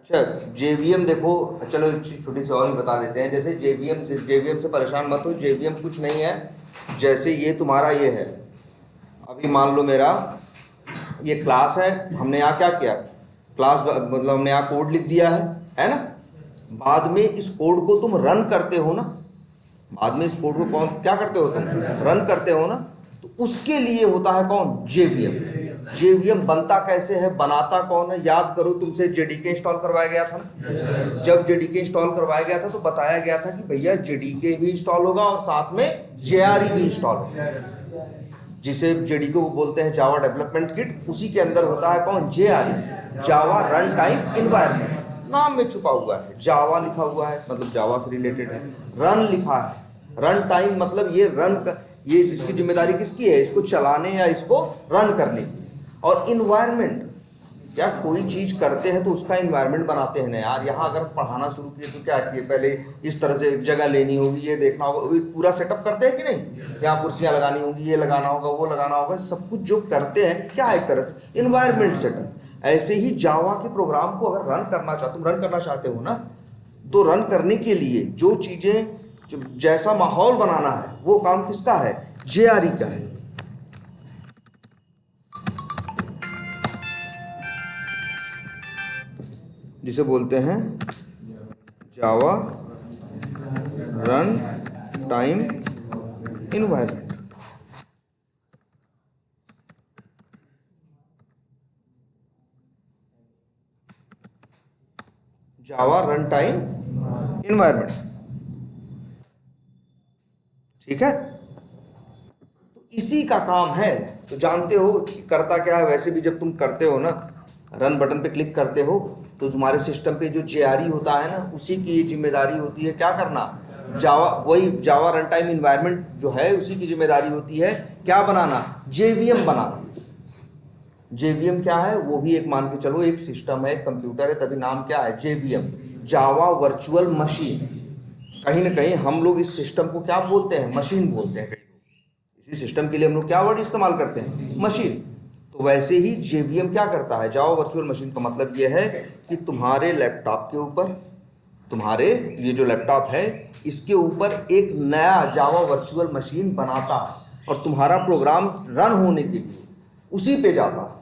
अच्छा, जेवीएम देखो, चलो एक चीज़ छोटी सी और भी बता देते हैं। जैसे जेवीएम से परेशान मत हो, जेवीएम कुछ नहीं है। जैसे ये तुम्हारा ये है, अभी मान लो मेरा ये क्लास है, हमने यहाँ क्या किया, क्लास मतलब हमने यहाँ कोड लिख दिया है ना। बाद में इस कोड को तुम रन करते हो ना, बाद में इस कोड को कौन क्या करते हो, तुम रन करते हो ना। तो उसके लिए होता है कौन, जेवीएम। जेवीएम बनता कैसे है, बनाता कौन है, याद करो, तुमसे जेडीके इंस्टॉल करवाया गया था ना। जब जेडीके इंस्टॉल करवाया गया था तो बताया गया था कि भैया जेडीके भी इंस्टॉल होगा और साथ में जेआरई भी इंस्टॉल होगा, जिसे जेडीके को बोलते हैं जावा डेवलपमेंट किट। उसी के अंदर होता है कौन, जेआरई, जावा रन टाइम इन्वायरमेंट। नाम में छुपा हुआ है, जावा लिखा हुआ है मतलब जावा से रिलेटेड है, रन लिखा है, रन टाइम मतलब ये ये इसकी जिम्मेदारी किसकी है, इसको चलाने या इसको रन करने की। और इन्वायरमेंट, क्या कोई चीज करते हैं तो उसका इन्वायरमेंट बनाते हैं ना यार। यहाँ अगर पढ़ाना शुरू किए तो क्या किए, पहले इस तरह से एक जगह लेनी होगी, ये देखना होगा, पूरा सेटअप करते हैं कि नहीं, यहाँ कुर्सियाँ लगानी होंगी, ये लगाना होगा, वो लगाना होगा, सब कुछ जो करते हैं क्या है, एक तरह से इन्वायरमेंट सेटअप। ऐसे ही जावा के प्रोग्राम को अगर तुम रन करना चाहते हो ना, तो रन करने के लिए जो चीजें, जैसा माहौल बनाना है, वो काम किसका है, जेआरई का है। जिसे बोलते हैं जावा रन टाइम इन्वायरमेंट। जावा रन टाइम इन्वायरमेंट, ठीक है। तो इसी का काम है। तो जानते हो कि करता क्या है। वैसे भी जब तुम करते हो ना, रन बटन पे क्लिक करते हो, तो तुम्हारे सिस्टम पे जो जेआरई होता है ना, उसी की ये जिम्मेदारी होती है क्या करना, वही जावा रन टाइम इन्वायरमेंट जो है, उसी की जिम्मेदारी होती है क्या बनाना, जेवीएम बनाना। जेवीएम क्या है, वो भी एक मान के चलो एक सिस्टम है, एक कंप्यूटर है, तभी नाम क्या है, जेवीएम, जावा वर्चुअल मशीन। कहीं ना कहीं हम लोग इस सिस्टम को क्या बोलते हैं, मशीन बोलते हैं। इसी सिस्टम के लिए हम लोग क्या वर्ड इस्तेमाल करते हैं, मशीन। तो वैसे ही जेवीएम क्या करता है, जावा वर्चुअल मशीन का मतलब यह है कि तुम्हारे लैपटॉप के ऊपर, तुम्हारे ये जो लैपटॉप है, इसके ऊपर एक नया जावा वर्चुअल मशीन बनाता है, और तुम्हारा प्रोग्राम रन होने के लिए उसी पे जाता है।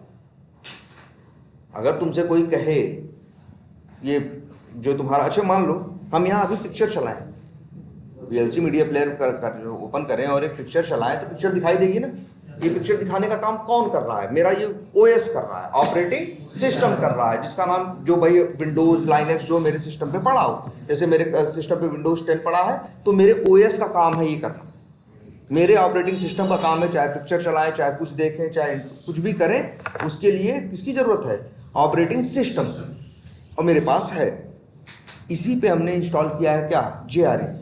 अगर तुमसे कोई कहे ये जो तुम्हारा, अच्छा मान लो हम यहाँ अभी पिक्चर चलाएं, वीएलसी मीडिया प्लेयर ओपन करें और एक पिक्चर चलाएं, तो पिक्चर दिखाई देगी ना। ये पिक्चर दिखाने का काम कौन कर रहा है, मेरा ये ओएस कर रहा है, ऑपरेटिंग सिस्टम कर रहा है, जिसका नाम जो भाई विंडोज लाइनक्स जो मेरे सिस्टम पे पड़ा हो। जैसे मेरे सिस्टम पे विंडोज 10 पड़ा है, तो मेरे ओएस का काम है ये करना, मेरे ऑपरेटिंग सिस्टम का काम है, चाहे पिक्चर चलाएं, चाहे कुछ देखें, चाहे कुछ भी करें, उसके लिए किसकी जरूरत है, ऑपरेटिंग सिस्टम। और मेरे पास है, इसी पे हमने इंस्टॉल किया है क्या, जेआरई।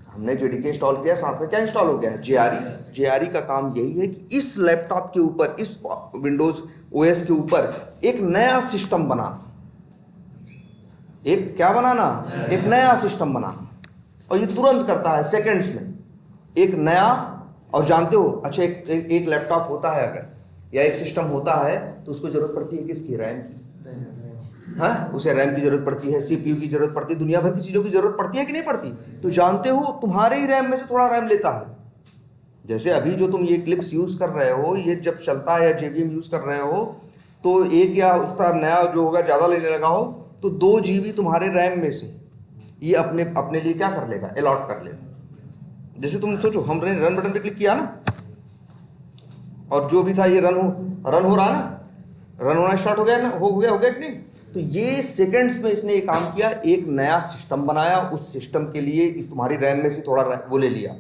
हमने जेडीके इंस्टॉल किया, साथ में क्या इंस्टॉल हो गया है, जेआरई। जेआरई का काम यही है कि इस लैपटॉप के ऊपर, इस विंडोज ओएस के ऊपर एक नया सिस्टम बनाना। एक क्या बनाना, एक नया सिस्टम बनाना। और ये तुरंत करता है, सेकंड्स में एक नया। और जानते हो, अच्छा एक लैपटॉप होता है अगर, या एक सिस्टम होता है, तो उसको जरूरत पड़ती है किसकी, रैम की। हाँ, उसे रैम की जरूरत पड़ती है, सीपीयू की जरूरत पड़ती है, दुनिया भर की चीज़ों की जरूरत पड़ती है कि नहीं पड़ती। तो जानते हो, तुम्हारे ही रैम में से थोड़ा रैम लेता है। जैसे अभी जो तुम ये क्लिप्स यूज़ कर रहे हो, ये जब चलता है या जेवीएम यूज़ कर रहे हो, तो एक या उसका नया जो होगा ज़्यादा लेने लगा हो, तो 2 GB तुम्हारे रैम में से ये अपने लिए क्या कर लेगा, अलॉट कर लेगा। जैसे तुम सोचो, हमने रन बटन पे क्लिक किया ना, और जो भी था ये रन हो रहा ना, रन होना स्टार्ट हो गया ना, हो गया कि नहीं। तो ये सेकंड्स में इसने ये काम किया, एक नया सिस्टम बनाया। उस सिस्टम के लिए इस तुम्हारी रैम में से थोड़ा वो ले लिया,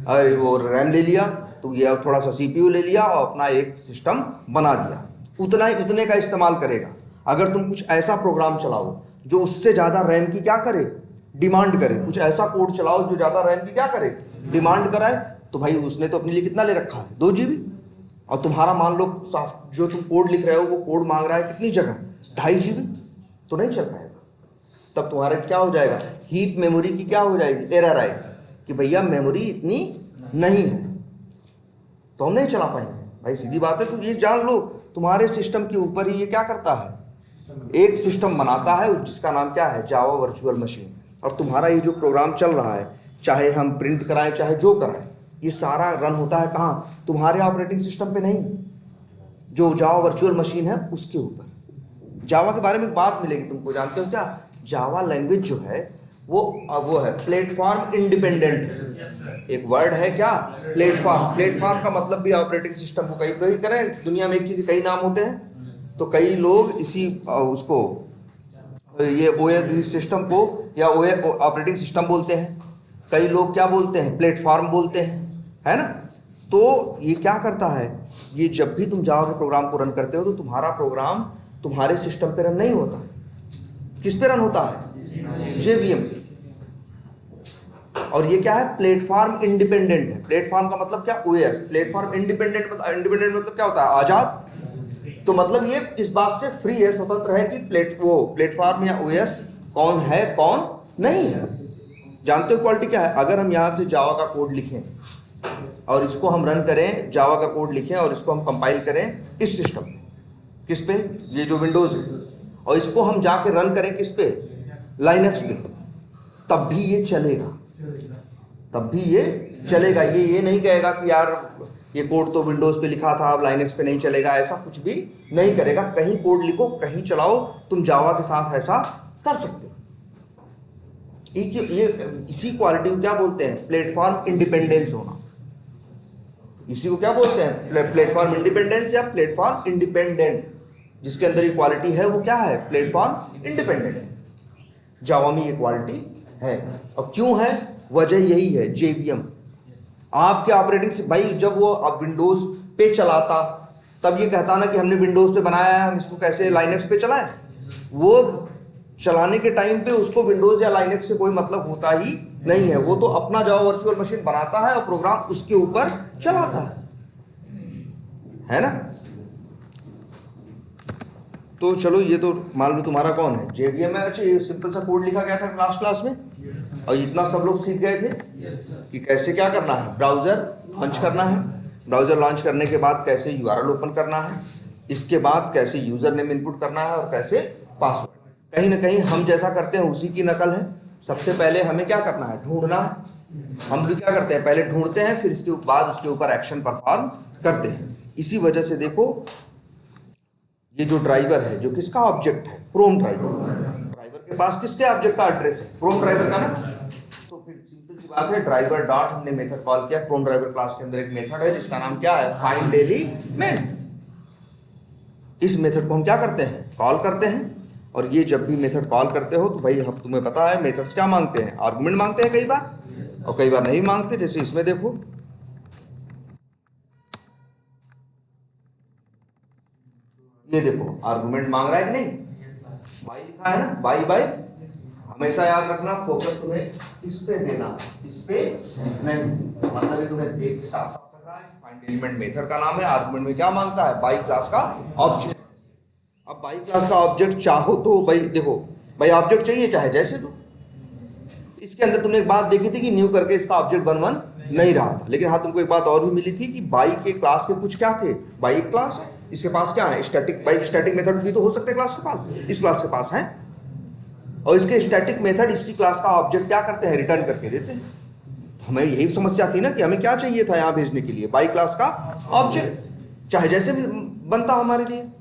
अरे वो रैम ले लिया, तो ये थोड़ा सा सीपीयू ले लिया और अपना एक सिस्टम बना दिया। उतने का इस्तेमाल करेगा। अगर तुम कुछ ऐसा प्रोग्राम चलाओ जो उससे ज़्यादा रैम की क्या करे, डिमांड करे, कुछ ऐसा कोड चलाओ जो ज़्यादा रैम की क्या करे, डिमांड कराए, तो भाई उसने तो अपने लिए कितना ले रखा है, 2 GB। और तुम्हारा मान लो जो तुम कोड लिख रहे हो, वो कोड मांग रहा है कितनी जगह, 2.5 GB, तो नहीं चल पाएगा। तब तुम्हारा क्या हो जाएगा, हीप मेमोरी की क्या हो जाएगी, एरर आएगी कि भैया मेमोरी इतनी नहीं है, तो हम नहीं चला पाएंगे। भाई सीधी बात है। तो ये जान लो, तुम्हारे सिस्टम के ऊपर ही ये क्या करता है, एक सिस्टम बनाता है जिसका नाम क्या है, जावा वर्चुअल मशीन। और तुम्हारा ये जो प्रोग्राम चल रहा है, चाहे हम प्रिंट कराएं चाहे जो कराएं, ये सारा रन होता है कहाँ, तुम्हारे ऑपरेटिंग सिस्टम पे नहीं, जो जावा वर्चुअल मशीन है उसके ऊपर। जावा के बारे में बात मिलेगी तुमको, जानते हो क्या, जावा लैंग्वेज जो है वो है प्लेटफॉर्म इंडिपेंडेंट। एक वर्ड है क्या, प्लेटफॉर्म। प्लेटफॉर्म का मतलब भी ऑपरेटिंग सिस्टम को कई करें, दुनिया में एक चीज कई नाम होते हैं, तो कई लोग इसी उसको ये ओएस सिस्टम को या ऑपरेटिंग सिस्टम बोलते हैं, कई लोग क्या बोलते हैं, प्लेटफॉर्म बोलते हैं, है ना। तो ये क्या करता है, ये जब भी तुम जावा के प्रोग्राम को रन करते हो तो तुम्हारा प्रोग्राम तुम्हारे सिस्टम पे रन नहीं होता, किस पे रन होता है, जेवीएम पे। और ये क्या है, प्लेटफॉर्म इंडिपेंडेंट है। प्लेटफॉर्म का मतलब क्या, ओएस। प्लेटफॉर्म इंडिपेंडेंट मतलब क्या होता है, आजाद। तो मतलब ये इस बात से फ्री है, स्वतंत्र है कि प्लेटफॉर्म या ओएस कौन है कौन नहीं है। जानते हो क्वालिटी क्या है, अगर हम यहाँ से जावा का कोड लिखें और इसको हम रन करें, जावा का कोड लिखें और इसको हम कंपाइल करें इस सिस्टम पे, किस पे, ये जो विंडोज है, और इसको हम जाके रन करें किस पे, लाइनक्स पे, तब भी ये चलेगा, तब भी ये चलेगा। ये नहीं कहेगा कि यार ये कोड तो विंडोज पे लिखा था अब लाइनक्स पे नहीं चलेगा, ऐसा कुछ भी नहीं करेगा। कहीं कोड लिखो कहीं चलाओ, तुम जावा के साथ ऐसा कर सकते हो। ये इसी क्वालिटी को क्या बोलते हैं, प्लेटफॉर्म इंडिपेंडेंस होना। इसी को क्या बोलते हैं, प्लेटफॉर्म इंडिपेंडेंस या प्लेटफॉर्म इंडिपेंडेंट। जिसके अंदर ये क्वालिटी है वो क्या है, प्लेटफॉर्म इंडिपेंडेंट है। जावा में ये क्वालिटी है। और क्यों है, वजह यही है, जेवीएम। आपके ऑपरेटिंग से भाई जब वो अब विंडोज पे चलाता तब ये कहता ना कि हमने विंडोज पे बनाया है, हम इसको कैसे लाइनक्स पे चलाएं। वो चलाने के टाइम पे उसको विंडोज या लाइनक्स से कोई मतलब होता ही नहीं है, वो तो अपना जावा वर्चुअल मशीन बनाता है और प्रोग्राम उसके ऊपर चलाता है ना। तो चलो, ये तो मान लो तुम्हारा कौन है, जेवीएम है। अच्छा, ये सिंपल सा कोड लिखा गया था क्लास में और इतना सब लोग सीख गए थे कि कैसे क्या करना है, ब्राउजर लॉन्च करना है, ब्राउजर लॉन्च करने के बाद कैसे यूआरएल ओपन करना है, इसके बाद कैसे यूजर नेम इनपुट करना है और कैसे पासवर्ड। कहीं ना कहीं हम जैसा करते हैं उसी की नकल है। सबसे पहले हमें क्या करना है, ढूंढना है। हम लोग क्या करते हैं, पहले ढूंढते हैं, फिर इसके बाद उसके ऊपर एक्शन परफॉर्म करते हैं। इसी वजह से देखो, ये जो ड्राइवर है जो किसका ऑब्जेक्ट है, क्रोम ड्राइवर। ड्राइवर के पास किसके ऑब्जेक्ट का एड्रेस है, क्रोम ड्राइवर का ना। तो फिर सिंपल सी बात है, ड्राइवर डॉट हमने मेथड कॉल किया। क्रोम ड्राइवर क्लास के अंदर एक मेथड है जिसका नाम क्या है, फाइंड एलिमेंट। इस मेथड को हम क्या करते हैं, कॉल करते हैं। और ये जब भी मेथड कॉल करते हो तो भाई हम तुम्हें पता है मेथड्स क्या मांगते हैं, आर्गुमेंट मांगते हैं कई बार और कई बार नहीं मांगते। जैसे इसमें देखो, ये देखो आर्गुमेंट मांग रहा है कि नहीं, बाई लिखा है ना, बाई। हमेशा याद रखना, फोकस तुम्हें इस पे देना, इस पे नहीं। मतलब ये तुम्हें देख के साफ साफ कर रहा है। फाइंड एलिमेंट मेथड का नाम है, आर्गुमेंट में क्या मांगता है, बाई क्लास का ऑब्जेक्ट। अब बाई क्लास का ऑब्जेक्ट चाहो तो भाई देखो, भाई ऑब्जेक्ट चाहिए चाहे जैसे दो। इसके अंदर तुमने एक बात देखी थी कि न्यू करके इसका ऑब्जेक्ट बन नहीं रहा था। लेकिन हाँ, तुमको एक बात और भी मिली थी कि बाई के क्लास के कुछ क्या थे, बाई क्लास है, इसके पास क्या है, स्टैटिक। बाई स्टैटिक मेथड भी तो हो सकते हैं क्लास के पास, इस क्लास के पास है। और इसके स्टैटिक मेथड इसकी क्लास का ऑब्जेक्ट क्या करते हैं, रिटर्न करके देते हैं। तो हमें यही समस्या थी ना कि हमें क्या चाहिए था यहाँ भेजने के लिए, बाई क्लास का ऑब्जेक्ट, चाहे जैसे भी बनता हमारे लिए।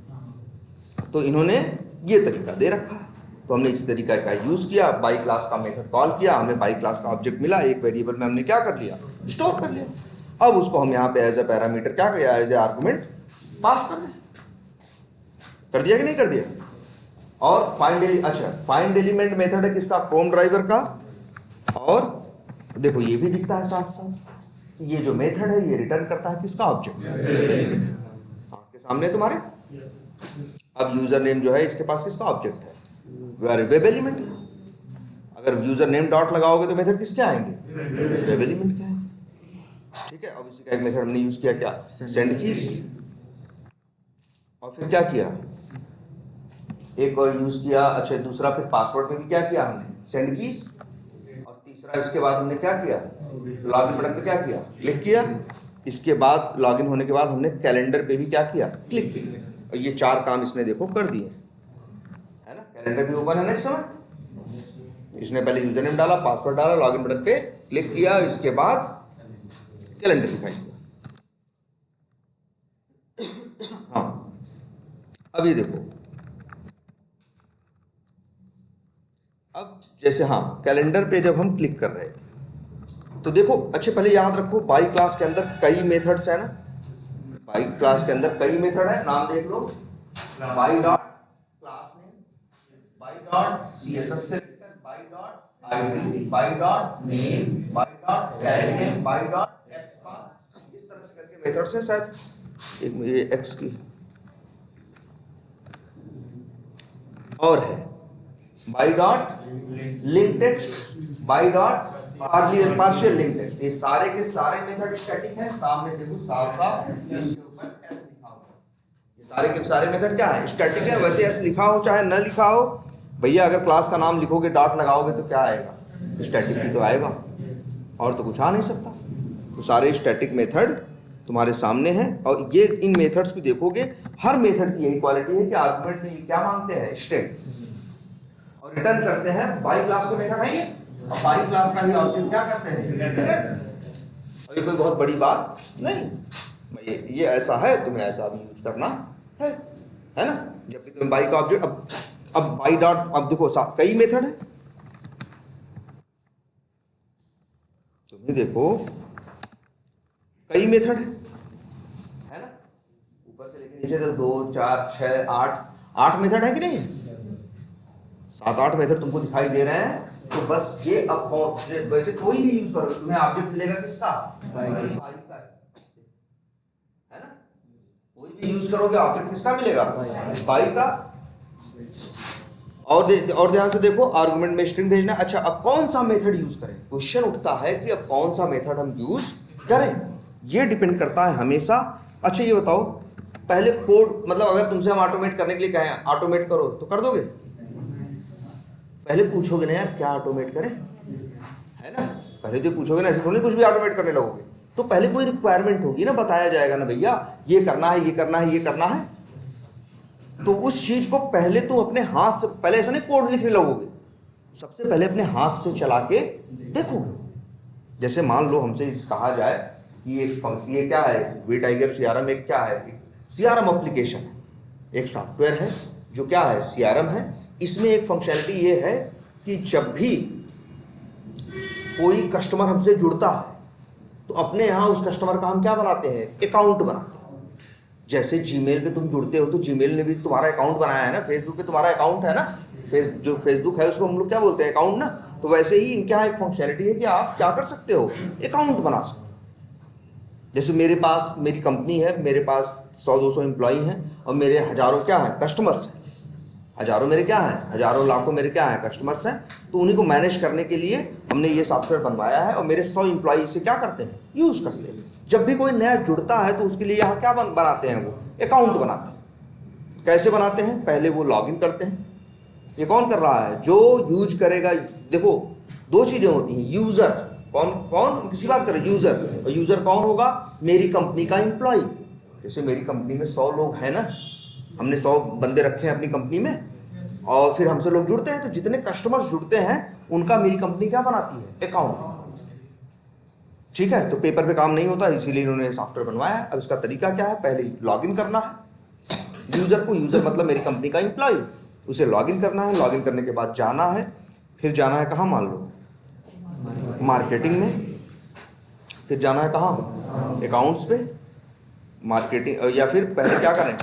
तो इन्होंने ये तरीका दे रखा है, तो हमने इसी तरीका का यूज़ किया। बाई क्लास का मेथड कॉल किया, हमें बाई क्लास का ऑब्जेक्ट मिला, एक वेरिएबल में हमने क्या कर लिया, स्टोर कर लिया। अब उसको हम यहाँ पे एज ए पैरामीटर क्या किया, एज ए आर्गुमेंट पास कर दिया कि नहीं कर दिया। और फाइंड एलिमेंट मेथड है किसका, क्रोम ड्राइवर का। और देखो ये भी दिखता है साथ साथ, ये जो मेथड है ये रिटर्न करता है किसका, ऑब्जेक्ट, एलिमेंट। आपके सामने तुम्हारे। अब यूजर नेम जो है इसके पास किसका ऑब्जेक्ट है, वेब एलिमेंट। अगर यूजर नेम डॉट लगाओगे तो मेथड किसके आएंगे, वेब एलिमेंट के आएंगे। ठीक है। अब इसी का एक मेथड हमने यूज किया, क्या, सेंड कीज। और फिर क्या किया, एक और यूज किया। अच्छा, दूसरा फिर पासवर्ड में भी क्या किया हमने, सेंड कीज। और तीसरा इसके बाद हमने क्या किया, लॉगिन बटन पे क्या किया, क्लिक किया। इसके बाद लॉगिन होने के बाद हमने कैलेंडर पे भी क्या किया, क्लिक किया। और ये चार काम इसने देखो कर दिए। कैलेंडर भी ओपन है ना इस समय। इसने पहले यूजर नेम डाला, पासवर्ड डाला, लॉगिन बटन पे क्लिक किया, इसके बाद कैलेंडर दिखाई दिया। हाँ, अभी देखो, अब जैसे हाँ कैलेंडर पे जब हम क्लिक कर रहे थे तो देखो, अच्छे पहले याद रखो बाई क्लास के अंदर कई मेथड्स है ना, बाई क्लास के अंदर कई मेथड है, नाम देख लो, by dot class name, by dot CSS selector, by dot ID, by dot name, by dot character name, by dot expand, इस तरह से करके मेथड्स हैं। शायद एक ये एक्स की और है by dot link text, by dot partial link text. ये सारे के सारे मेथड स्टैटिक हैं। सामने देखो साफ साफ इसके ऊपर एस लिखा हुआ है। ये सारे के सारे मेथड क्या है, स्टैटिक है। वैसे एस लिखा हो चाहे न लिखा हो, भैया अगर क्लास का नाम लिखोगे डॉट लगाओगे तो क्या आएगा, स्टैटिक ही तो आएगा, और तो कुछ आ नहीं सकता। तो सारे स्टैटिक मेथड तुम्हारे सामने हैं, और ये इन मेथड्स को देखोगे, हर मेथड की यही क्वालिटी है कि आर्गुमेंट में ये क्या मांगते हैं, स्टेट, और रिटर्न करते हैं बाई क्लास का मेथड है ये, और बाई क्लास का ही ऑब्जेक्ट क्या करते हैं, रिटर्न। और ये कोई बहुत बड़ी बात नहीं, ये ऐसा है, तुम्हें ऐसा भी यूज करना है ना। जब भी तुम्हें बाई का ऑब्जेक्ट, अब बाई डॉट, अब देखो कई मेथड है, तुम्हें देखो कई मेथड है ना, ऊपर से लेके नीचे तक 2 4 6 8 मेथड है कि नहीं, 7-8 मेथड तुमको दिखाई दे रहे हैं। तो बस ये अब वैसे कोई भी यूज करोगे तुम्हें ऑब्जेक्ट मिलेगा किसका, बाई का, है ना। कोई भी यूज करोगे ऑब्जेक्ट किसका मिलेगा, बाई का। और ध्यान से देखो, आर्गुमेंट में स्ट्रिंग भेजना। अच्छा, अब कौन सा मेथड यूज करें, क्वेश्चन उठता है कि अब कौन सा मेथड हम यूज करें, ये डिपेंड करता है हमेशा। अच्छा ये बताओ, पहले कोड, मतलब अगर तुमसे हम ऑटोमेट करने के लिए कहें ऑटोमेट करो तो कर दोगे, पहले पूछोगे ना यार क्या ऑटोमेट करें, है ना, पहले तो पूछोगे ना, ऐसे थोड़ी कुछ भी ऑटोमेट करने लगोगे। तो पहले कोई रिक्वायरमेंट होगी ना, बताया जाएगा ना भैया ये करना है, ये करना है, ये करना है, तो उस चीज को पहले तुम अपने हाथ से, पहले ऐसा नहीं कोड लिखने लगोगे, सबसे पहले अपने हाथ से चला के देखोगे। जैसे मान लो हमसे कहा जाए कि ये क्या है, वी टाइगर सीआरएम एक क्या है, सीआरएम एप्लीकेशन है, एक सॉफ्टवेयर है जो क्या है, सीआरएम है। इसमें एक फंक्शनलिटी ये है कि जब भी कोई कस्टमर हमसे जुड़ता है तो अपने यहाँ उस कस्टमर का हम क्या बनाते हैं, अकाउंट बनाते हैं। जैसे जीमेल पे तुम जुड़ते हो तो जीमेल ने भी तुम्हारा अकाउंट बनाया है ना, फेसबुक पे तुम्हारा अकाउंट है ना, जो फेसबुक है उसको हम लोग क्या बोलते हैं, अकाउंट ना। तो वैसे ही इनके यहाँ एक फंक्शनलिटी है कि आप क्या कर सकते हो, अकाउंट बना सकते हो। जैसे मेरे पास मेरी कंपनी है, मेरे पास 100-200 एम्प्लॉई हैं, और मेरे हजारों क्या हैं, कस्टमर्स हैं, हजारों मेरे क्या हैं, हजारों लाखों मेरे क्या हैं, कस्टमर्स हैं। तो उन्हीं को मैनेज करने के लिए हमने ये सॉफ्टवेयर बनवाया है, और मेरे 100 एम्प्लॉई इसे क्या करते हैं, यूज़ करते हैं। जब भी कोई नया जुड़ता है तो उसके लिए यहाँ क्या बनाते हैं, वो अकाउंट बनाते हैं। कैसे बनाते हैं, पहले वो लॉगिन करते हैं। ये कौन कर रहा है, जो यूज करेगा। देखो दो चीज़ें होती हैं, यूज़र कौन कौन किसी बात करें, यूज़र, और यूज़र कौन होगा, मेरी कंपनी का एम्प्लॉय। जैसे मेरी कंपनी में 100 लोग हैं ना, हमने 100 बंदे रखे हैं अपनी कंपनी में, और फिर हमसे लोग जुड़ते हैं, तो जितने कस्टमर्स जुड़ते हैं उनका मेरी कंपनी क्या बनाती है, अकाउंट। ठीक है, तो पेपर पे काम नहीं होता, इसीलिए इन्होंने सॉफ्टवेयर बनवाया है। अब इसका तरीका क्या है, पहले लॉगिन करना है यूज़र को, यूज़र मतलब मेरी कंपनी का एम्प्लॉय, उसे लॉगिन करना है। लॉगिन करने के बाद जाना है, फिर जाना है कहाँ, मान लो मार्केटिंग में, फिर जाना है कहाँ, अकाउंट्स पे, मार्केटिंग, या फिर पहले क्या करें,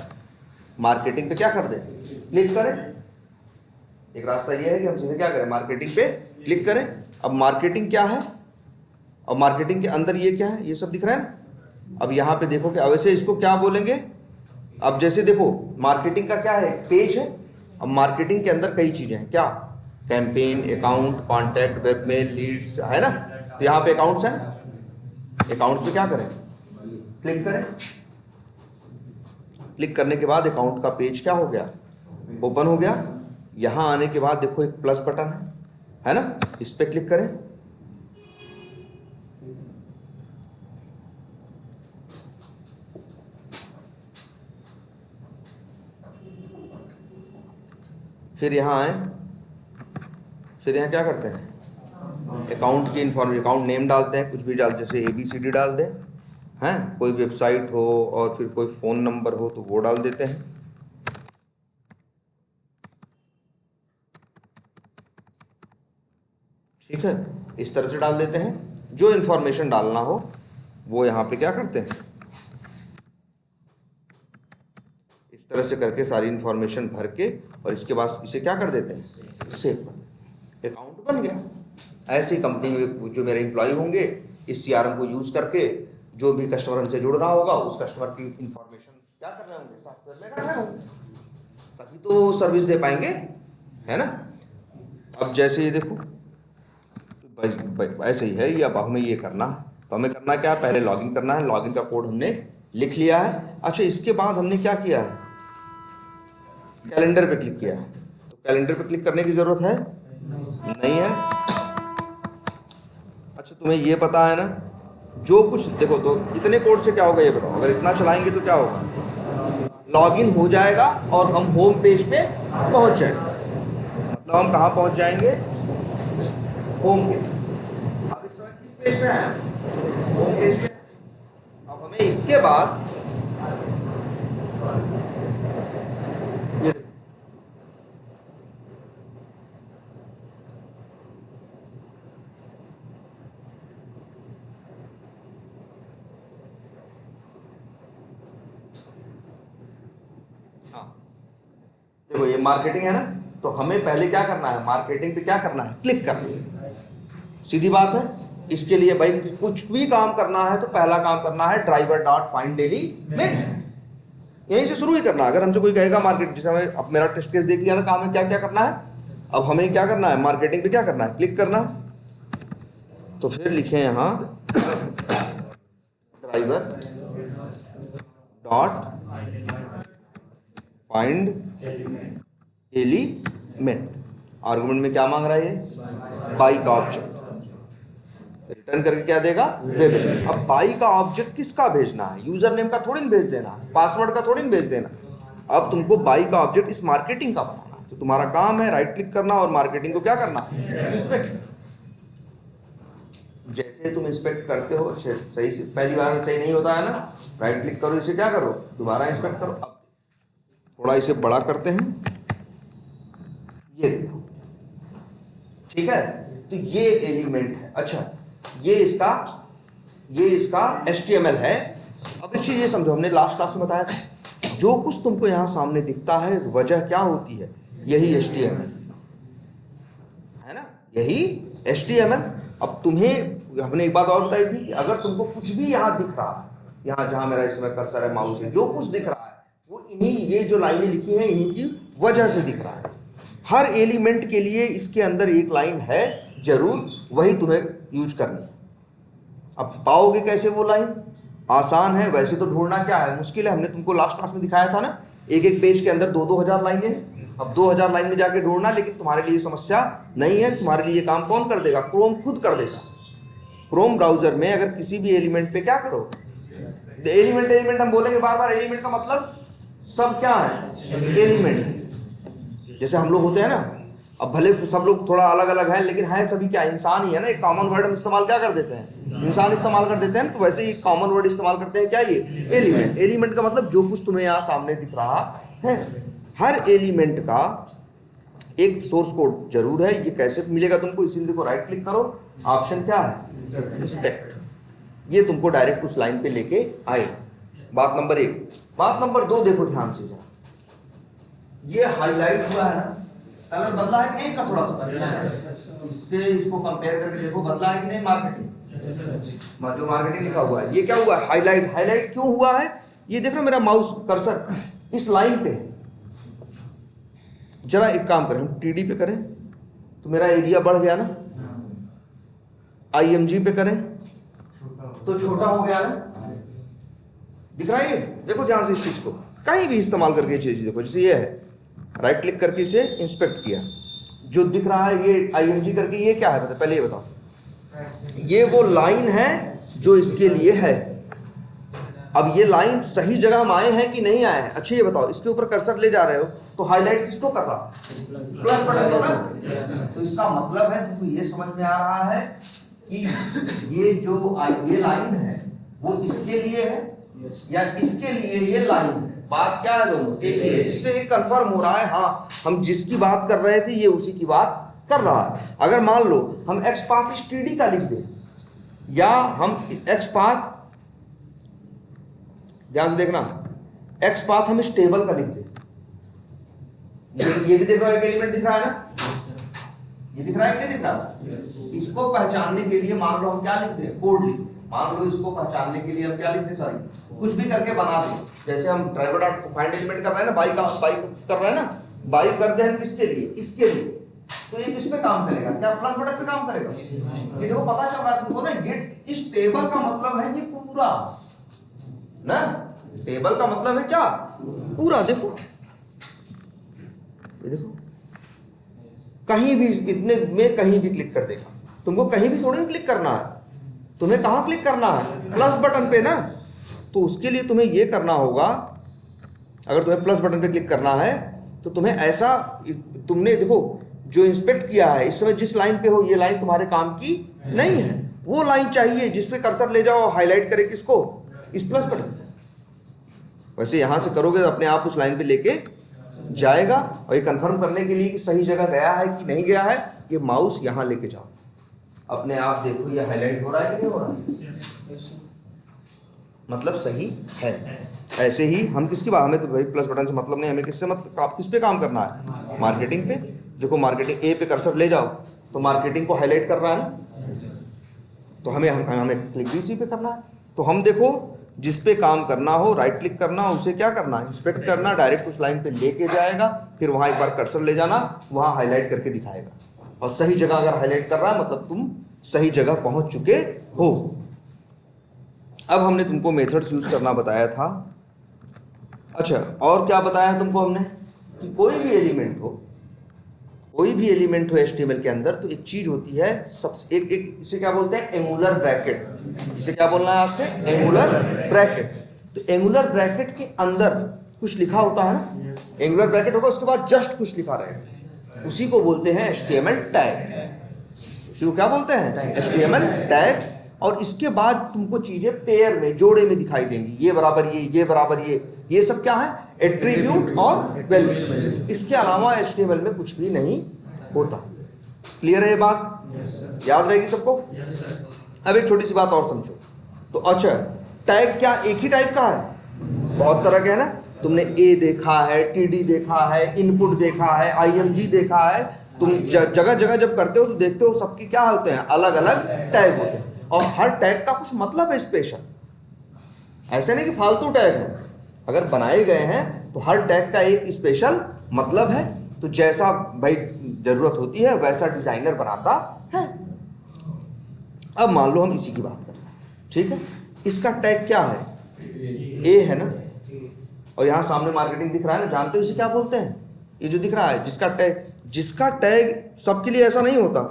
मार्केटिंग पे क्या कर दें, क्लिक करें। एक रास्ता ये है कि हम सीधे क्या करें, मार्केटिंग पे क्लिक करें। अब मार्केटिंग क्या है, अब मार्केटिंग के अंदर ये क्या है, ये सब दिख रहा है ना। अब यहाँ पे देखो कि वैसे इसको क्या बोलेंगे। अब जैसे देखो मार्केटिंग का क्या है, पेज है। अब मार्केटिंग के अंदर कई चीज़ें हैं, क्या, campaign, account, contact, webmail, leads, है ना। तो यहाँ पे अकाउंट्स है ना, अकाउंट्स पे क्या करें, क्लिक करें। क्लिक करने के बाद अकाउंट का पेज क्या हो गया, ओपन हो गया। यहाँ आने के बाद देखो एक प्लस बटन है ना, इस पर क्लिक करें। फिर यहाँ आए, फिर यहाँ क्या करते हैं, अकाउंट की इंफॉर्मेशन, अकाउंट नेम डालते हैं, कुछ भी डाल, जैसे ABCD डाल दें, हैं, कोई वेबसाइट हो और फिर कोई फ़ोन नंबर हो तो वो डाल देते हैं। ठीक है, इस तरह से डाल देते हैं। जो इंफॉर्मेशन डालना हो वो यहाँ पे क्या करते हैं, इस तरह से करके सारी इंफॉर्मेशन भर के और इसके बाद इसे क्या कर देते हैं, सेव कर देते हैं। अकाउंट बन गया। ऐसी कंपनी में जो मेरे एम्प्लॉय होंगे इस CRM को यूज करके जो भी कस्टमर हमसे जुड़ रहा होगा उस कस्टमर की इंफॉर्मेशन क्या कर रहे होंगे, सॉफ्टवेयर में डाल रहे होंगे, तभी तो सर्विस दे पाएंगे, है ना। अब जैसे ये देखो ऐसे ही है ये, अब हमें ये करना है, तो हमें करना क्या है, पहले लॉगिन करना है। लॉगिन का कोड हमने लिख लिया है। अच्छा, इसके बाद हमने क्या किया है, कैलेंडर पे क्लिक किया है। तो कैलेंडर पे क्लिक करने की जरूरत है नहीं है। अच्छा, तुम्हें ये पता है ना, जो कुछ देखो, तो इतने कोड से क्या होगा ये बताओ, अगर इतना चलाएंगे तो क्या होगा, लॉगिन हो जाएगा और हम होम पेज पे पहुंच जाएंगे। मतलब हम कहाँ पहुंच जाएंगे, होम पेज। अब इस समय किस पेज पे है, होम पेज पे। अब हमें इसके बाद देखो ये मार्केटिंग है ना, तो हमें पहले क्या करना है, मार्केटिंग पे क्या करना है, क्लिक करना है। सीधी बात है। इसके लिए भाई कुछ भी काम करना है तो पहला काम करना है driver.findElement, यहीं से शुरू ही करना है। अगर हमसे कोई कहेगा मार्केट, जैसे हमें अब मेरा टेस्ट केस देख लिया ना, काम में क्या क्या करना है, अब हमें क्या करना है, मार्केटिंग पे क्या करना है, क्लिक करना। तो फिर लिखे यहाँ driver.findElement। आर्गुमेंट में क्या मांग रहा है ये, बाई का ऑब्जेक्ट। रिटर्न करके क्या देगा, वेब। अब बाई का ऑब्जेक्ट किसका भेजना है, यूजर नेम का थोड़ी भेज देना, पासवर्ड का थोड़ी भेज देना। अब तुमको बाई का ऑब्जेक्ट इस मार्केटिंग का बनाना है। तो तुम्हारा काम है राइट क्लिक करना और मार्केटिंग को क्या करना, इंस्पेक्ट। जैसे तुम इंस्पेक्ट करते हो, सही से पहली बार में सही नहीं होता है ना, राइट क्लिक करो, इसे क्या करो, दोबारा इंस्पेक्ट करो। अब थोड़ा इसे बड़ा करते हैं, ये देखो, ठीक है। तो ये एलिमेंट है। अच्छा, ये इसका HTML है। अब एक चीज ये समझो, हमने लास्ट क्लास में बताया था, जो कुछ तुमको यहाँ सामने दिखता है वजह क्या होती है, यही HTML है ना, यही HTML। अब तुम्हें हमने एक बात और बताई थी कि अगर तुमको कुछ भी यहाँ दिख रहा है, यहाँ जहाँ मेरा इस समय कर्सर है, माउस है, जो कुछ दिख रहा है वो इन्हीं, ये जो लाइनें लिखी हैं इन्हीं की वजह से दिख रहा है। हर एलिमेंट के लिए इसके अंदर एक लाइन है जरूर, वही तुम्हें यूज करनी है। अब पाओगे कैसे वो लाइन, आसान है। वैसे तो ढूंढना क्या है, मुश्किल है। हमने तुमको लास्ट क्लास में दिखाया था ना, एक एक पेज के अंदर 2-2 हज़ार लाइनें। अब 2,000 लाइन में जाके ढूंढना, लेकिन तुम्हारे लिए समस्या नहीं है। तुम्हारे लिए काम कौन कर देगा, क्रोम खुद कर देगा। क्रोम ब्राउजर में अगर किसी भी एलिमेंट पे क्या करो, एलिमेंट हम बोलेंगे बार बार, एलिमेंट का मतलब सब क्या है, एलिमेंट। जैसे हम लोग होते हैं ना, अब भले सब लोग थोड़ा अलग अलग हैं, लेकिन है सभी क्या, इंसान ही है ना। एक कॉमन वर्ड हम इस्तेमाल क्या कर देते हैं, इंसान इस्तेमाल कर देते हैं ना। तो वैसे ही कॉमन वर्ड इस्तेमाल करते हैं क्या, ये एलिमेंट। एलिमेंट का मतलब जो कुछ तुम्हें यहाँ सामने दिख रहा है। हर एलिमेंट का एक सोर्स कोड जरूर है। ये कैसे मिलेगा तुमको, इसीलिए देखो राइट क्लिक करो, ऑप्शन क्या है, इंस्पेक्ट। ये तुमको डायरेक्ट उस लाइन पे लेके आए। बात नंबर 1। बात नंबर 2 देखो ध्यान से जरा, ये हाईलाइट हुआ है ना, कलर बदला है कि नहीं, का थोड़ा सा इससे इसको कंपेयर करके देखो, बदला है कि नहीं। मार्केटिंग, जो मार्केटिंग लिखा हुआ है, ये क्या हुआ है, हाईलाइट। हाईलाइट क्यों हुआ है, ये देख रहे हो मेरा माउस कर्सर इस लाइन पे। जरा एक काम करें, हम TD पे करें तो मेरा एरिया बढ़ गया ना, IMG पे करें तो छोटा हो गया ना, दिख रहा है। देखो ध्यान से इस चीज को कहीं भी इस्तेमाल करके चीज देखो, जैसे ये है, राइट क्लिक करके इसे इंस्पेक्ट किया, जो दिख रहा है ये IMG करके, ये क्या है, पहले ये बताओ। ये वो लाइन है जो इसके लिए है, अब ये लाइन सही जगह हम आए हैं कि नहीं आए हैं? अच्छा ये बताओ, इसके ऊपर कर्सर ले जा रहे हो तो हाईलाइट किसको कर रहा? प्लस बटन को ना। तो इसका मतलब है तुमको ये समझ में आ रहा है कि ये लाइन है वो इसके लिए है या इसके लिए ये लाइन है? बात क्या है? दोनों एक ही है। इससे एक कंफर्म हो रहा है, हाँ हम जिसकी बात कर रहे थे ये उसी की बात कर रहा है। अगर मान लो हम एक्स पाथ इस टीडी का लिख दें या हम एक्स पाथ, ध्यान से देखना, एक्स पाथ हम इस टेबल का लिख दें। ये भी देख रहा है, एक एलिमेंट दिख रहा है ना, ये दिख रहा है कि नहीं दिख रहा? इसको पहचानने के लिए मान लो हम क्या लिखते हैं? कोड लिखते हैं। मान लो इसको पहचानने के लिए हम क्या लिखते हैं? सॉरी, कुछ भी करके बना दें। जैसे हम ड्राइवर डॉट फाइंड एलिमेंट कर रहे हैं ना, बाई कर रहे हैं ना, बाई कर दे हम किसके लिए? इसके लिए। तो ये किस पे काम करेगा? क्या प्लस बटन पे काम करेगा? ये देखो पता चल रहा है तुमको ना, ये इस टेबल का मतलब है ये पूरा ना, टेबल का मतलब है क्या? पूरा। देखो ये देखो, कहीं भी इतने में कहीं भी क्लिक कर देगा। तुमको कहीं भी थोड़ी क्लिक करना है, तुम्हें कहाँ क्लिक करना है? प्लस बटन पे ना। तो उसके लिए तुम्हें ये करना होगा, अगर तुम्हें प्लस बटन पे क्लिक करना है तो तुम्हें ऐसा, तुमने देखो जो इंस्पेक्ट किया है इस समय जिस लाइन पे हो, ये लाइन तुम्हारे काम की नहीं है। वो लाइन चाहिए जिसपे कर्सर ले जाओ, हाईलाइट करे किसको? इस प्लस बटन। वैसे यहां से करोगे तो अपने आप उस लाइन पे लेके जाएगा। और ये कंफर्म करने के लिए कि सही जगह गया है कि नहीं गया है, ये माउस यहां लेके जाओ, अपने आप देखो ये हाईलाइट हो रहा है कि नहीं हो रहा है, मतलब सही है। ऐसे ही हम किसकी बात, हमें तो भाई प्लस बटन से मतलब नहीं, हमें किससे मतलब किस पे काम करना है? मार्केटिंग पे। देखो मार्केटिंग ए पे कर्सर ले जाओ तो मार्केटिंग को हाईलाइट कर रहा है ना, तो हमें क्लिक भी इसी पे करना है। तो हम देखो जिस पे काम करना हो, राइट क्लिक करना, उसे क्या करना है? इंस्पेक्ट करना, डायरेक्ट उस लाइन पे लेके जाएगा, फिर वहां एक बार कर्सर ले जाना, वहां हाईलाइट करके दिखाएगा। और सही जगह अगर हाईलाइट कर रहा है मतलब तुम सही जगह पहुंच चुके हो। अब हमने तुमको मेथड्स यूज करना बताया था। अच्छा, और क्या बताया तुमको हमने? कि कोई भी एलिमेंट हो HTML के अंदर, तो एक चीज होती है सबसे एक इसे क्या बोलते हैं? Angular bracket. इसे क्या बोलना है आपसे? Angular bracket. तो एंगुलर ब्रैकेट के अंदर कुछ लिखा होता है ना, एंगुलर ब्रैकेट होगा उसके बाद जस्ट कुछ लिखा रहेगा, उसी को बोलते हैं HTML टैग। उसी को क्या बोलते हैं? HTML tag. और इसके बाद तुमको चीजें पेयर में, जोड़े में दिखाई देंगी, ये बराबर ये बराबर ये सब क्या है? एट्रीब्यूट और वैल्यू। इसके अलावा HTML में कुछ भी नहीं होता। क्लियर है ये बात? याद रहेगी सबको? अब एक छोटी सी बात और समझो। तो अच्छा, टैग क्या एक ही टाइप का है? बहुत तरह के है ना। तुमने ए देखा है, TD देखा है, इनपुट देखा है, IMG देखा है। तुम जगह जगह जब करते हो तो देखते हो सबके क्या होते हैं? अलग अलग टैग होते हैं। और हर टैग का कुछ मतलब है स्पेशल, ऐसे नहीं कि फालतू टैग है। अगर बनाए गए हैं तो हर टैग का एक स्पेशल मतलब है। तो जैसा भाई जरूरत होती है वैसा डिजाइनर बनाता है। अब मान लो हम इसी की बात कर रहे हैं, ठीक है? इसका टैग क्या है? ए है ना, और यहाँ सामने मार्केटिंग दिख रहा है ना, जानते हो इसे क्या बोलते हैं? ये जो दिख रहा है जिसका टैग सबके लिए ऐसा नहीं होता,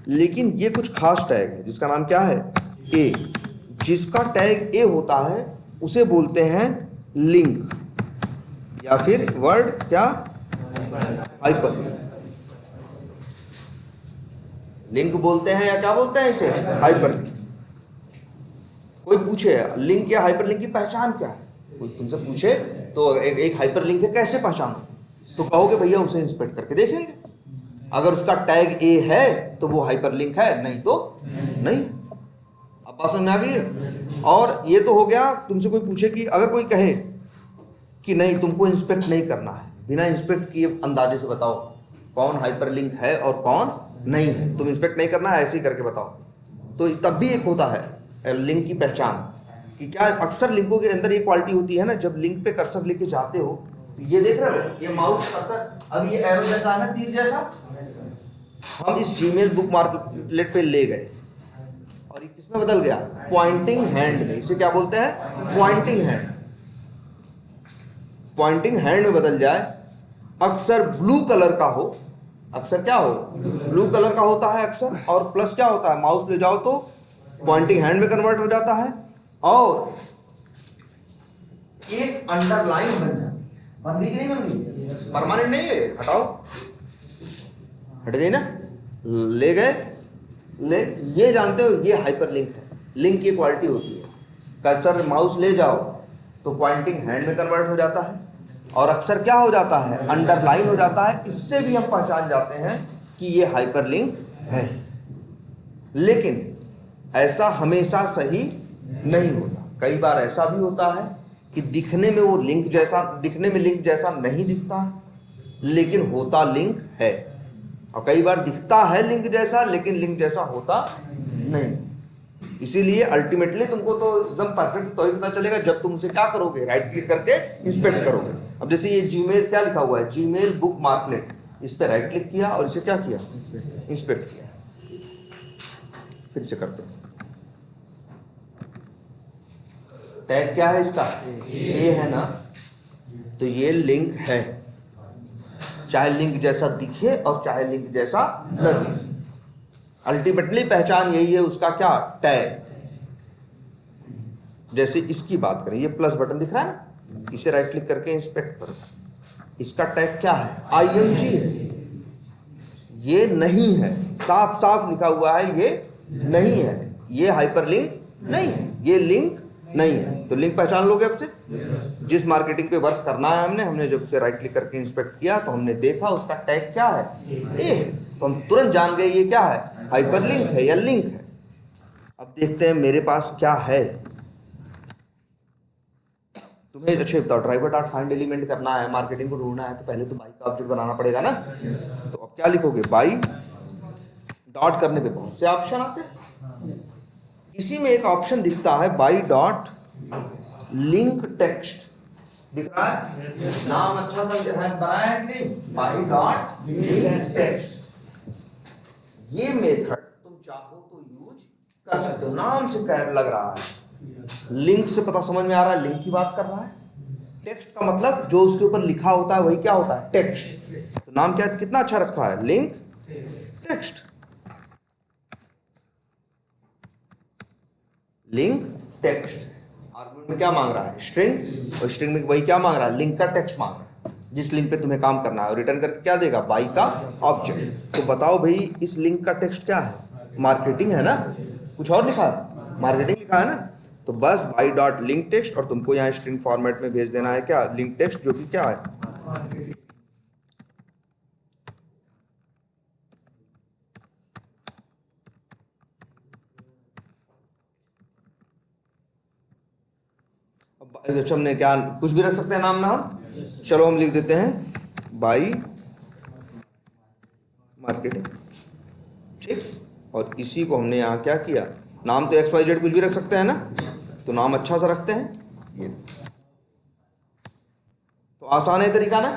लेकिन ये कुछ खास टैग है जिसका नाम क्या है? ए। जिसका टैग ए होता है उसे बोलते हैं लिंक, या फिर वर्ड क्या? हाइपर लिंक बोलते हैं, या क्या बोलते हैं इसे? Hyper link. कोई पूछे लिंक या हाइपर लिंक की पहचान क्या है, कोई तुमसे पूछे तो एक हाइपर लिंक है कैसे पहचानो, तो कहोगे भैया उसे इंस्पेक्ट करके देखेंगे, अगर उसका टैग ए है तो वो हाइपर लिंक है, नहीं तो नहीं। अब बात समझ में आ गई? और ये तो हो गया, तुमसे कोई पूछे कि अगर कोई कहे कि नहीं तुमको इंस्पेक्ट नहीं करना है, बिना इंस्पेक्ट किए अंदाजे से बताओ कौन हाइपर लिंक है और कौन नहीं है, तुम इंस्पेक्ट नहीं करना है ऐसे ही करके बताओ, तो तब भी एक होता है लिंक की पहचान। कि क्या अक्सर लिंकों के अंदर ये क्वालिटी होती है ना, जब लिंक पे कर्सर लेके जाते हो, ये देख रहे हो ये माउस कर्सर, अब ये एरो जैसा है ना, तीर जैसा, हम इस जीमेल बुक मार्केट पे ले गए और ये किसमें बदल गया? पॉइंटिंग हैंड में। इसे क्या बोलते हैं? Poynting hand. पॉइंटिंग हैंड में बदल जाए, अक्सर ब्लू कलर का हो, अक्सर क्या हो? ब्लू कलर का होता है अक्सर, और प्लस क्या होता है? माउस ले जाओ तो पॉइंटिंग हैंड में कन्वर्ट हो जाता है, और एक अंडरलाइन बन जाती है। बन गई कि नहीं बन गई? परमानेंट नहीं है, हटाओ, हट गई ना, ले गए, ले, ये जानते हो ये हाइपरलिंक है। लिंक की क्वालिटी होती है, कर्सर माउस ले जाओ तो पॉइंटिंग हैंड में कन्वर्ट हो जाता है, और अक्सर क्या हो जाता है, अंडरलाइन हो जाता है। इससे भी हम पहचान जाते हैं कि ये हाइपरलिंक है। लेकिन ऐसा हमेशा सही नहीं होता। कई बार ऐसा भी होता है कि दिखने में वो लिंक जैसा, दिखने में लिंक जैसा नहीं दिखता, लेकिन होता लिंक है। और कई बार दिखता है लिंक जैसा, लेकिन लिंक जैसा होता नहीं। इसीलिए अल्टीमेटली तुमको तो एकदम परफेक्ट तो ही पता चलेगा जब तुम उसे क्या करोगे, राइट क्लिक करके इंस्पेक्ट करोगे। अब जैसे ये जीमेल क्या लिखा हुआ है, जीमेल बुक मार्कलेट, इस पर राइट क्लिक किया और इसे क्या किया, इंस्पेक्ट किया। फिर से करते हैं, टैग क्या है इसका, ए है ना, तो ये लिंक है, चाहे लिंक जैसा दिखे और चाहे लिंक जैसा न दिखे। अल्टीमेटली पहचान यही है उसका, क्या, टैग। जैसे इसकी बात करें, ये प्लस बटन दिख रहा है ना, इसे राइट क्लिक करके इंस्पेक्ट करो, इसका टैग क्या है, ING है। ये नहीं है, साफ साफ लिखा हुआ है ये नहीं है, ये हाइपरलिंक नहीं है, ये लिंक नहीं है। तो लिंक पहचान लोगे अब से। जिस मार्केटिंग पे वर्क करना है हमने जब उसे राइट क्लिक करके इंस्पेक्ट किया तो हमने देखा उसका टैग क्या है, ए है, तो हम तुरंत जान गए ये क्या है, हाइपरलिंक है या लिंक है। अब देखते हैं मेरे पास क्या है। तुम्हें अच्छे बताओ, ड्राइवर डॉट फाइंड एलिमेंट करना है, मार्केटिंग को ढूंढना है, तो पहले तो बाई का ऑब्जेक्ट बनाना पड़ेगा ना। तो अब क्या लिखोगे, बाई डॉट करने पे बहुत से ऑप्शन आते हैं। इसी में एक ऑप्शन दिखता है बाई डॉट लिंक टेक्स्ट, दिख रहा है, नाम अच्छा सा बनाया है कि नहीं, बाई डॉट लिंक टेक्स्ट। ये मेथड तुम चाहो तो यूज कर सकते हो। नाम से क्या लग रहा है, लिंक से पता समझ में आ रहा है लिंक की बात कर रहा है। टेक्स्ट का मतलब जो उसके ऊपर लिखा होता है वही क्या होता है, टेक्स्ट। तो नाम क्या, कितना अच्छा रखा है, link text, link text. Argument में क्या मांग रहा है, स्ट्रिंग, और स्ट्रिंग में वही क्या मांग रहा है, लिंक का टेक्स्ट मांग रहा है, जिस लिंक पे तुम्हें काम करना है। और रिटर्न करके क्या देगा, बाई का ऑब्जेक्ट। तो बताओ भाई इस लिंक का टेक्स्ट क्या है, मार्केटिंग है ना, कुछ और लिखा है, मार्केटिंग लिखा है ना। तो बस बाई डॉट लिंक टेक्स्ट, और तुमको यहाँ स्ट्रिंग फॉर्मेट में भेज देना है क्या, लिंक टेक्स्ट, जो कि क्या है, अच्छा हमने क्या कुछ भी रख सकते हैं नाम में हम, चलो हम लिख देते हैं बाई मार्केटिंग, ठीक। और इसी को हमने यहाँ क्या किया, नाम तो XYZ कुछ भी रख सकते हैं ना, तो नाम अच्छा सा रखते हैं ये। तो आसान है तरीका ना।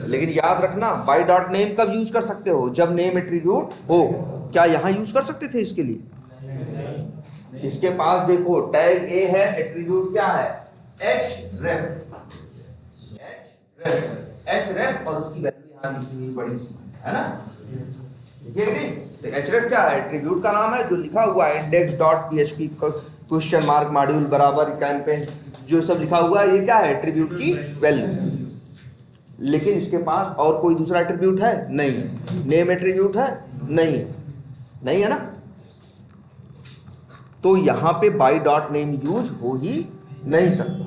लेकिन याद रखना बाई डॉट नेम कब यूज कर सकते हो, जब नेम एट्रीब्यूट हो। क्या यहाँ यूज कर सकते थे इसके लिए, इसके पास देखो टैग ए है, एट्रीब्यूट क्या है, href, और उसकी वैल्यू यहाँ लिखी हुई बड़ी सी है ना, ठीक है। तो href क्या है, एट्रीब्यूट का नाम है, जो लिखा हुआ है index.php क्वेश्चन मार्क मॉड्यूल बराबर कैंपेन, जो सब लिखा हुआ है ये क्या है, एट्रीब्यूट की वैल्यू। लेकिन इसके पास और कोई दूसरा एट्रीब्यूट है नहीं है, नेम एट्रीब्यूट है नहीं है, नहीं है ना। तो यहाँ पे बाई डॉट नेम यूज हो ही नहीं सकता।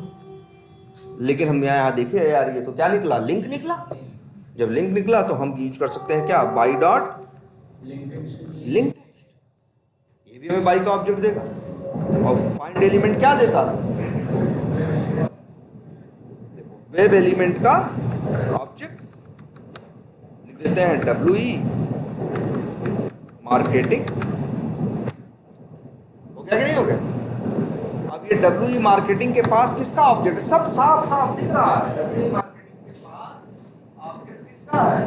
लेकिन हम यहाँ देखे यार ये तो क्या निकला, लिंक निकला। जब लिंक निकला तो हम यूज कर सकते हैं क्या, बाई डॉट लिंक, ये भी हमें बाई का ऑब्जेक्ट देगा। और फाइंड एलिमेंट क्या देता है, वेब एलिमेंट का ऑब्जेक्ट, लिख देते हैं WE मार्केटिंग। हो गया कि नहीं हो गया। अब ये WE मार्केटिंग के पास किसका ऑब्जेक्ट, सब साफ साफ दिख रहा है, WE मार्केटिंग के पास ऑब्जेक्ट किसका है,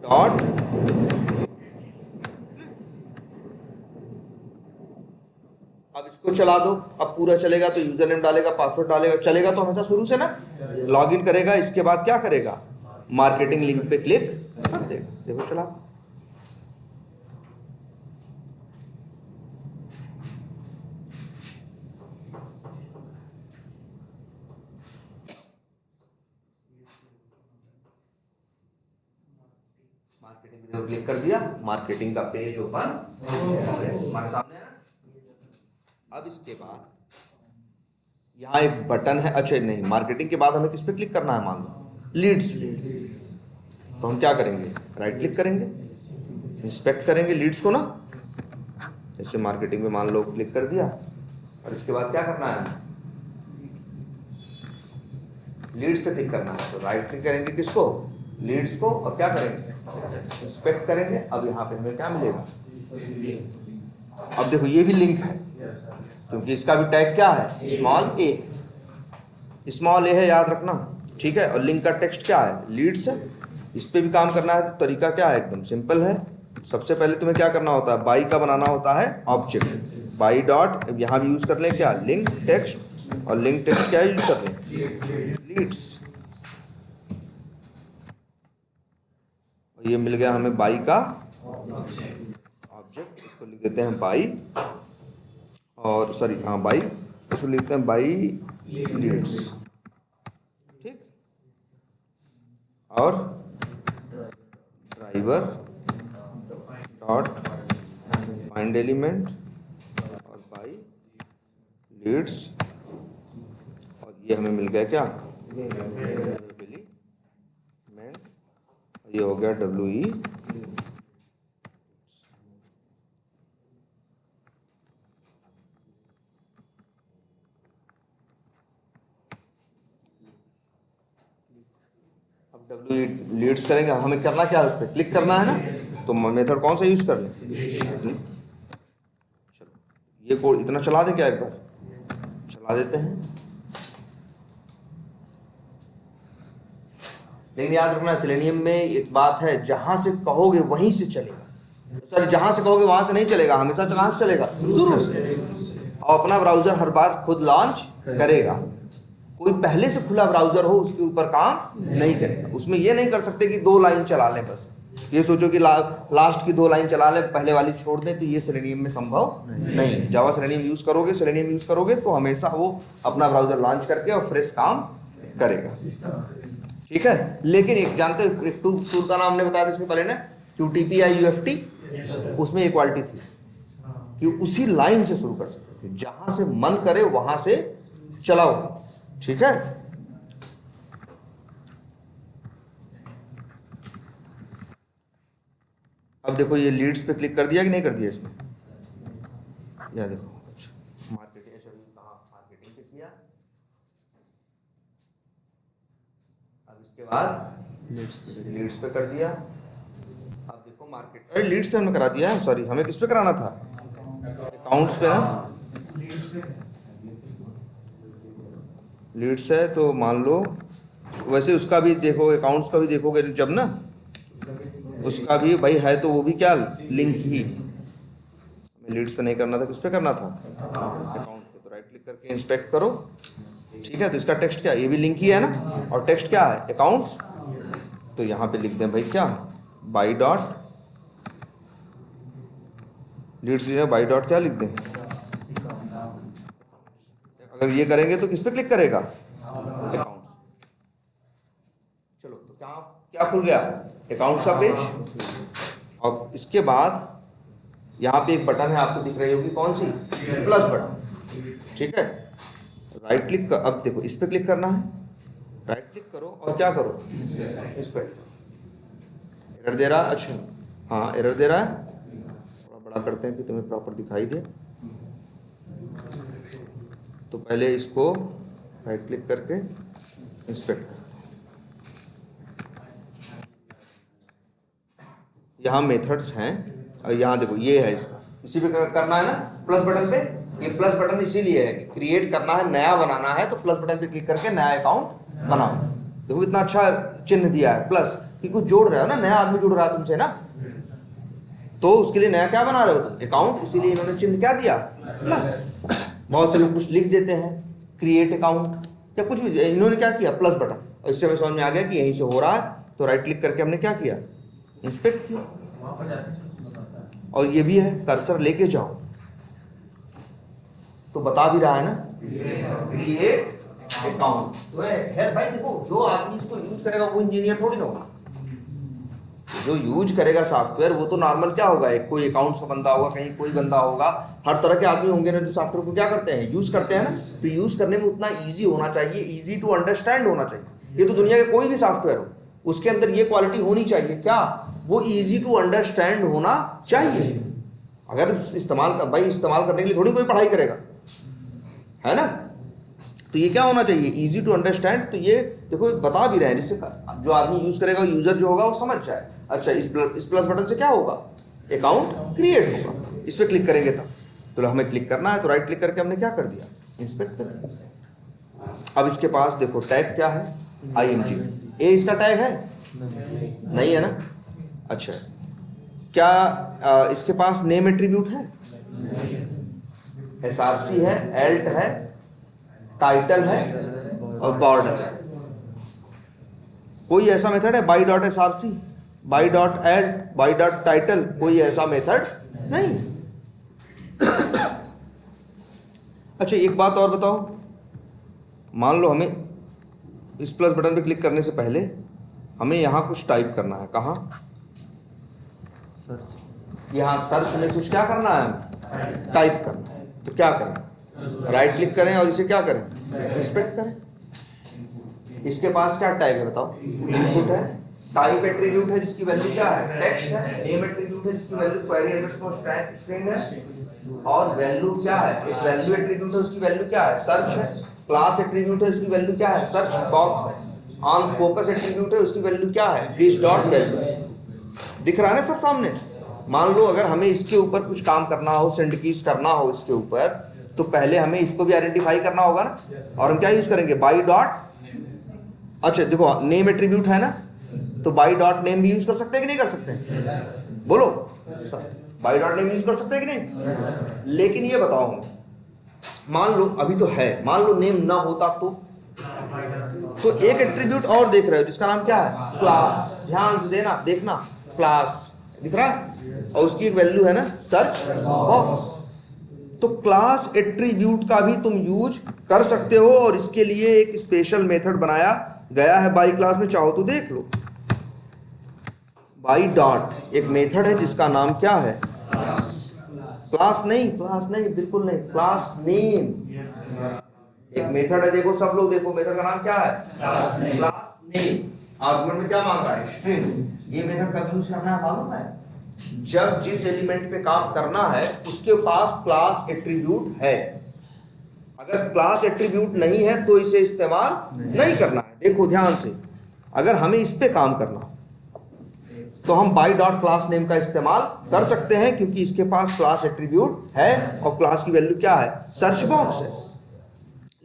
डॉट। अब इसको चला दो, अब पूरा चलेगा तो यूजर नेम डालेगा, पासवर्ड डालेगा, चलेगा तो हमेशा शुरू से ना, लॉगिन करेगा। इसके बाद क्या करेगा, मार्केटिंग लिंक पे क्लिक ब्राउजर चला। मार्केटिंग पे क्लिक कर दिया, मार्केटिंग का पेज ओपन हमारे सामने है। अब इसके बाद यहाँ एक बटन है, अच्छा नहीं, मार्केटिंग के बाद हमें किस पे क्लिक करना है, मान लो लीड्स। तो हम क्या करेंगे, राइट क्लिक करेंगे, इंस्पेक्ट करेंगे लीड्स को ना, जैसे मार्केटिंग में मान लो क्लिक कर दिया, और इसके बाद क्या करना है, लीड्स पे क्लिक करना है। तो राइट क्लिक करेंगे किसको, लीड्स को, और क्या करेंगे, इंस्पेक्ट करेंगे। अब यहाँ पे हमें क्या मिलेगा, अब देखो ये भी लिंक है, क्योंकि इसका भी टैग क्या है, स्मॉल ए है, याद रखना, ठीक है। और लिंक का टेक्स्ट क्या है, लीड्स है। इस पे भी काम करना है तो तरीका क्या है, एकदम सिंपल है। सबसे पहले तुम्हें क्या करना होता है, बाई का बनाना होता है ऑब्जेक्ट, बाई डॉट, यहाँ भी यूज कर लें क्या, लिंक टेक्स्ट, और लिंक टेक्स्ट क्या यूज कर लें, लीड्स। ये मिल गया हमें बाई का ऑब्जेक्ट, इसको लिख देते हैं बाई, और सॉरी हाँ बाई, इसको लिखते हैं बाई लीड्स, ठीक। और ड्राइवर डॉट फाइंड एलिमेंट और बाई लीड्स, और ये हमें मिल गया क्या, एलिमेंट, ये हो गया WE। WE लीड्स करेंगे, हमें करना क्या है, उस पर क्लिक करना है ना, तो मेथड कौन सा यूज कर लें, चलो ये कोड इतना चला दें क्या, एक बार चला देते हैं। लेकिन याद रखना सेलेनियम में एक बात है, जहां से कहोगे वहीं से चलेगा, सर जहां से कहोगे वहां से नहीं चलेगा, हमेशा कहां से चलेगा, शुरू से। और अपना ब्राउजर हर बार खुद लॉन्च करेगा, कोई पहले से खुला ब्राउजर हो उसके ऊपर काम नहीं करेगा। उसमें ये नहीं कर सकते कि 2 लाइन चला लें, बस ये सोचो कि लास्ट की 2 लाइन चला लें, पहले वाली छोड़ दें, तो ये सेलेनियम में संभव नहीं। जावा सेलेनियम यूज करोगे तो हमेशा वो अपना ब्राउजर लॉन्च करके और फ्रेश काम करेगा, ठीक है। लेकिन एक जानते हो, एक टूल का नाम हमने बताया था इससे पहले ना, QTP या UFT, उसमें इक्वालिटी थी कि उसी लाइन से शुरू कर सकते थे, जहां से मन करे वहां से चलाओ, ठीक है। अब देखो ये लीड्स पे क्लिक कर दिया कि नहीं कर दिया इसने, या देखो मार्केटिंग, मार्केटिंग पे किया, अब इसके बाद लीड्स पे कर दिया। अब देखो मार्केट, अरे लीड्स पे हमने करा दिया है, सॉरी हमें किस पे कराना था, अकाउंट्स पे ना, लीड्स है तो मान लो, वैसे उसका भी देखो, अकाउंट्स का भी देखोगे जब ना, उसका भी भाई है तो वो भी क्या लिंक ही, हमें लीड्स पे नहीं करना था, किस पे करना था, अकाउंट्स पे। तो राइट क्लिक करके इंस्पेक्ट करो, ठीक है। तो इसका टेक्स्ट क्या, ये भी लिंक ही है ना, और टेक्स्ट क्या है, अकाउंट्स। तो यहाँ पे लिख दें भाई क्या, by dot leads, by dot क्या लिख दें, अगर ये करेंगे तो किस पे क्लिक करेगा, अकाउंट्स। चलो तो क्या क्या खुल गया, अकाउंट्स का पेज। और इसके बाद यहाँ पे एक बटन है, आपको दिख रही होगी, कौन सी, प्लस बटन, ठीक है। राइट क्लिक, अब देखो इस पे क्लिक करना है, राइट क्लिक करो और क्या करो, इस पे। एरर दे रहा है, अच्छा हाँ एरर दे रहा है, थोड़ा बड़ा करते हैं कि तुम्हें प्रॉपर दिखाई दे। तो पहले इसको राइट क्लिक करके इंस्पेक्ट करते हैं। यहाँ मेथड्स हैं, और यहाँ देखो ये है, इसका इसी पे करना है ना, प्लस बटन पे। ये प्लस बटन इसीलिए है कि क्रिएट करना है, नया बनाना है, तो प्लस बटन पे क्लिक करके नया अकाउंट बनाओ। देखो इतना अच्छा चिन्ह दिया है प्लस, कि कुछ जोड़ रहे हो ना, नया आदमी जुड़ रहा है तुमसे ना, तो उसके लिए नया क्या बना रहे हो तुम, अकाउंट, इसीलिए इन्होंने चिन्ह क्या दिया, प्लस। बहुत से लोग कुछ लिख देते हैं, क्रिएट अकाउंट या कुछ भी, इन्होंने क्या किया, प्लस बटन, और इससे हमें समझ में आ गया कि यहीं से हो रहा है। तो राइट क्लिक करके हमने क्या किया, इंस्पेक्ट किया, और ये भी है कर्सर लेके जाओ तो बता भी रहा है ना, क्रिएट अकाउंट। तो है भाई, देखो जो आदमी इसको यूज करेगा वो इंजीनियर थोड़ी ना होगा। जो यूज करेगा सॉफ्टवेयर वो तो नॉर्मल क्या होगा, एक कोई अकाउंट्स का बंदा होगा, कहीं कोई बंदा होगा, हर तरह के आदमी होंगे ना जो सॉफ्टवेयर को क्या करते हैं, यूज करते हैं ना। तो यूज करने में उतना ईजी होना चाहिए, ईजी टू अंडरस्टैंड होना चाहिए। ये तो दुनिया के कोई भी सॉफ्टवेयर हो उसके अंदर ये क्वालिटी होनी चाहिए, क्या, वो ईजी टू अंडरस्टैंड होना चाहिए। अगर इस्तेमाल भाई इस्तेमाल करने के लिए थोड़ी कोई पढ़ाई करेगा, है ना। तो ये क्या होना चाहिए, इजी टू अंडरस्टैंड। तो ये देखो बता भी रहे हैं, जिससे जो आदमी यूज करेगा, यूजर जो होगा वो समझ जाए। अच्छा, इस प्लस बटन से क्या होगा, अकाउंट क्रिएट होगा। इस पर क्लिक करेंगे तब, तो हमें क्लिक करना है, तो राइट क्लिक करके हमने क्या कर दिया, इंस्पेक्ट कर दिया। अब इसके पास देखो टैग क्या है, IMG। ए इसका टैग है, नहीं है ना। अच्छा, क्या इसके पास नेम एट्रीब्यूट है, SRC है, एल्ट है, टाइटल है और बॉर्डर। कोई ऐसा मेथड है by.src, by.alt, by.title, कोई ऐसा मेथड नहीं। अच्छा, एक बात और बताओ, मान लो हमें इस प्लस बटन पे क्लिक करने से पहले हमें यहाँ कुछ टाइप करना है, कहाँ, सर्च, यहाँ सर्च में कुछ क्या करना है, टाइप करना है। तो क्या करें, राइट क्लिक करें और इसे क्या करें, इंस्पेक्ट करें। इसके पास क्या टैग है बताओ, इनपुट है, टाइप एट्रीब्यूट है जिसकी वैल्यू क्या है, टेक्स्ट है, नेम एट्रीब्यूट है जिसकी वैल्यू क्वेरी अंडरस्कोर स्ट्रिंग है, और वैल्यू क्या है, एक वैल्यू एट्रीब्यूट है उसकी वैल्यू क्या है, सर्च है, क्लास एट्रीब्यूट है उसकी वैल्यू क्या है, सर्च बॉक्स है, ऑन फोकस एट्रीब्यूट है उसकी वैल्यू क्या है, दिस डॉट वैल्यू। दिख रहा है ना सब सामने। मान लो अगर हमें इसके ऊपर कुछ काम करना हो, सेंड कीज करना हो इसके ऊपर, तो पहले हमें इसको भी आइडेंटिफाई करना होगा ना। और हम क्या यूज करेंगे, बाई डॉट, अच्छा देखो नेम एट्रीब्यूट है ना, तो बाई डॉट नेम भी यूज कर सकते हैं कि नहीं कर सकते, बोलो, बाई डॉट नेम यूज कर सकते हैं कि नहीं। लेकिन ये बताओ, मान लो अभी तो है, मान लो नेम ना होता तो एक एट्रीब्यूट और देख रहे हो जिसका नाम क्या है, क्लास। ध्यान से देना, देखना, क्लास दिख रहा है, और उसकी एक वैल्यू है ना, सर्च बॉक्स। तो क्लास एट्रीब्यूट का भी तुम यूज कर सकते हो, और इसके लिए एक स्पेशल मेथड बनाया गया है बाई क्लास में, चाहो तो देख लो। बाई डॉट एक मेथड है जिसका नाम क्या है, क्लास नहीं, क्लास नहीं, बिल्कुल नहीं, क्लास नेम एक मेथड है। देखो सब लोग देखो, मेथड का नाम क्या है, क्लास नेम। आर्गुमेंट में क्या मांग रहा है, स्ट्रिंग। ये मेथड कब यूज करना है मालूम है, जब जिस एलिमेंट पे काम करना है उसके पास क्लास एट्रीब्यूट है। अगर क्लास एट्रीब्यूट नहीं है तो इसे इस्तेमाल नहीं करना है। देखो ध्यान से, अगर हमें इस पे काम करना हो तो हम बाई डॉट क्लास नेम का इस्तेमाल कर सकते हैं, क्योंकि इसके पास क्लास एट्रीब्यूट है और क्लास की वैल्यू क्या है, सर्च बॉक्स है।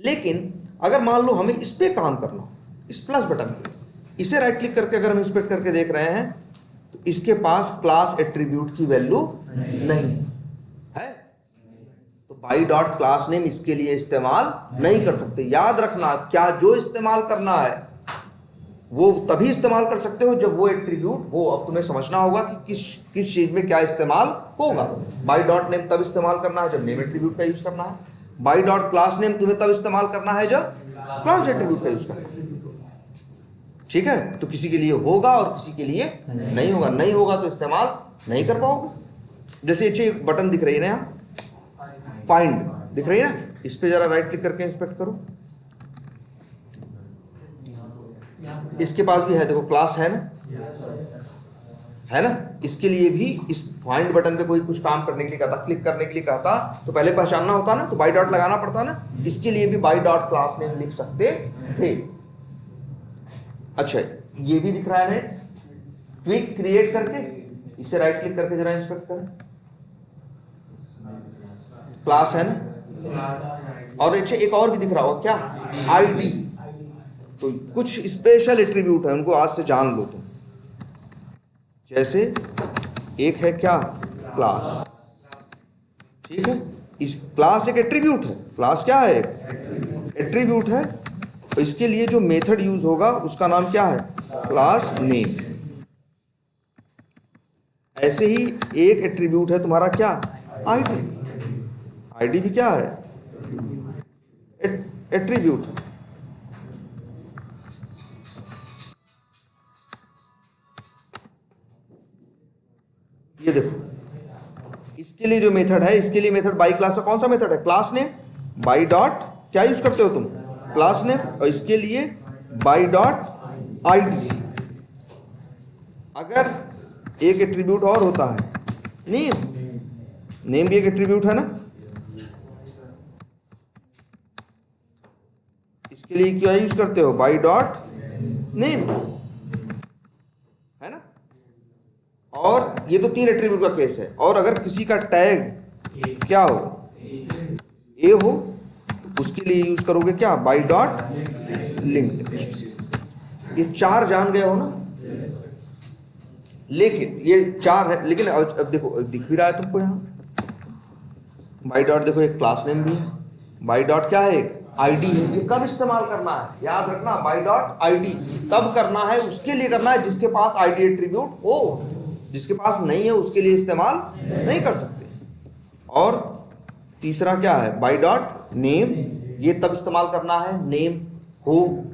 लेकिन अगर मान लो हमें इस पे काम करना हो, इस प्लस बटन पे, इसे राइट क्लिक करके अगर हम इंस्पेक्ट करके देख रहे हैं तो इसके पास क्लास एट्रीब्यूट की वैल्यू नहीं है, तो बाई डॉट क्लास नेम इसके लिए इस्तेमाल नहीं कर सकते। याद रखना, क्या जो इस्तेमाल करना है वो तभी इस्तेमाल कर सकते हो जब वो एट्रीब्यूट हो। अब तुम्हें समझना होगा कि किस चीज में क्या इस्तेमाल होगा। बाई डॉट नेम तब इस्तेमाल करना है जब नेम एट्रीब्यूट का यूज करना है। बाई डॉट क्लास नेम तुम्हें तब इस्तेमाल करना है जब क्लास एट्रीब्यूट का यूज करना है। ठीक है, तो किसी के लिए होगा और किसी के लिए नहीं होगा। नहीं होगा तो इस्तेमाल नहीं कर पाओगे। जैसे ये बटन दिख रही है ना, यहाँ फाइंड दिख रही है ना, इस पे जरा राइट क्लिक करके इंस्पेक्ट करो। इसके पास भी है, देखो क्लास है ना, है ना। इसके लिए भी इस फाइंड बटन पे कोई कुछ काम करने के लिए कहता, क्लिक करने के लिए कहता, तो पहले पहचानना होता ना, तो बाई डॉट लगाना पड़ता ना। इसके लिए भी बाई डॉट क्लास नेम लिख सकते थे। अच्छा, ये भी दिख रहा है क्विक क्रिएट करके, इसे राइट क्लिक करके जरा इंस्पेक्ट करें। क्लास है ना, और अच्छा एक और भी दिख रहा होगा क्या, आईडी। तो कुछ स्पेशल एट्रीब्यूट है, उनको आज से जान लो तुम। जैसे एक है क्या, क्लास। ठीक है, इस क्लास एक एट्रीब्यूट है। क्लास क्या है, एट्रीब्यूट है। तो इसके लिए जो मेथड यूज होगा उसका नाम क्या है, क्लास नेम। ऐसे ही एक एट्रीब्यूट है तुम्हारा क्या, आईडी। आईडी भी क्या है, एट्रीब्यूट। ये देखो, इसके लिए जो मेथड है, इसके लिए मेथड बाई क्लास का कौन सा मेथड है, क्लास नेम बाई डॉट क्या यूज करते हो तुम, क्लास नेम, और इसके लिए बाई डॉट आईडी। अगर एक एट्रीब्यूट और होता है नेम, नेम भी एक एट्रीब्यूट है ना, इसके लिए क्या यूज करते हो, बाई डॉट नेम, है ना। और ये तो 3 एट्रीब्यूट का केस है। और अगर किसी का टैग क्या हो, ए हो, तो उसके लिए यूज करोगे क्या, बाई डॉट लिंक। ये 4 जान गए हो ना। लेकिन ये 4 है, लेकिन अब देखो दिख भी रहा है तुमको यहाँ, बाई डॉट देखो एक क्लास नेम भी है, बाई डॉट क्या है, एक आईडी है। ये कब इस्तेमाल करना है, याद रखना, बाई डॉट आईडी तब करना है, उसके लिए करना है जिसके पास आईडी एट्रीब्यूट हो। जिसके पास नहीं है उसके लिए इस्तेमाल नहीं कर सकते। और तीसरा क्या है, बाई डॉट नेम, ये तब इस्तेमाल करना है नेम हो।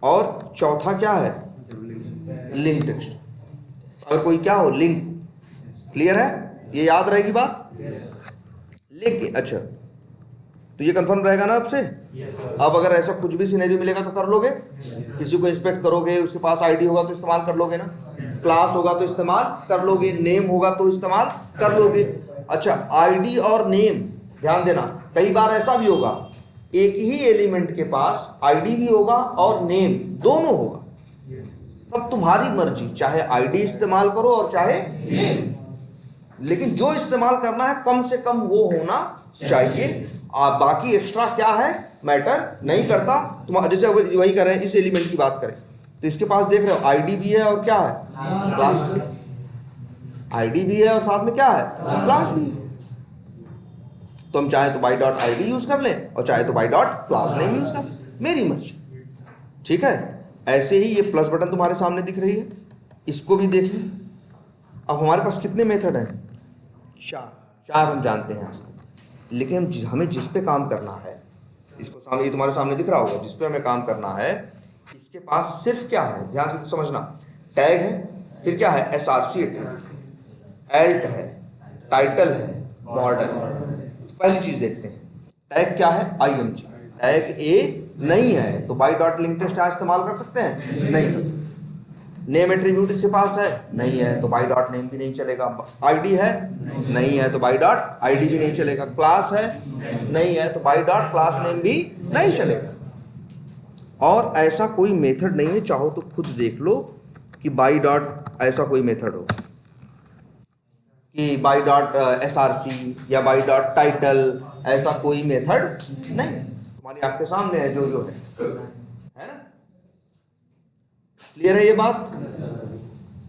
और चौथा क्या है, लिंक टेक्स्ट, अगर कोई क्या हो, लिंक। क्लियर है, ये याद रहेगी बात। लेकिन अच्छा, तो ये कंफर्म रहेगा ना आपसे। अब अगर ऐसा कुछ भी सिनेरियो मिलेगा तो कर लोगे, किसी को इंस्पेक्ट करोगे, उसके पास आईडी होगा तो इस्तेमाल कर लोगे ना, क्लास होगा तो इस्तेमाल कर लोगे, नेम होगा तो इस्तेमाल कर लोगे। अच्छा, आईडी और नेम ध्यान देना, कई बार ऐसा भी होगा एक ही एलिमेंट के पास आईडी भी होगा और नेम दोनों होगा, तब तुम्हारी मर्जी, चाहे आईडी इस्तेमाल करो और चाहे नेम, लेकिन जो इस्तेमाल करना है कम से कम वो होना चाहिए। बाकी एक्स्ट्रा क्या है मैटर नहीं करता। तुम जैसे वही कर रहे हैं, इस एलिमेंट की बात करें तो इसके पास देख रहे हो आईडी भी है और क्या है, क्लास भी। आईडी भी है और साथ में क्या है, क्लास भी। तो हम चाहे तो बाई डॉट आईडी यूज कर लें और चाहे तो by dot class name use कर, मेरी मर्जी। ठीक है, ऐसे ही ये प्लस बटन तुम्हारे सामने दिख रही है, इसको भी देखिए। अब हमारे पास कितने मेथड हैं, 4 हम जानते हैं आज तक। लेकिन हमें जिस पे काम करना है, इसको सामने, ये तुम्हारे सामने दिख रहा होगा, जिस पे हमें काम करना है, इसके पास सिर्फ क्या है, ध्यान से समझना, टैग है, फिर क्या है, एसआरसी है, एल्ट है, टाइटल है, बॉर्डर। पहली चीज देखते हैं, टैग क्या है, आईएमजी। टैग ए नहीं है तो बाई डॉट लिंक टेस्ट इस्तेमाल कर सकते हैं, नहीं कर सकते। नेम एट्रीब्यूट इसके पास है, नहीं है तो बाई डॉट नेम भी नहीं चलेगा। आईडी है, नहीं है तो बाई डॉट आईडी भी नहीं चलेगा। क्लास है, नहीं है तो बाई डॉट क्लास नेम भी नहीं चलेगा। और ऐसा कोई मेथड नहीं है, चाहो तो खुद देख लो कि बाई डॉट ऐसा कोई मेथड हो कि बाई डॉट एसआरसी या बाई डॉट टाइटल, ऐसा कोई मेथड नहीं, तुम्हारी आंख के सामने है जो है ना। क्लियर है ये बात।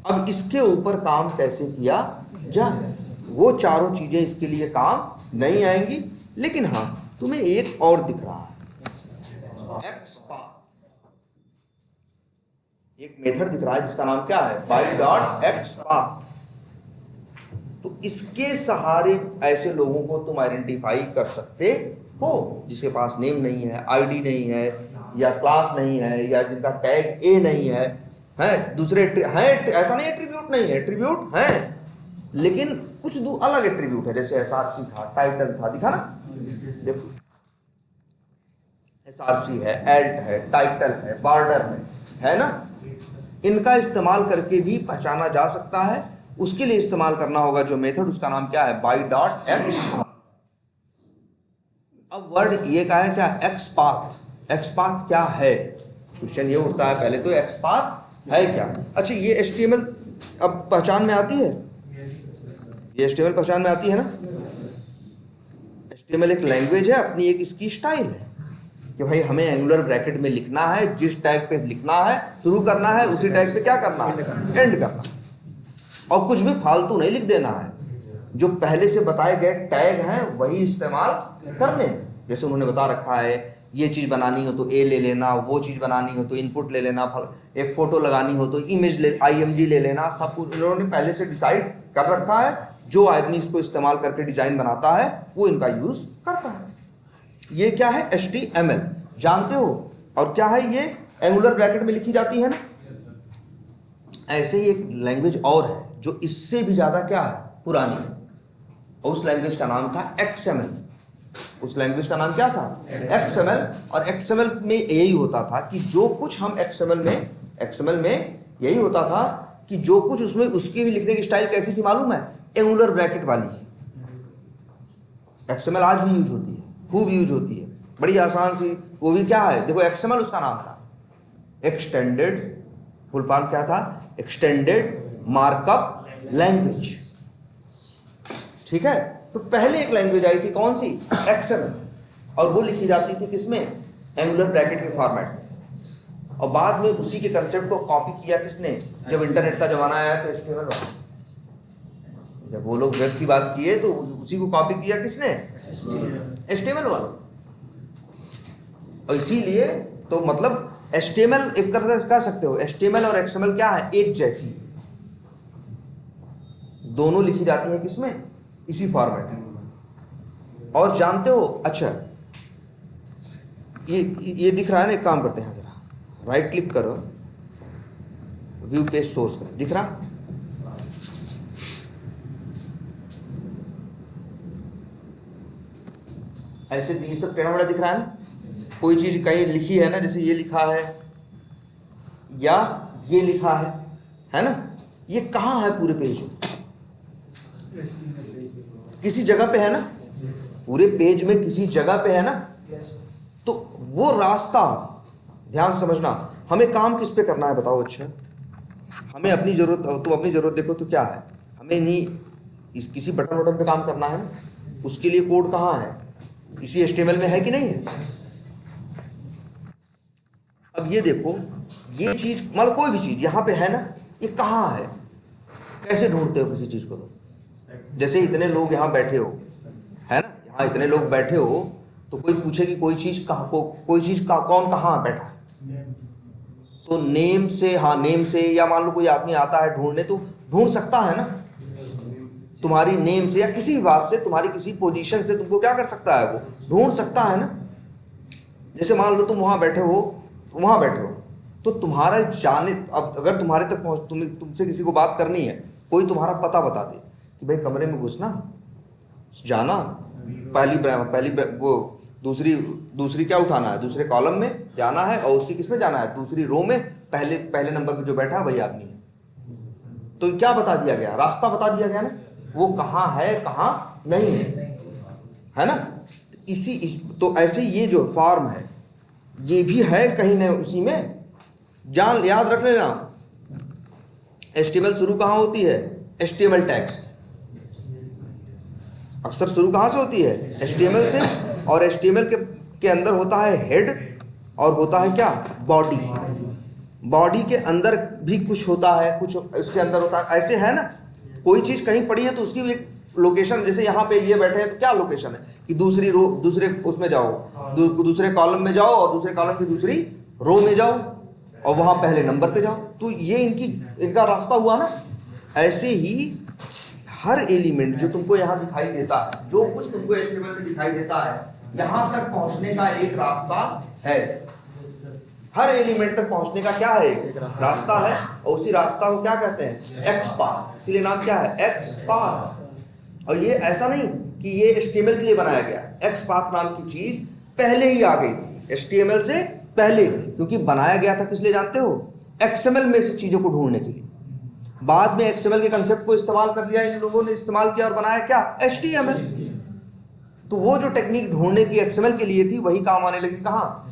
अब इसके ऊपर काम कैसे किया जाए, वो चारों चीजें इसके लिए काम नहीं आएंगी। लेकिन हाँ, तुम्हें एक और दिख रहा है, एक्सपाथ, एक मेथड दिख रहा है जिसका नाम क्या है, बाई डॉट एक्सपाथ। तो इसके सहारे ऐसे लोगों को तुम आइडेंटिफाई कर सकते हो जिसके पास नेम नहीं है, आईडी नहीं है, या क्लास नहीं है, या जिनका टैग ए नहीं है दूसरे हैं, ऐसा नहीं एट्रीब्यूट नहीं है, एट्रीब्यूट है लेकिन कुछ अलग एट्रीब्यूट है, जैसे एसआरसी था, टाइटल था, दिखा ना, देखो एसआरसी है, एल्ट है, टाइटल है, बॉर्डर है ना। इनका इस्तेमाल करके भी पहचाना जा सकता है। उसके लिए इस्तेमाल करना होगा जो मेथड, उसका नाम क्या है, बाई डॉट एक्सपाथ। अब वर्ड ये का है क्या, एक्सपाथ। एक्सपाथ क्या है, क्वेश्चन ये उठता है पहले तो, एक्सपाथ है क्या। अच्छा, ये एचटीएमएल अब पहचान में आती है, ये एचटीएमएल पहचान में आती है ना। एचटीएमएल एक लैंग्वेज है, अपनी एक इसकी स्टाइल है कि भाई हमें एंगुलर ब्रैकेट में लिखना है, जिस टैग पे लिखना है शुरू करना है, उसी टैग पे क्या करना है, एंड करना है, और कुछ भी फालतू नहीं लिख देना है। जो पहले से बताए गए टैग हैं वही इस्तेमाल करने हैं। जैसे उन्होंने बता रखा है ये चीज़ बनानी हो तो ए ले लेना, वो चीज़ बनानी हो तो इनपुट ले लेना, एक फ़ोटो लगानी हो तो इमेज ले IMG ले लेना, सब कुछ इन्होंने पहले से डिसाइड कर रखा है। जो आदमी इसको इस्तेमाल करके डिज़ाइन बनाता है वो इनका यूज़ करता है। ये क्या है? HTML जानते हो? और क्या है ये? एंगुलर ब्रैकेट में लिखी जाती है ना। ऐसे ही एक लैंग्वेज और है जो इससे भी ज़्यादा क्या है, पुरानी है, और उस लैंग्वेज का नाम था XML। उस लैंग्वेज का नाम क्या था? XML। और XML में यही होता था कि जो कुछ हम XML में यही होता था कि जो कुछ उसमें, उसकी भी लिखने की स्टाइल कैसी थी मालूम है? एंगुलर ब्रैकेट वाली है। XML आज भी यूज होती है, खूब यूज होती है, बड़ी आसान सी। वो भी क्या है, देखो XML उसका नाम था एक्सटेंडेड, फुल फॉर्म क्या था? Extended markup language. ठीक है, तो पहले एक लैंग्वेज आई थी, कौन सी? XML, और वो लिखी जाती थी किसमें? एंगुलर ब्रैकेट के फॉर्मेट में। और बाद में उसी के कंसेप्ट को कॉपी किया किसने? जब इंटरनेट का जमाना आया तो HTML वाला, जब वो लोग वेब की बात किए तो उसी को कॉपी किया किसने? HTML वाला। और इसीलिए तो मतलब HTML एक तरह से कह सकते हो, HTML और XML क्या है? एक जैसी, दोनों लिखी जाती है किसमें? इसी फॉर्मेट में। और जानते हो, अच्छा ये दिख रहा है ना, एक काम करते हैं, जरा राइट क्लिक करो, व्यू पेज सोर्स करो, दिख रहा? ऐसे ये सब टेढ़ा बड़ा दिख रहा है ना। कोई चीज कहीं लिखी है ना, जैसे ये लिखा है या ये लिखा है ना, ये कहाँ है पूरे पेज में? किसी जगह पे है ना, पूरे पेज में किसी जगह पे है ना। तो वो रास्ता, ध्यान समझना, हमें काम किस पे करना है बताओ? अच्छा, हमें अपनी जरूरत, तुम अपनी जरूरत देखो तो क्या है, हमें नहीं किसी बटन वटन पे काम करना है ना, उसके लिए कोड कहाँ है? इसी HTML में है कि नहीं है? अब ये देखो, ये चीज मतलब कोई भी चीज यहाँ पे है ना, ये कहाँ है? कैसे ढूंढते हो किसी चीज को? तो जैसे इतने लोग यहाँ बैठे हो, है ना, यहाँ इतने लोग बैठे हो, तो कोई पूछे कि कोई चीज कहाँ, कोई चीज का कौन कहाँ बैठा है, तो नेम से, हाँ नेम से, या मान लो कोई आदमी आता है ढूंढने, तो ढूंढ सकता है ना तुम्हारी नेम से, या किसी भी बात से, तुम्हारी किसी पोजीशन से तुमको क्या कर सकता है? वो ढूंढ सकता है ना। जैसे मान लो तुम वहां बैठे हो, तो तुम्हारा जाने, अब अगर तुम्हारे तक पहुंच, तुमसे किसी को बात करनी है, कोई तुम्हारा पता बता दे कि भाई कमरे में घुसना, जाना, पहली वो दूसरी क्या उठाना है, दूसरे कॉलम में जाना है, और उसकी किसमें जाना है? दूसरी रो में, पहले नंबर पे जो बैठा है वही आदमी है। तो क्या बता दिया गया? रास्ता बता दिया गया ना, वो कहाँ है कहाँ नहीं है ना। तो ऐसे ये जो फॉर्म है ये भी है कहीं न उसी में, याद रख लेना। HTML शुरू कहाँ होती है? HTML टैग से। अक्सर शुरू कहाँ से होती है? HTML से। और HTML के अंदर होता है हेड, और होता है क्या? बॉडी के अंदर भी कुछ होता है, कुछ उसके अंदर होता है, ऐसे है ना। कोई चीज कहीं पड़ी है तो उसकी भी एक लोकेशन, जैसे यहाँ पे ये बैठे हैं तो क्या लोकेशन है कि दूसरी रो, दूसरे उसमें जाओ, दूसरे कॉलम में जाओ, और दूसरे कॉलम की दूसरी रो में जाओ, और वहां पहले नंबर पे जाओ। तो ये इनका रास्ता हुआ ना। ऐसे ही हर एलिमेंट जो तुमको यहाँ दिखाई देता है, जो कुछ तुमको HTML में दिखाई देता है, यहाँ तक पहुंचने का एक रास्ता है। हर एलिमेंट तक पहुंचने का क्या है? एक रास्ता है, और उसी रास्ता को क्या कहते हैं? XPath। इसीलिए नाम क्या है? XPath। और ये ऐसा नहीं कि ये HTML के लिए बनाया गया, XPath नाम की चीज पहले ही आ गई थी, HTML से पहले, क्योंकि बनाया गया था किस लिए जानते हो? XML में से चीजों को ढूंढने के लिए। बाद में XML के कंसेप्ट को इस्तेमाल कर लिया इन लोगों ने, इस्तेमाल किया और बनाया क्या? HTML। तो वो जो टेक्निक ढूंढने की XML के लिए थी, वही काम आने लगी कहाँ?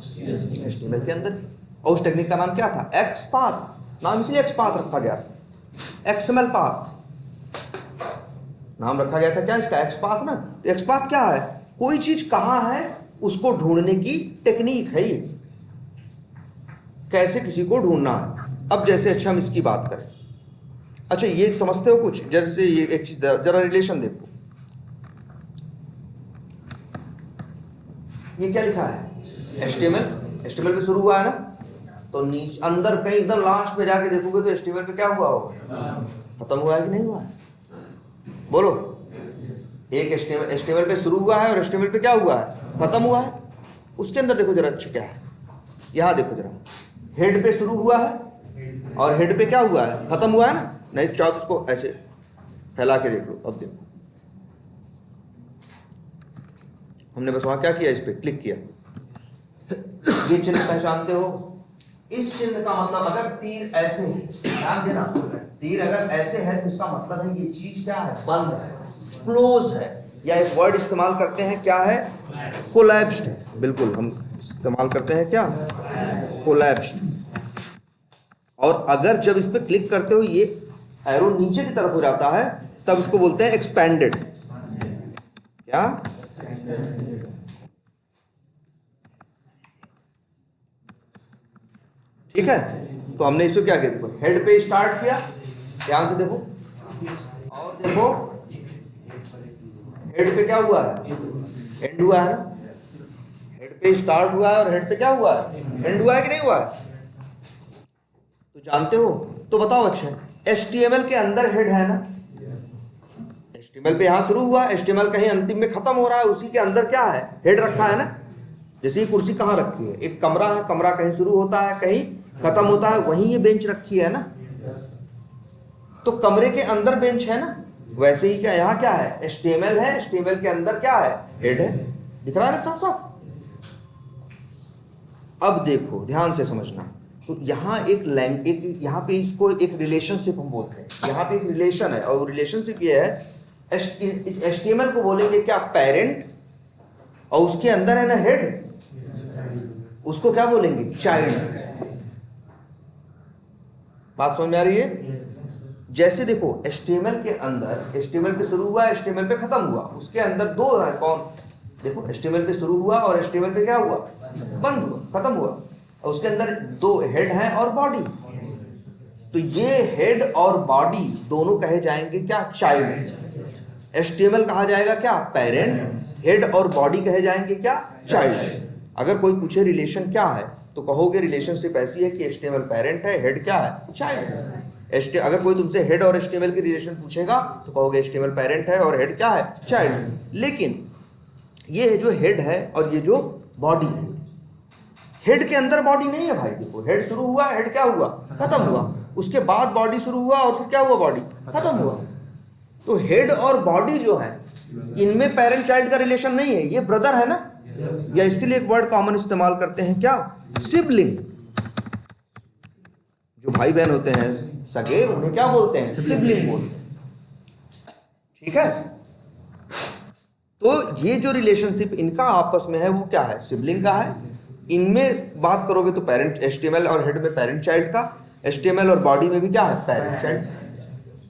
HTML के अंदर। और उस टेक्निक का नाम क्या था? XPath। नाम इसलिए XPath रखा गया था, XML पाथ नाम रखा गया था। क्या इसका? XPath ना। तो XPath क्या है? कोई चीज कहाँ है उसको ढूंढने की टेक्निक है ये, कैसे किसी को ढूंढना है। अब जैसे अच्छा हम इसकी बात करें, अच्छा ये समझते हो कुछ? जैसे ये एक चीज, जरा रिलेशन देखो, ये क्या लिखा है? HTML, HTML पे शुरू हुआ है ना, तो नीचे अंदर कहीं एकदम लास्ट में जाके देखोगे तो HTML पे क्या हुआ होगा? खत्म हुआ है कि नहीं हुआ है? बोलो, एक HTML पे शुरू हुआ है और HTML पे क्या हुआ है? खत्म हुआ है। उसके अंदर देखो जरा अच्छा क्या है, यहाँ देखो जरा, हेड पे शुरू हुआ है और हेड पे क्या हुआ है? खत्म हुआ है ना। नहीं तो चाहो तो उसको ऐसे फैला के देख लो। अब देखो, हमने बस वहां क्या किया, इस पे क्लिक किया। ये चिन्ह पहचानते हो? इस चिन्ह का मतलब अगर तीर ऐसे है, ध्यान देना, तीर अगर ऐसे है तो इसका मतलब है ये चीज क्या है? बंद है, क्लोज है, या एक वर्ड इस्तेमाल करते हैं क्या है? कोलैप्स्ड है। बिल्कुल, हम इस्तेमाल करते हैं क्या? कोलैप्स्ड। और अगर जब इस पे क्लिक करते हो ये एरो नीचे की तरफ हो जाता है, तब इसको बोलते हैं एक्सपैंडेड। क्या? ठीक है, तो हमने इसको क्या किया? देखो, हेड पे स्टार्ट किया, ध्यान से देखो, और देखो हेड पे क्या हुआ है? एंड हुआ है ना। हेड पे स्टार्ट हुआ है और हेड पे क्या हुआ है? एंड हुआ है कि नहीं हुआ है? तो जानते हो? तो बताओ। अच्छा, HTML के अंदर हेड है ना, HTML पे यहां शुरू हुआ, HTML कहीं अंतिम में खत्म हो रहा है, उसी के अंदर क्या है? हेड रखा है ना। जैसे ये कुर्सी कहाँ रखी है? एक कमरा है, कमरा कहीं शुरू होता है कहीं खत्म होता है, वहीं ये बेंच रखी है ना, तो कमरे के अंदर बेंच है ना। वैसे ही क्या यहाँ क्या है? HTML है, HTML के अंदर क्या है? हेड है। दिख रहा है ना साफ साफ? अब देखो ध्यान से समझना, तो यहाँ एक यहाँ पे इसको एक रिलेशनशिप हम बोलते हैं। यहाँ पे एक रिलेशन है और रिलेशनशिप ये है, इस HTML को बोलेंगे क्या? पेरेंट, और उसके अंदर है ना हेड, उसको क्या बोलेंगे? चाइल्ड। बात समझ में आ रही है? जैसे देखो HTML के अंदर, HTML पे शुरू हुआ, HTML पे खत्म हुआ, उसके अंदर दो है कौन? देखो HTML पे शुरू हुआ और HTML पे क्या हुआ? बंद हुआ, खत्म हुआ, और उसके अंदर दो हेड हैं और बॉडी। तो ये हेड और बॉडी दोनों कहे जाएंगे क्या? चाइल्ड। HTML कहा जाएगा क्या? पेरेंट। हेड और बॉडी कहे जाएंगे क्या? चाइल्ड। अगर कोई पूछे रिलेशन क्या है, तो कहोगे रिलेशनशिप ऐसी है कि HTML पेरेंट है, हेड क्या है? चाइल्ड। अगर कोई तुमसे हेड और HTML की रिलेशन पूछेगा तो कहोगे HTML पेरेंट है और हेड क्या है? चाइल्ड। लेकिन ये जो हेड है और ये जो बॉडी है, हेड के अंदर बॉडी नहीं है भाई। देखो हेड शुरू हुआ, हेड क्या हुआ? खत्म हुआ, उसके बाद बॉडी शुरू हुआ और फिर क्या हुआ? बॉडी खत्म हुआ। तो हेड और बॉडी जो है, इनमें पेरेंट चाइल्ड का रिलेशन नहीं है, ये ब्रदर है ना। या इसके लिए एक वर्ड कॉमन इस्तेमाल करते हैं क्या? सिबलिंग। जो भाई बहन होते हैं सगे, उन्हें क्या बोलते हैं? सिबलिंग बोलते हैं। ठीक है, तो ये जो रिलेशनशिप इनका आपस में है वो क्या है? सिबलिंग का है। इनमें बात करोगे तो पेरेंट, HTML और हेड में पेरेंट चाइल्ड का, HTML और बॉडी में भी क्या है? Parent child.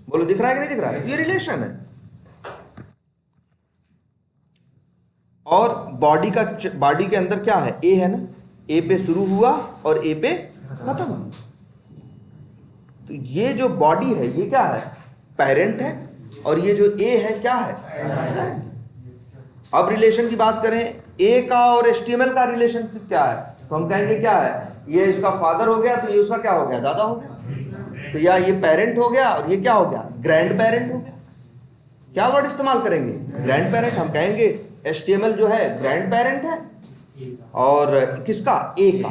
बोलो दिख रहा है कि नहीं दिख रहा है? ये रिलेशन है। और बॉडी के अंदर क्या है? ए है ना, ए पे शुरू हुआ और ए पे खत्म। तो ये जो बॉडी है ये क्या है? पेरेंट है, और ये जो ए है क्या है? अब रिलेशन की बात करें, ए का और HTML का रिलेशनशिप क्या है? तो हम कहेंगे क्या है? ये इसका फादर हो गया, तो ये उसका क्या हो गया? दादा हो गया। तो या ये पेरेंट हो गया और ये क्या हो गया? ग्रैंड पेरेंट हो गया। क्या वर्ड इस्तेमाल करेंगे? Grand parent. हम कहेंगे HTML जो है ग्रैंड पेरेंट है, और किसका? ए का,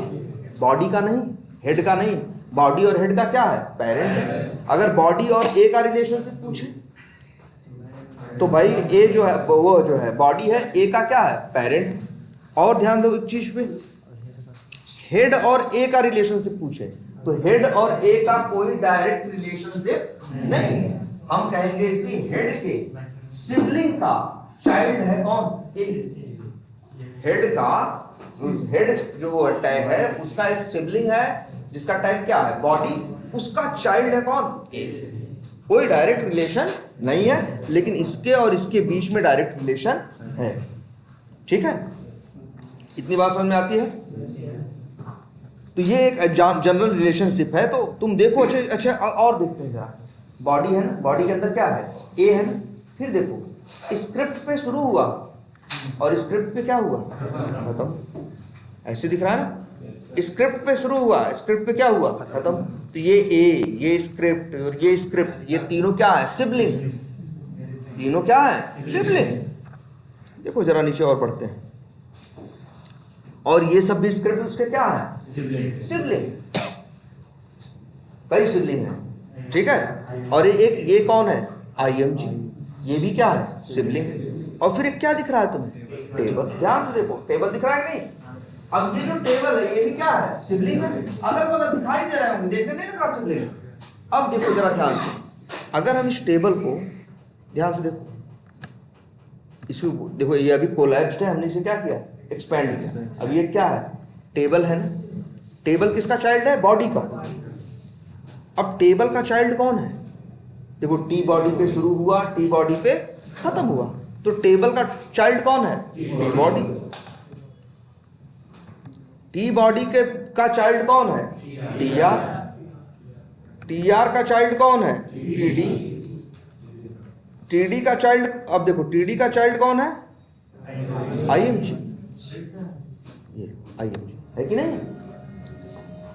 बॉडी का नहीं, हेड का नहीं। बॉडी और हेड का क्या है? पेरेंट है। अगर बॉडी और ए का रिलेशनशिप पूछे तो भाई ए जो है वो जो है बॉडी है, ए का क्या है? पेरेंट। और ध्यान दो एक चीज पे, हेड और ए का रिलेशनशिप पूछे तो हेड और ए का कोई डायरेक्ट रिलेशनशिप नहीं है। हम कहेंगे कि हेड के सिबलिंग का चाइल्ड है कौन? ए। हेड का, हेड जो टैग है उसका एक सिबलिंग है जिसका टैग क्या है? बॉडी। उसका चाइल्ड है कौन? ए। कोई डायरेक्ट रिलेशन नहीं है, लेकिन इसके और इसके बीच में डायरेक्ट रिलेशन है। ठीक है, इतनी बात समझ में आती है? तो ये एक जनरल रिलेशनशिप है। तो तुम देखो अच्छे अच्छे और देखते हैं जरा। बॉडी है ना, बॉडी के अंदर क्या है? ए है ना। फिर देखो स्क्रिप्ट पे शुरू हुआ, और स्क्रिप्ट पे क्या हुआ, खत्म। ऐसे दिख रहा है ना, स्क्रिप्ट पे शुरू हुआ, स्क्रिप्ट पे क्या हुआ, खत्म। तो ये स्क्रिप्ट और ये स्क्रिप्ट, ये तीनों क्या है, सिबलिंग। तीनों क्या है, सिबलिंग। देखो जरा नीचे और पढ़ते हैं, और ये सब भी स्क्रिप्ट उसके क्या है, सिबलिंग। कई सिबलिंग है, ठीक है। और ये कौन है, IMG, ये भी क्या है, सिबलिंग। और फिर एक क्या दिख रहा है तुम्हें, टेबल। ध्यान से देखो, टेबल दिख रहा है कि नहीं। अब ये जो टेबल है ये भी क्या है, सिबलिंग है। अगल बगल दिखाई दे रहा है, देखने नहीं लग रहा सिबलिंग। अब देखो जरा ध्यान से, अगर हम इस टेबल को ध्यान से देखो, इसको देखो, ये अभी कोलैप्स्ड है, हमने इसे क्या किया, एक्सपैंड किया। अब ये क्या है, टेबल है ना। टेबल किसका चाइल्ड है, बॉडी का। अब टेबल का चाइल्ड कौन है, देखो टी बॉडी पे शुरू हुआ, टी बॉडी पे खत्म हुआ। तो टेबल का चाइल्ड कौन है, टी बॉडी। टी बॉडी के का चाइल्ड कौन है, TR। TR का चाइल्ड कौन है, TD। TD का चाइल्ड, अब देखो TD का चाइल्ड कौन है, IMG। ये IMG है कि नहीं।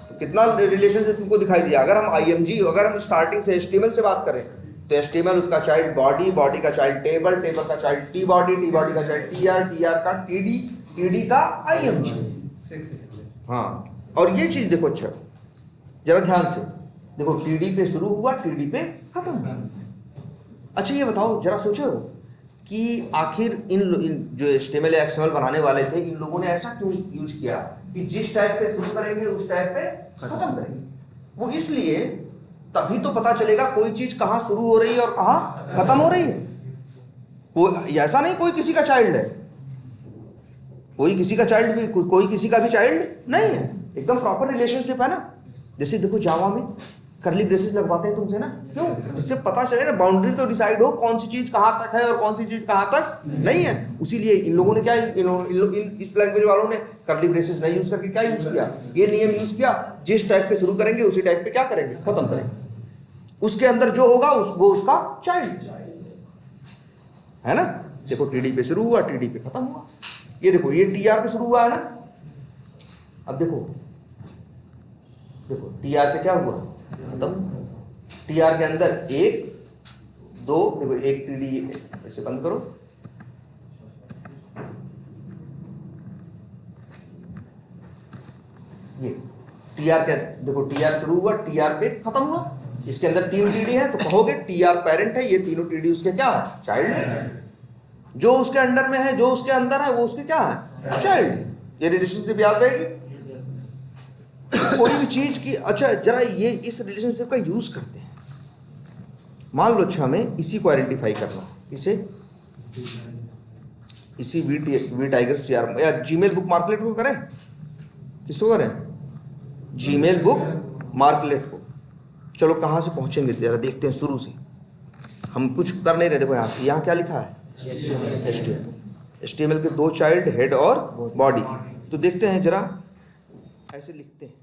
तो कितना रिलेशनशिप तुमको दिखाई दिया। अगर हम IMG, अगर हम स्टार्टिंग से HTML से बात करें तो HTML उसका चाइल्ड बॉडी, बॉडी का चाइल्ड टेबल, टेबल का child T body, T body का चाइल्ड TR, TR का TD, TD का IMG। हाँ, और ये चीज देखो, अच्छा जरा ध्यान से देखो, TD पे शुरू हुआ, TD पे खत्म। अच्छा ये बताओ, जरा सोचो कि आखिर इन जो HTML या XML बनाने वाले थे, इन लोगों ने ऐसा क्यों यूज किया कि जिस टाइप पे शुरू करेंगे उस टाइप पे खत्म करेंगे। वो इसलिए, तभी तो पता चलेगा कोई चीज कहाँ शुरू हो रही है और कहाँ खत्म हो रही है। कोई ऐसा नहीं कोई किसी का चाइल्ड है, कोई किसी का चाइल्ड भी, कोई किसी का भी चाइल्ड नहीं है, एकदम प्रॉपर रिलेशनशिप है ना। जैसे देखो जावा में करली ब्रेसेस लगवाते हैं तुमसे ना, क्यों, इससे पता चले ना, बाउंड्री तो डिसाइड हो कौन सी चीज कहाँ तक है और कौन सी चीज कहाँ तक नहीं है। उसीलिए इन लोगों ने क्या, इस लैंग्वेज वालों ने करली ब्रेसेस नहीं यूज करके क्या यूज किया, ये नियम यूज किया, जिस टाइप पे शुरू करेंगे उसी टाइप पे क्या करेंगे, खत्म करेंगे। उसके अंदर जो होगा वो उसका चाइल्ड है ना। देखो TD पे शुरू हुआ, TD पे खत्म हुआ। ये देखो ये TR पे शुरू हुआ है ना। अब देखो TR पे क्या हुआ, खत्म। TR के अंदर 1 2, देखो एक TD, ऐसे बंद करो, ये TR के देखो, TR शुरू हुआ, TR पे खत्म हुआ। इसके अंदर 3 TD है, तो कहोगे TR पेरेंट है, ये तीनों TD उसके क्या है, चाइल्ड है। जो उसके अंडर में है, जो उसके अंदर है, वो उसके क्या है, चाइल्ड। ये रिलेशनशिप याद रहेगी कोई भी चीज की। अच्छा जरा ये इस रिलेशनशिप का यूज करते हैं। मान लो अच्छा हमें इसी को आइडेंटिफाई करना, इसे, इसी वी टाइगर CR या जीमेल बुक मार्कलेट को करें, किसको करें, जीमेल बुक मार्कलेट को। चलो कहाँ से पहुंचेंगे जरा देखते हैं, शुरू से हम कुछ कर नहीं रहे। देखो यहाँ क्या लिखा है, HTML के 2 चाइल्ड, हेड और बॉडी। तो देखते हैं जरा, ऐसे लिखते हैं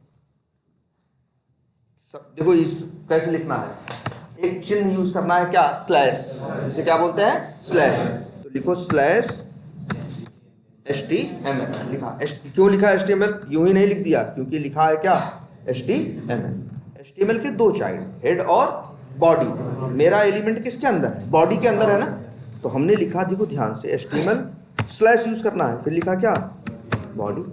सब। देखो इस कैसे लिखना है, एक चिन्ह यूज करना है, क्या, स्लैश, इसे क्या बोलते हैं, स्लैश। तो लिखो स्लैश HTML लिखा। क्यों लिखा HTML, यूं ही नहीं लिख दिया, क्योंकि लिखा है क्या, HTML के 2 चाइल्ड, हेड और बॉडी। मेरा एलिमेंट किसके अंदर है, बॉडी के अंदर है ना। तो हमने लिखा, देखो ध्यान से, HTML स्लैश यूज करना है, फिर लिखा क्या, बॉडी।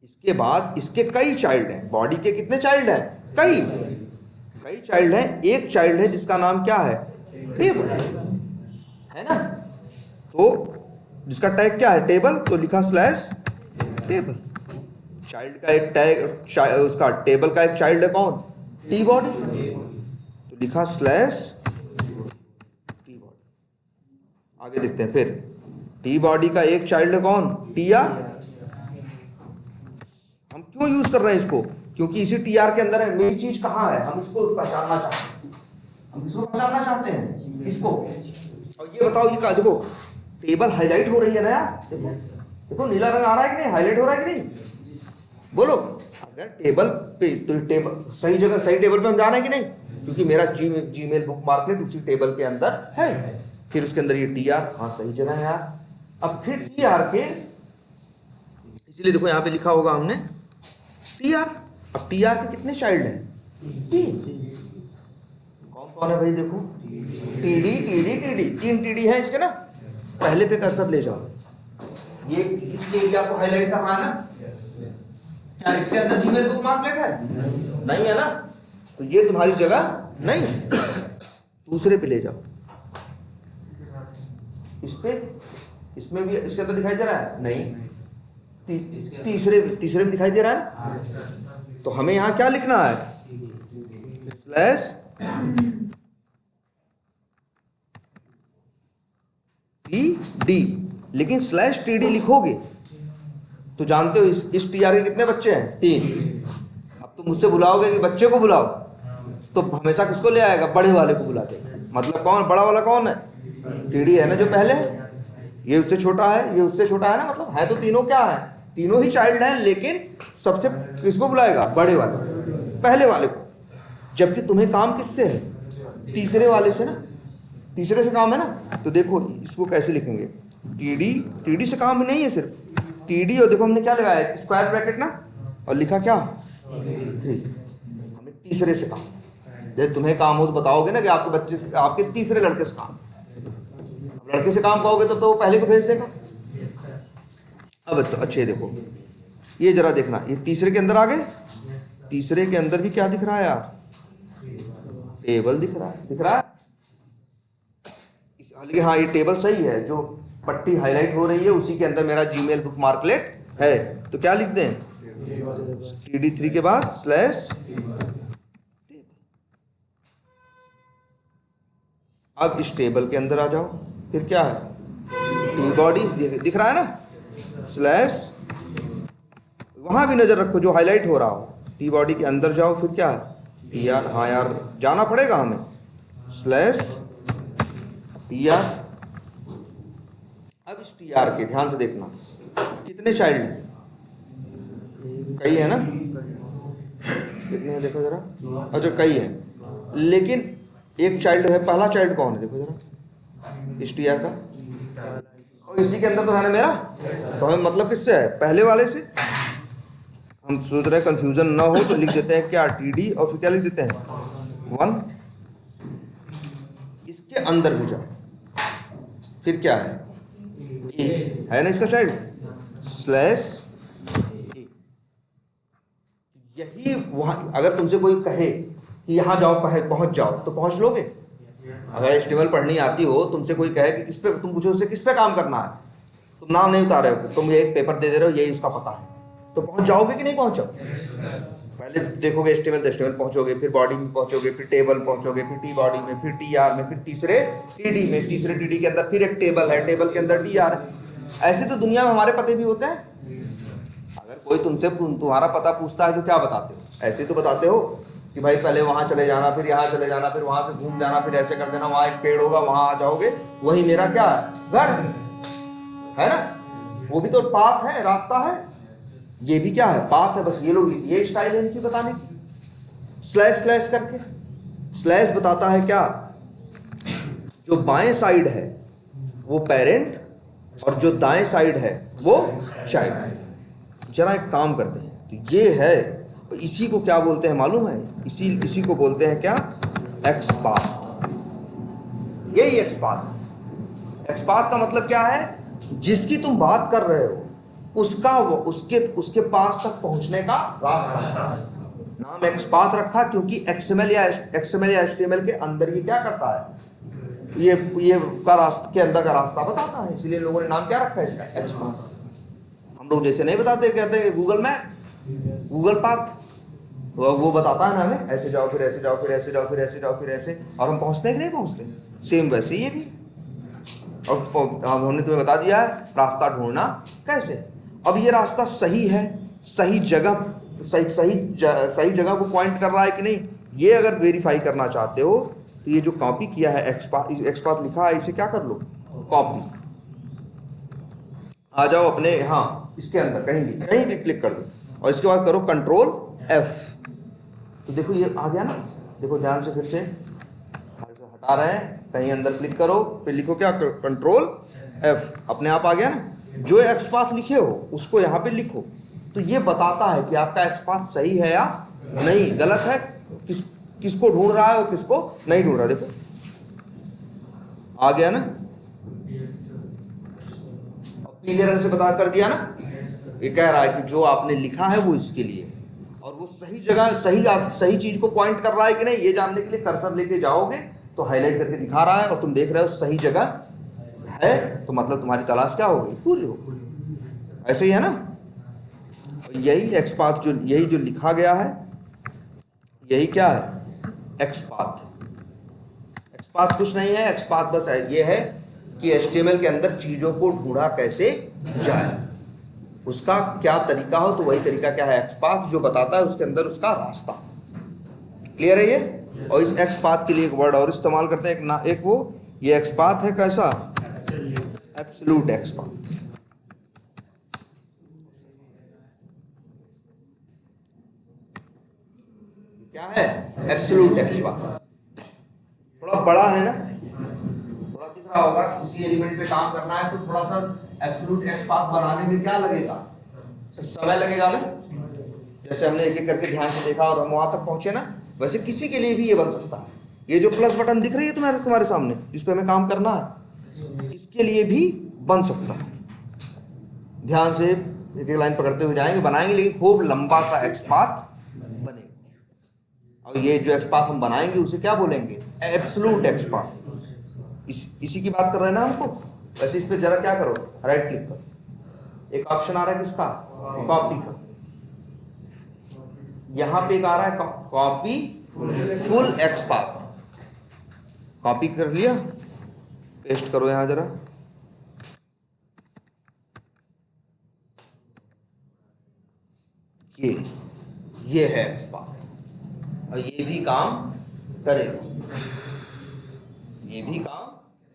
इसके बाद इसके कई चाइल्ड हैं, बॉडी के कितने चाइल्ड हैं, कई चाइल्ड हैं। एक चाइल्ड है जिसका नाम क्या है, टेबल है ना। तो जिसका टैग क्या है, टेबल, तो लिखा स्लैश टेबल। चाइल्ड का एक टैग, उसका टेबल का एक चाइल्ड है कौन, टी बॉडी, तो लिखा स्लैश टी बॉडी। आगे देखते हैं, फिर टी बॉडी का एक चाइल्ड है कौन, TR। हम क्यों यूज कर रहे हैं इसको, क्योंकि इसी TR के अंदर है। मेन चीज कहाँ है, हम इसको पहचानना चाहते हैं, हम इसको पहचानना चाहते हैं इसको। और ये बताओ, ये कहा, देखो टेबल हाईलाइट हो रही है ना यार, देखो नीला रंग आ रहा है कि नहीं, हाईलाइट हो रहा है कि नहीं, बोलो। अगर टेबल पे, तो टेबल सही जगह, सही टेबल पे हम जा रहे हैं कि नहीं, क्योंकि मेरा जीमेल बुक मार्कलेट उसी टेबल के अंदर है। फिर उसके अंदर ये टी आर, हाँ सही जगह है यार। अब फिर टी आर के, इसीलिए देखो यहाँ पे लिखा होगा हमने टी आर। अब टी आर के कितने चाइल्ड हैं? 3। कौन कौन है भाई? देखो T D T D T D, 3 T D है इसके ना। पहले पे कर्सर ले जाओ, ये इस एरिया को हाईलाइट करना है ना। क्या इसके अंदर जीमेल बुकमार्कलेट है? नहीं है ना, तो ये तुम्हारी जगह नहीं। दूसरे पे ले जाओ, इस पे, इसमें भी इसके अंदर दिखाई दे रहा है? नहीं। तीसरे में दिखाई दे रहा है ना। तो हमें यहाँ क्या लिखना है? स्लैश टी डी, लेकिन स्लैश टी डी लिखोगे तो जानते हो इस टी आर के कितने बच्चे हैं? 3। अब तुम मुझसे बुलाओगे कि बच्चे को बुलाओ, तो हमेशा किसको ले आएगा? बड़े वाले को बुलाते हैं। मतलब कौन बड़ा वाला? कौन है? टी डी है ना जो पहले है। ये उससे छोटा है, ये उससे छोटा है ना। मतलब है तो तीनों क्या है? तीनों ही चाइल्ड हैं, लेकिन सबसे किसको बुलाएगा? बड़े वाले, पहले वाले को। जबकि तुम्हें काम किससे है? तीसरे वाले से ना। तीसरे से काम है ना। तो देखो इसको कैसे लिखेंगे? टी डी से काम नहीं है सिर्फ टी डी। और देखो हमने क्या लगाया है? स्क्वायर ब्रैकेट ना, और लिखा क्या? 3। हमें तीसरे से काम। जब तुम्हें काम हो तो बताओगे ना कि आपके बच्चे से, आपके तीसरे लड़के से काम। लड़के से काम कहोगे तो वो पहले को भेज देगा। अब अच्छे देखो, ये जरा देखना, ये तीसरे के अंदर आ गए। तीसरे के अंदर भी क्या दिख रहा है यार? टेबल दिख रहा है। दिख रहा है? लेकिन हाँ, ये टेबल सही है। जो पट्टी हाईलाइट हो रही है उसी के अंदर मेरा जीमेल बुकमार्कलेट है। तो क्या लिख दें? TD3 के बाद स्लैश। अब इस टेबल के अंदर आ जाओ, फिर क्या है? टी बॉडी दिख रहा है ना, स्लैश। वहां भी नजर रखो जो हाईलाइट हो रहा हो। टी बॉडी के अंदर जाओ, फिर क्या है? T R. हाँ यार, जाना पड़ेगा हमें। Slash T R. अब इस टी आर के ध्यान से देखना, कितने चाइल्ड हैं? कई है ना। कितने हैं देखो जरा। अच्छा, कई है, लेकिन एक चाइल्ड है। पहला चाइल्ड कौन है? देखो जरा इस टी आर का। और इसी के अंदर तो है ना मेरा। तो हमें मतलब किससे है? पहले वाले से। हम सोच रहे हैं कंफ्यूजन ना हो तो लिख देते हैं क्या? टी डी, और फिर क्या लिख देते हैं? 1। इसके अंदर भी जाओ, फिर क्या है? ए है ना इसका चाइल्ड, स्लैश ए। यही वहां, अगर तुमसे कोई कहे कि यहाँ जाओ, पहुंच जाओ, तो पहुंच लोगे? अगर HTML पढ़नी आती हो, तुमसे कोई कहे कि किस पे, तुम पूछो उससे किस पे काम करना है, तुम नाम नहीं बता रहे हो, तुम ये एक पेपर दे रहे हो, यही उसका पता है, तो पहुंच जाओगे कि नहीं पहुंचो? पहले देखोगे HTML तो HTML पहुंचोगे, फिर बॉडी में पहुंचोगे, फिर टेबल पहुंचोगे, फिर टी बॉडी में, फिर TR में, फिर तीसरे TD में, तीसरे TD के अंदर फिर एक टेबल है, टेबल के अंदर TR है। ऐसे तो दुनिया में हमारे पते भी होते हैं। अगर कोई तुमसे तुम्हारा पता पूछता है तो क्या बताते हो? ऐसे तो बताते हो कि भाई पहले वहां चले जाना, फिर यहाँ चले जाना, फिर वहां से घूम जाना, फिर ऐसे कर देना, वहां एक पेड़ होगा, वहां आ जाओगे, वही मेरा क्या है? घर है ना। वो भी तो पाथ है, रास्ता है। ये भी क्या है? पाथ है। बस ये लोग, ये स्टाइल है इनकी बताने की, स्लैश स्लैश करके। स्लैश बताता है क्या? जो बाएं साइड है वो पेरेंट, और जो दाएं साइड है वो चाइल्ड। जरा एक काम करते हैं, तो ये है, इसी को क्या बोलते हैं मालूम है? इसी को बोलते हैं क्या? X path. यही एक्स पाथ। एक्स पाथ का मतलब क्या है? जिसकी तुम बात कर रहे हो उसका उसके पास तक पहुंचने का रास्ता। नाम एक्स पाथ रखा क्योंकि XML या HTML के अंदर ये क्या करता है? ये का रास्ता के अंदर का रास्ता बताता है, इसलिए लोगों ने नाम क्या रखा है इसका? X path. हम लोग जैसे नहीं बताते, कहते हैं गूगल मैप, गूगल पाथ, तो वो बताता है ना हमें, ऐसे जाओ, फिर ऐसे जाओ, फिर ऐसे जाओ, फिर ऐसे जाओ, फिर ऐसे, और हम पहुंचते हैं कि नहीं पहुंचते? सेम वैसे ये भी। और हमने तुम्हें बता दिया है रास्ता ढूंढना कैसे। अब ये रास्ता सही है, सही जगह, सही जगह को पॉइंट कर रहा है कि नहीं, ये अगर वेरीफाई करना चाहते हो तो ये जो कॉपी किया है एक्स पाथ लिखा है, इसे क्या कर लो? कॉपी। आ जाओ अपने, हाँ, इसके अंदर कहीं भी क्लिक कर दो, और इसके बाद करो Ctrl F। तो देखो ये आ गया ना। देखो ध्यान से, फिर से हटा रहे हैं, कहीं अंदर क्लिक करो, फिर लिखो क्या, कंट्रोल F, अपने आप आ गया ना। जो एक्स पाथ लिखे हो उसको यहाँ पे लिखो, तो ये बताता है कि आपका एक्स पाथ सही है या नहीं, गलत है, किसको ढूंढ रहा है और किसको नहीं ढूंढ रहा। देखो आ गया ना, पीले रंग से बता कर दिया ना। ये कह रहा है कि जो आपने लिखा है वो इसके लिए, और वो सही जगह सही चीज को पॉइंट कर रहा है कि नहीं, ये जानने के लिए कर्सर लेके जाओगे तो हाईलाइट करके दिखा रहा है, और तुम देख रहे हो सही जगह है, तो मतलब तुम्हारी तलाश क्या हो गई, पूरी हो गई। ऐसे ही है ना। यही एक्स पाथ, जो यही जो लिखा गया है, यही क्या है, एक्स पाथ। एक्स पाथ कुछ नहीं है, एक्स पाथ बस ये है कि HTML के अंदर चीजों को ढूंढा कैसे जाए, उसका क्या तरीका हो, तो वही तरीका क्या है, एक्स पाथ, जो बताता है उसके अंदर उसका रास्ता। क्लियर है ये। और इस एक्स पाथ के लिए एक वर्ड और इस्तेमाल करते हैं, एक वो, ये एक्स पाथ है कैसा, एब्सोल्यूट एक्स पाथ। क्या है, एब्सोल्यूट एक्स पाथ। थोड़ा बड़ा है ना, थोड़ा दिख रहा होगा, किसी एलिमेंट पे काम करना है तो थोड़ा सा एब्सोल्यूट एक्स पाथ बनाने में क्या लगेगा, समय लगेगा ना। जैसे हमने एक एक करके ध्यान से देखा और हम वहां तक पहुंचे ना, वैसे किसी के लिए भी ये बन सकता है। ये जो प्लस बटन दिख रही है तुम्हारे सामने, इस पे हमें काम करना है, इसके लिए भी बन सकता है। ध्यान से एक एक लाइन पकड़ते हुए जाएंगे, बनाएंगे, लेकिन खूब लंबा सा एक्स पाथ बनेगा। और ये जो एक्स पाथ हम बनाएंगे उसे क्या बोलेंगे, एब्सोल्यूट एक्स पाथ। इसी की बात कर रहे हैं ना हमको। वैसे इस पे जरा क्या करो, राइट क्लिक करो, एक ऑप्शन आ रहा है किसका, कॉपी का। यहां पे एक आ रहा है copy full x path. Copy कर लिया, पेस्ट करो यहां जरा, ये है एक्स पाथ, और ये भी काम करेगा, ये भी काम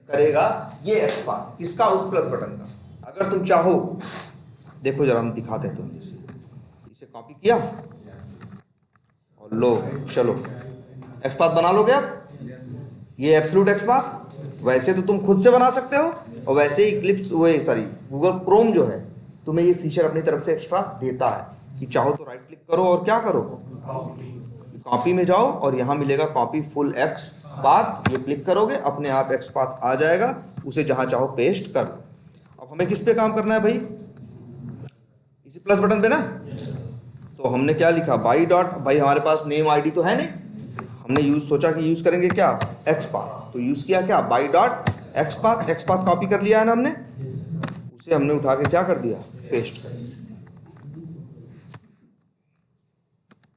करेगा। ये एक्स पाथ किसका, उस प्लस बटन का। अगर तुम चाहो, देखो जरा हम दिखाते हैं तुम्हें, इसे कॉपी किया और लो, चलो एक्स पाथ बना लोगे आप। ये एब्सोल्यूट एक्स पाथ वैसे तो तुम खुद से बना सकते हो, और वैसे ही क्लिप्स गूगल क्रोम जो है तुम्हें ये फीचर अपनी तरफ से एक्स्ट्रा देता है कि चाहो तो राइट क्लिक करो और क्या करो, कॉपी में जाओ, और यहाँ मिलेगा कॉपी फुल एक्स पाथ। ये क्लिक करोगे अपने आप एक्स पाथ आ जाएगा, उसे जहां चाहो पेस्ट कर लो। अब हमें किस पे काम करना है भाई, इसी प्लस बटन पे ना। तो हमने क्या लिखा, बाई डॉट, भाई हमारे पास नेम आईडी तो है नहीं, हमने सोचा कि यूज करेंगे क्या, एक्स पाथ। तो यूज किया क्या, by dot x path. X path copy कर लिया है ना हमने, उसे हमने उठा के क्या कर दिया, पेस्ट कर दिया।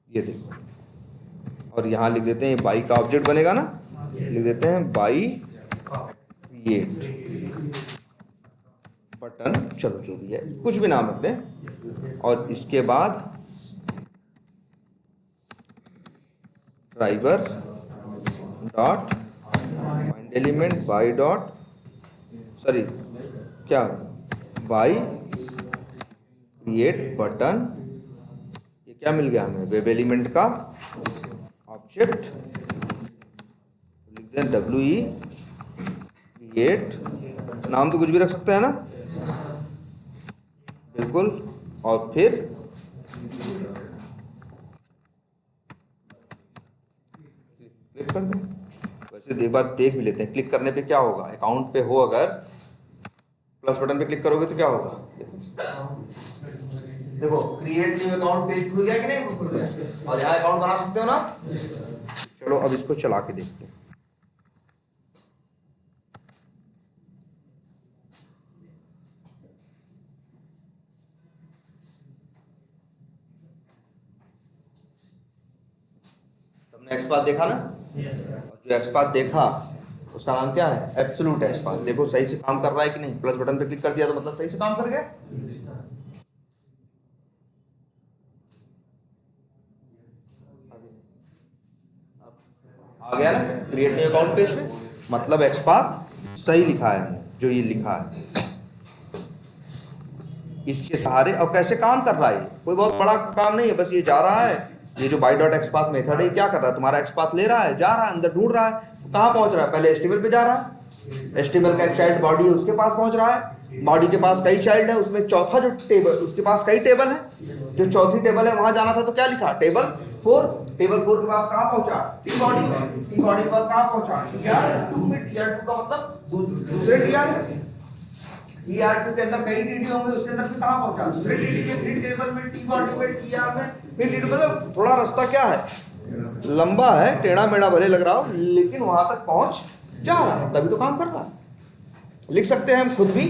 ये देखो, और यहाँ लिख देते हैं, बाई का ऑब्जेक्ट बनेगा ना, लिख देते हैं बाई क्रिएट बटन, चलो जो भी है कुछ भी नाम रखते हैं। और इसके बाद driver dot find element by dot, sorry क्या, बाई क्रिएट बटन। ये क्या मिल गया हमें, वेब एलिमेंट का ऑब्जेक्ट, लिख दें WE क्रिएट, नाम तो कुछ भी रख सकते हैं ना, बिल्कुल। और फिर क्लिक कर दें। वैसे एक बार देख भी लेते हैं, क्लिक करने पे क्या होगा, अकाउंट पे हो अगर, प्लस बटन पे क्लिक करोगे तो क्या होगा, देखो क्रिएट न्यू अकाउंट पेज खुल गया कि नहीं, खुल गया, और यहाँ अकाउंट बना सकते हो ना। चलो अब इसको चला के देखते हैं। तुमने एक्स पाथ देखा ना, और जो एक्स पाथ देखा उसका नाम क्या है, एब्सोल्यूट एक्स पाथ। देखो सही से काम कर रहा है कि नहीं, प्लस बटन पे क्लिक कर दिया तो मतलब सही से काम कर गया। आ गया ना, क्रिएट न्यू अकाउंट पेज में, मतलब एक्स पाथ सही लिखा है, जो ये लिखा है इसके सहारे। और कैसे काम कर रहा है, कोई बहुत बड़ा काम नहीं है, बस ये जा रहा है, ये जो by dot x path method है क्या कर रहा है, तुम्हारा एक्स पाथ ले रहा है, जा रहा है अंदर, ढूंढ रहा है कहाँ पहुंच रहा है? पहले HTML पे जा रहा है, HTML का एक चाइल्ड बॉडी है, उसके पास पहुंच रहा है, बॉडी के पास कई चाइल्ड है, उसमें चौथा जो टेबल, उसके पास कई टेबल है, जो चौथी टेबल है वहां जाना था तो क्या लिखा? टेबल 4। टेबल 4 के पास कहाँ पहुंचा? टी बॉडी में। टी बॉडी के पास कहाँ पहुंचा? TR2 में। TR2 का मतलब दूसरे TR में। TR2 के अंदर कई TD होंगे, उसके अंदर फिर कहाँ पहुंचा? दूसरे TD में, फिर टेबल में, टी बॉडी में, TR में, फिर TD। मतलब थोड़ा रास्ता क्या है, लंबा है, टेढ़ा मेढ़ा भले लग रहा हो, लेकिन वहां तक पहुंच जा रहा है, तभी तो काम कर रहा है। लिख सकते हैं हम खुद भी,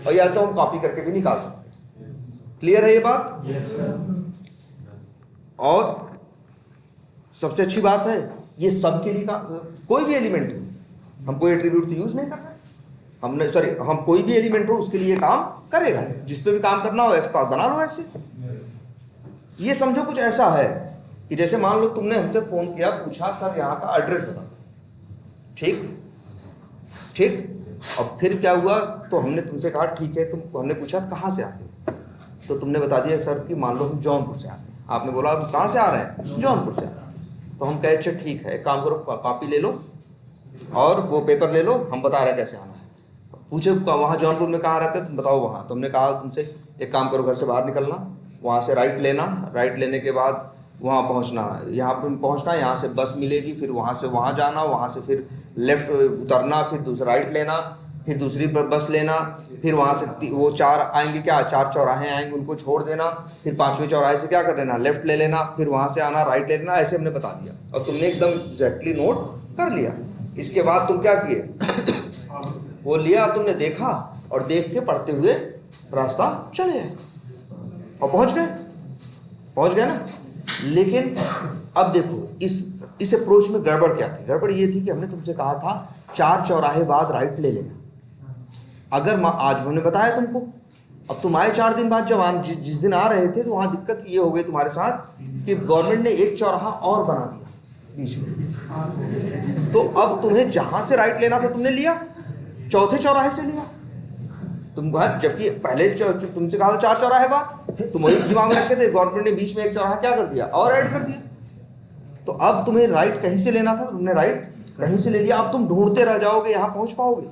और या तो हम कॉपी करके भी निकाल सकते हैं। क्लियर है ये बात? Yes sir. और सबसे अच्छी बात है, ये सब के लिए कोई भी एलिमेंट, हम कोई एट्रीब्यूट तो यूज नहीं कर रहे, हमने सॉरी हम कोई भी एलिमेंट हो उसके लिए काम करेगा। जिस पे भी काम करना हो XPath बना लो ऐसे। ये समझो कुछ ऐसा है कि जैसे मान लो तुमने हमसे फोन किया, पूछा सर यहाँ का एड्रेस बता, ठीक ठीक, अब फिर क्या हुआ, तो हमने तुमसे कहा ठीक है, हमने पूछा कहाँ से आते हो, तो तुमने बता दिया सर कि मान लो हम जौनपुर से आते हैं। आपने बोला आप कहाँ से आ रहे हैं? जौनपुर से आ रहे हैं। तो हम कहे अच्छा ठीक है, एक काम करो, कॉपी ले लो और वो पेपर ले लो, हम बता रहे हैं कैसे आना है। पूछे वहाँ जौनपुर में कहाँ रहते हैं, तुम बताओ वहाँ। तुमने कहा तुमसे एक काम करो, घर से बाहर निकलना, वहाँ से राइट लेना, राइट लेने के बाद वहाँ पहुँचना, यहाँ पे पहुँचना, यहाँ से बस मिलेगी, फिर वहाँ से वहाँ जाना, वहाँ से फिर लेफ्ट उतरना, फिर दूसरा राइट लेना, फिर दूसरी बस लेना, फिर वहाँ से वो 4 आएंगे, क्या 4 चौराहे आएंगे, उनको छोड़ देना, फिर 5वें चौराहे से क्या कर लेना, लेफ्ट ले लेना, फिर वहाँ से आना, राइट ले लेना। ऐसे हमने बता दिया और तुमने एकदम एग्जैक्टली नोट कर लिया। इसके बाद तुम क्या किए, वो लिया, तुमने देखा और देख के पढ़ते हुए रास्ता चले गए और पहुँच गए ना। लेकिन अब देखो इस अप्रोच में गड़बड़ क्या थी? गड़बड़ ये थी कि हमने तुमसे कहा था 4 चौराहे बाद राइट ले लेना। अगर आज हमने बताया तुमको, अब तुम आए 4 दिन बाद, जब जिस दिन आ रहे थे तो वहाँ दिक्कत ये हो गई तुम्हारे साथ कि गवर्नमेंट ने एक चौराहा और बना दिया बीच में। तो अब तुम्हें जहाँ से राइट लेना था तुमने लिया, चौथे चौराहे से लिया तुम, जबकि पहले तुमसे कहा था 4 चौराहे बाद, तुम वही दिमाग में रखे थे। गवर्नमेंट ने बीच में एक चौराहा क्या कर दिया, और ऐड कर दिया। तो अब तुम्हें राइट कहीं से लेना था, तुमने राइट कहीं से ले लिया। अब तुम ढूंढते रह जाओगे, यहाँ पहुंच पाओगे?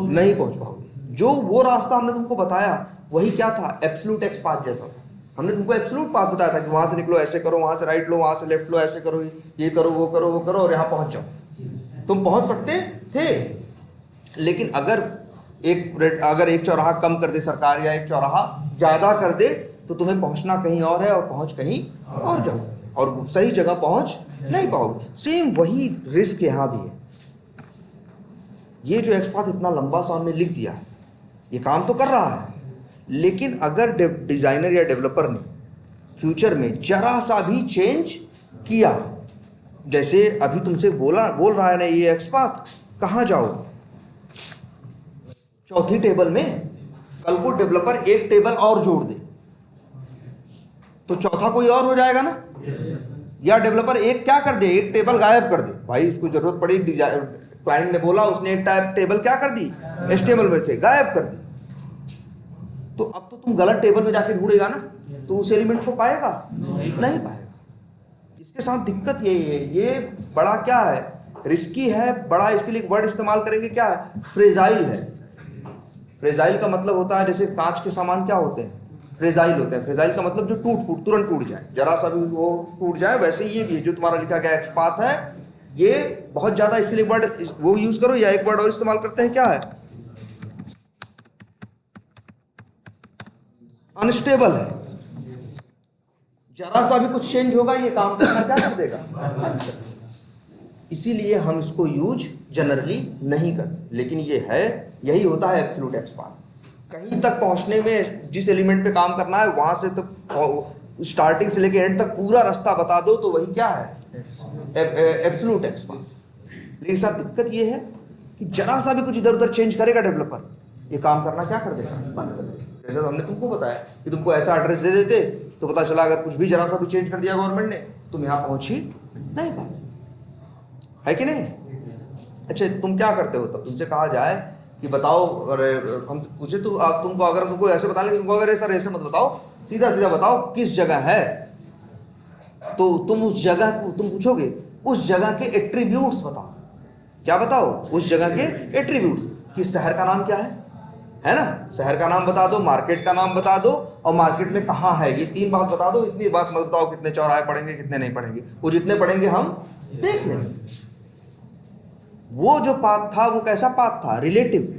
नहीं पहुंच पाओगे। जो वो रास्ता हमने तुमको बताया वही क्या था, एब्सोल्यूट XPath जैसा था। हमने तुमको एब्सोल्यूट पाथ बताया था कि वहां से निकलो, ऐसे करो, वहां से राइट लो, वहां से लेफ्ट लो, ऐसे करो, ये करो, वो करो, वो करो, और यहाँ पहुंच जाओ। तुम पहुंच सकते थे, लेकिन अगर एक चौराहा कम कर दे सरकार, या एक चौराहा ज्यादा कर दे, तो तुम्हें पहुंचना कहीं और है और पहुंच कहीं और जाओ, और सही जगह पहुंच नहीं पाओगे। सेम वही रिस्क यहाँ भी है। ये जो XPath इतना लंबा सा हमने लिख दिया है, ये काम तो कर रहा है, लेकिन अगर डिजाइनर या डेवलपर ने फ्यूचर में जरा सा भी चेंज किया, जैसे अभी तुमसे बोल रहा है ना ये XPath, कहाँ जाओ, चौथी टेबल में, कल को डेवलपर एक टेबल और जोड़ दे तो चौथा कोई और हो जाएगा ना। या डेवलपर एक क्या कर दे, एक टेबल गायब कर दे, भाई इसको जरूरत पड़ी, क्लाइंट ने बोला, उसने एक टेबल क्या कर दी, HTML में से गायब कर दी, तो अब तो तुम गलत टेबल में जाके ढूंढेगा ना, तो उस एलिमेंट को पाएगा नहीं पाएगा। इसके साथ दिक्कत यही है, ये बड़ा क्या है, रिस्की है बड़ा। इसके लिए एक वर्ड इस्तेमाल करेंगे, क्या है, फ्रेजाइल है। फ्रेजाइल का मतलब होता है, जैसे कांच के सामान क्या होते हैं, फ्रेजाइल होते हैं। फ्रेजाइल का मतलब जो तुरंत टूट जाए, जरा सा भी वो टूट जाए। वैसे ये भी है जो तुम्हारा लिखा गया XPath है, ये बहुत ज्यादा, इसके लिए वर्ड वो यूज करो, या एक वर्ड और इस्तेमाल करते हैं, क्या है, अनस्टेबल है। जरा सा भी कुछ चेंज होगा, ये काम करना क्या कर देगा। इसीलिए हम इसको यूज जनरली नहीं करते, लेकिन ये है, यही होता है एब्सोल्यूट XPath। कहीं तक पहुंचने में जिस एलिमेंट पे काम करना है, वहां से तक स्टार्टिंग से लेके एंड तक पूरा रास्ता बता दो, तो वही क्या है, एब्सोल्यूट XPath। लेकिन साथ दिक्कत ये है कि जरा सा भी कुछ इधर उधर चेंज करेगा डेवलपर, ये काम करना क्या कर देगा, बंद कर देगा। जैसे हमने तुमको बताया कि तुमको ऐसा एड्रेस दे देते, तो पता चला अगर कुछ भी जरा सा भी चेंज कर दिया गवर्नमेंट ने, तुम यहाँ पहुंच ही नहीं पाते, है कि नहीं। अच्छा, तुम क्या करते हो तब, तुमसे कहा जाए कि बताओ, अरे हम पूछे तो आप तुमको, अगर तुमको ऐसे बता लेंगे, तुमको अगर सर ऐसे मत बताओ, सीधा सीधा बताओ किस जगह है, तो तुम उस जगह को तुम पूछोगे उस जगह के एट्रीब्यूट्स बताओ। क्या बताओ? उस जगह के एट्रीब्यूट्स। कि शहर का नाम क्या है ना? शहर का नाम बता दो, मार्केट का नाम बता दो, और मार्केट में कहाँ है, ये 3 बात बता दो। इतनी बात मत बताओ कितने चौराहे पड़ेंगे कितने नहीं पड़ेंगे, वो जितने पड़ेंगे हम देख लेंगे। वो जो पाथ था वो कैसा पाथ था? रिलेटिव।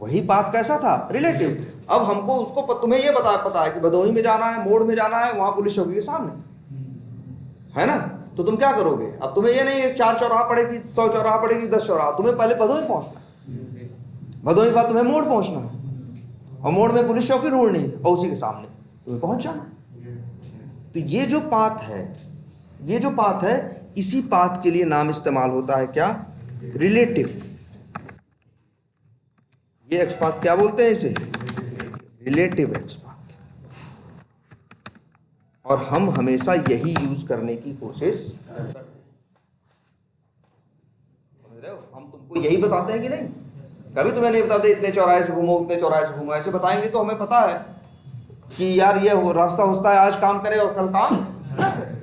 वही पाथ कैसा था? रिलेटिव। अब हमको उसको तुम्हें ये पता है कि भदोही में जाना है, मोड़ में जाना है, वहां पुलिस चौकी के सामने है ना। तो तुम क्या करोगे? अब तुम्हें ये नहीं 4 चौराहा पड़ेगी, 100 चौराहा पड़ेगी, 10 चौराहा, तुम्हें पहले भदोही पहुंचना है, भदोही के बाद तुम्हें मोड़ पहुंचना है, और मोड़ में पुलिस चौकी ढूंढनी है, और उसी के सामने तुम्हें पहुंच जाना है। तो ये जो पाथ है, ये जो पाथ है, इसी पाथ के लिए नाम इस्तेमाल होता है क्या? रिलेटिव। ये एक्स पाथ क्या बोलते हैं इसे? Relative x path. और हम हमेशा यही यूज करने की कोशिश करते हैं। समझ रहे हो? हम तुमको यही बताते हैं कि नहीं? कभी तुम्हें नहीं बताते इतने चौराहे से घूमो, उतने चौराहे से घूमो। ऐसे बताएंगे तो हमें पता है कि यार ये रास्ता होता है, आज काम करे और कल काम ना करे।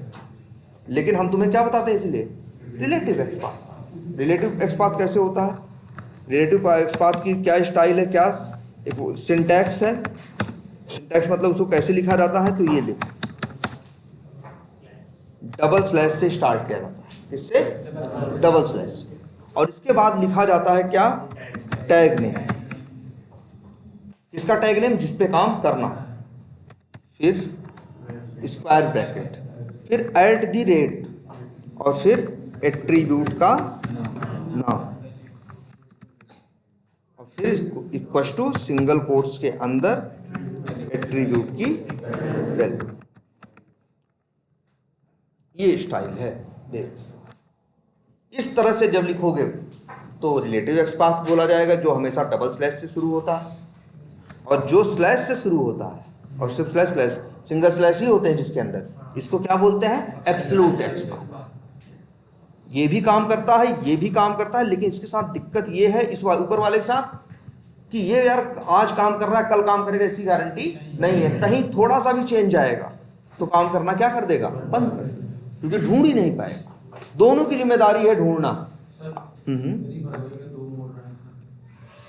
लेकिन हम तुम्हें क्या बताते हैं? इसलिए relative x path. Relative x path कैसे होता है? रिलेटिव एक्स पाथ की क्या स्टाइल है, क्या एक सिंटैक्स है? सिंटैक्स मतलब उसको कैसे लिखा जाता है? तो ये देखो, डबल स्लैश से स्टार्ट किया जाता है। किससे? Double slash. और इसके बाद लिखा जाता है क्या? Tag name. इसका टैग नेम जिस पे काम करना, फिर स्क्वायर ब्रैकेट, फिर एट द रेट, और फिर एट्रीब्यूट का नाम, और फिर इक्वल टू सिंगल कोट्स के अंदर एट्रीब्यूट की वैल्यू। ये स्टाइल है। देख, इस तरह से जब लिखोगे तो रिलेटिव एक्स पाथ बोला जाएगा, जो हमेशा डबल स्लैश से शुरू होता है। और जो स्लैश से शुरू होता है, और सिर्फ स्लैश स्लैश सिंगल स्लैश ही होते हैं जिसके अंदर, इसको क्या बोलते हैं? Absolute x path. ये भी काम करता है, ये भी काम करता है, लेकिन इसके साथ दिक्कत ये है इस ऊपर वाले के साथ कि ये यार आज काम कर रहा है कल काम करेगा, इसकी गारंटी नहीं है। कहीं थोड़ा सा भी चेंज आएगा तो काम करना क्या कर देगा? बंद कर देगा, क्योंकि ढूंढ ही नहीं पाएगा। दोनों की जिम्मेदारी है ढूंढना।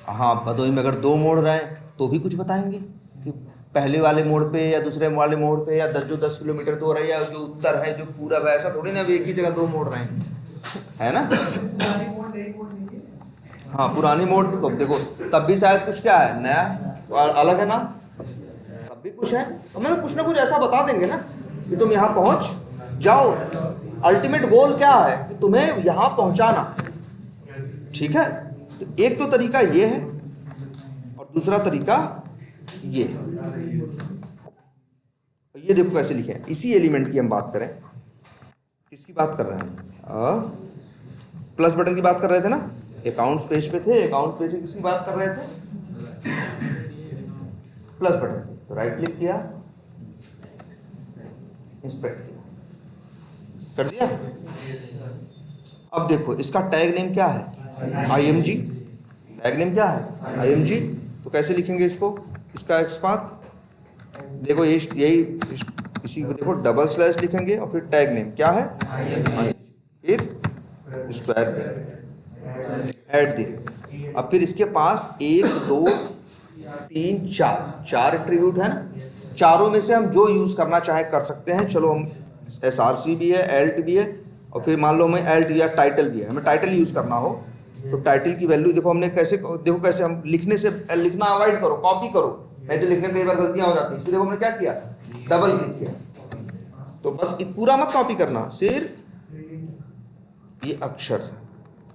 हाँ, भदोही में अगर 2 मोड़ रहे हैं तो भी कुछ बताएंगे कि पहले वाले मोड़ पे या दूसरे वाले मोड़ पे, या 10 किलोमीटर दूर है, या जो उत्तर है जो पूरब है, ऐसा थोड़ी ना एक ही जगह 2 मोड़ रहे हैं, है ना। हाँ, पुरानी मोड़ तो देखो तब भी शायद कुछ क्या है नया है, अलग है ना, तब भी कुछ है। तो मतलब कुछ ना कुछ ऐसा बता देंगे ना कि तुम यहाँ पहुँच जाओ। अल्टीमेट गोल क्या है? कि तुम्हें यहाँ पहुँचाना। ठीक है, तो एक तो तरीका ये है, और दूसरा तरीका ये। ये देखो कैसे लिखे हैं। इसी एलिमेंट की हम बात करें, किसकी बात कर रहे हैं? प्लस बटन की बात कर रहे थे ना। अकाउंट्स पेज पे थे, अकाउंट्स पेज पे किसकी बात कर रहे थे? Plus button. तो राइट क्लिक किया, इंस्पेक्ट किया, कर दिया। अब देखो इसका टैग नेम क्या है? IMG। टैग नेम क्या है? IMG। तो कैसे लिखेंगे इसको? इसका एक्स पाथ देखो, यही इसी को देखो, डबल स्लैश लिखेंगे और फिर टैग नेम क्या है? फिर स्क्वायर ब्रैकेट ऐड दी। अब फिर इसके पास 1 2 3 4 एट्रीब्यूट है ना। चारों में से हम जो यूज करना चाहे कर सकते हैं। चलो, हम SRC भी है, एल्ट भी है, और फिर मान लो हमें एल्ट या टाइटल भी है, हमें टाइटल यूज करना हो तो टाइटल की वैल्यू देखो हमने कैसे, देखो कैसे हम लिखना अवॉइड करो, कॉपी करो, नहीं तो लिखने में कई बार गलतियां हो जाती है। इसलिए हमने क्या किया? डबल क्लिक किया। तो बस पूरा मत कॉपी करना, सिर्फ ये अक्षर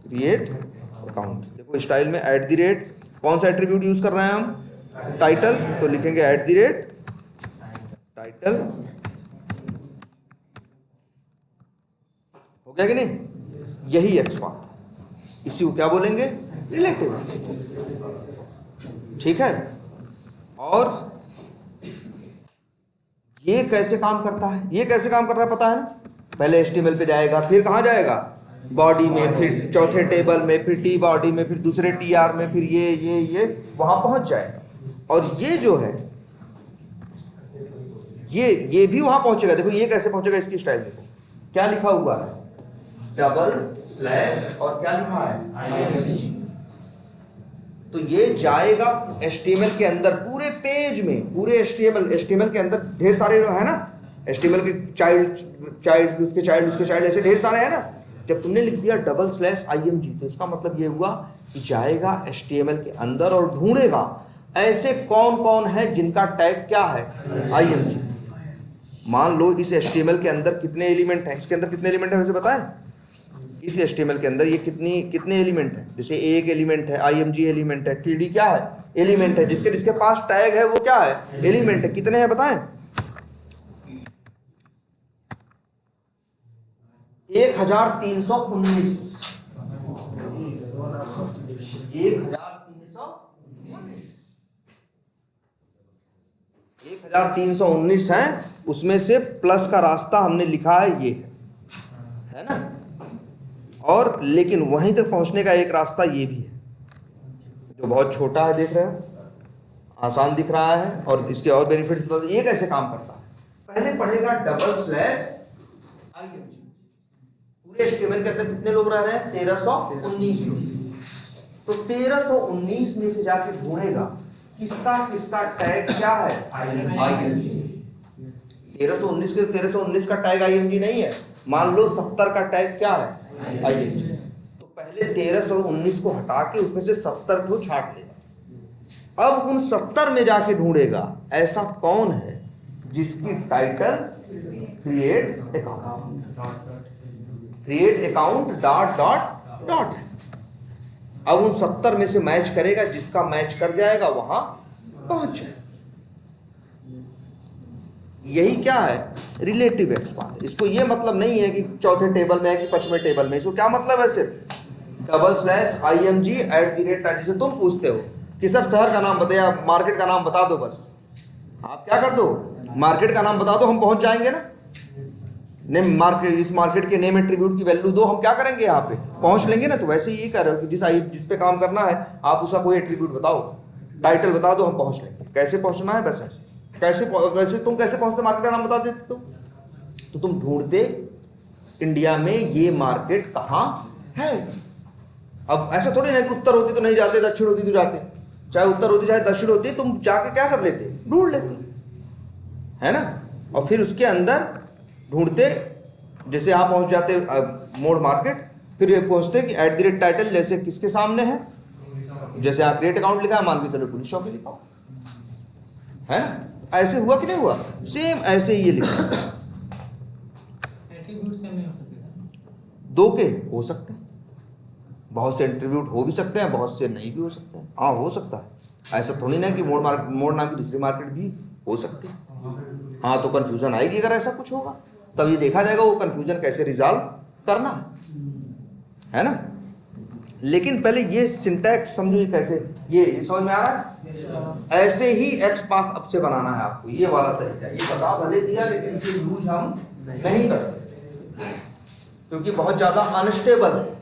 क्रिएट अकाउंट। देखो स्टाइल में एट द रेट, कौन सा एट्रीब्यूट यूज कर रहे हैं हम? टाइटल। तो लिखेंगे एट द रेट टाइटल। हो गया कि नहीं? यही एक्स पाथ, इसी को क्या बोलेंगे? रिलेटिव। ठीक है। और ये कैसे काम करता है? ये कैसे काम कर रहा है पता है ना? पहले HTML पे जाएगा, फिर कहाँ जाएगा? बॉडी में, फिर चौथे टेबल में, फिर टी बॉडी में, फिर दूसरे TR में, फिर ये वहां पहुंच जाएगा। और ये जो है ये भी वहां पहुंचेगा। देखो ये कैसे पहुंचेगा, इसकी स्टाइल देखो क्या लिखा हुआ है। डबल स्लैश और क्या लिखा है, तो ये जाएगा HTML के अंदर पूरे पेज में, पूरे HTML के अंदर ढेर सारे है ना, HTML के चाइल्ड उसके चाइल्ड ऐसे ढेर सारे है ना। जब तुमने लिख दिया डबल स्लैश IMG तो इसका मतलब ये हुआ कि जाएगा HTML के अंदर और ढूंढेगा ऐसे कौन कौन है जिनका टैग क्या है, IMG। मान लो इस HTML के अंदर कितने एलिमेंट हैं, इसके अंदर कितने एलिमेंट है वैसे बताएं, इस HTML के अंदर ये कितने एलिमेंट है, जैसे एक एलिमेंट है, IMG एलिमेंट है, TD क्या है, एलिमेंट है, जिसके पास टैग है वो क्या है, एलिमेंट है। कितने हैं बताएं, 1319, 1319 है, उसमें से प्लस का रास्ता हमने लिखा है ये है ना, और लेकिन वहीं तक पहुंचने का एक रास्ता ये भी है जो बहुत छोटा है, देख रहे हो, आसान दिख रहा है, और इसके और बेनिफिट्स बता दो। ये कैसे काम करता है, पहले पढ़ेगा डबल स्लैश IMG, पूरे HTML के अंदर कितने लोग रह रहे हैं, 1319 लोग, तो 1319 में से जाके ढूंढेगा किसका टैग क्या है, IMG। 1319 का टैग IMG नहीं है, मान लो 70 का टैग क्या है, IMG। तो पहले 1319 को हटा के उसमें से 70 को छांट लेगा। अब उन 70 में जाके ढूंढेगा ऐसा कौन है जिसकी टाइटल क्रिएट अकाउंट डॉट है। अब उन 70 में से मैच करेगा, जिसका मैच कर जाएगा वहां पहुंच जाए। यही क्या है, रिलेटिव एक्सपांड। इसको ये मतलब नहीं है कि चौथे टेबल में है कि 5वें टेबल में, इसको क्या मतलब है, सिर्फ डबल स्लैश IMG @ जिसे तुम पूछते हो कि सर शहर का नाम बताया, मार्केट का नाम बता दो, बस आप क्या कर दो, मार्केट का नाम बता दो, हम पहुंच जाएंगे ना। नेम मार्केट, इस मार्केट के नेम एट्रीब्यूट की वैल्यू दो, हम क्या करेंगे, यहाँ पे पहुंच लेंगे ना। तो वैसे ही कर रहे हो कि जिस पे काम करना है आप उसका कोई एट्रीब्यूट बताओ, टाइटल बता दो, हम पहुंच लेंगे। कैसे पहुंचना है, बस ऐसे। वैसे तुम कैसे पहुंचते, मार्केट का नाम बता देते तो तुम ढूंढते इंडिया में ये मार्केट कहाँ है। अब ऐसा थोड़ी ना कि उत्तर होती तो नहीं जाते, दक्षिण होती तो जाते, चाहे उत्तर होती चाहे दक्षिण होती, तुम जाके क्या कर लेते, ढूंढ लेते, है ना। और फिर उसके अंदर ढूंढते, जैसे आप पहुंच जाते मोड़ मार्केट, फिर ये पहुंचते कि @टाइटल जैसे किसके सामने है, जैसे आप क्रिएट अकाउंट लिखा है, मान के चलो पुलिस शॉप में लिखा है ना। ऐसे हुआ कि नहीं हुआ, सेम ऐसे ही ये लिखा। एट्रीब्यूट सेम नहीं हो सकते, दो के हो सकते हैं, बहुत से एट्रीब्यूट हो भी सकते हैं, बहुत से नहीं भी हो सकते हैं। हाँ हो सकता है, ऐसा थोड़ी ना कि मोड़ नाम की दूसरी मार्केट भी हो सकती है। हाँ तो कंफ्यूजन आएगी अगर ऐसा कुछ होगा, तब ये देखा जाएगा वो कंफ्यूजन कैसे रिजॉल्व करना है ना। लेकिन पहले ये सिंटैक्स समझो, ये कैसे, ये समझ में आ रहा है। ऐसे ही एक्स पाथ अब से बनाना है आपको, ये वाला तरीका। ये बता भले दिया लेकिन इसे यूज हम नहीं करते क्योंकि बहुत ज्यादा अनस्टेबल है।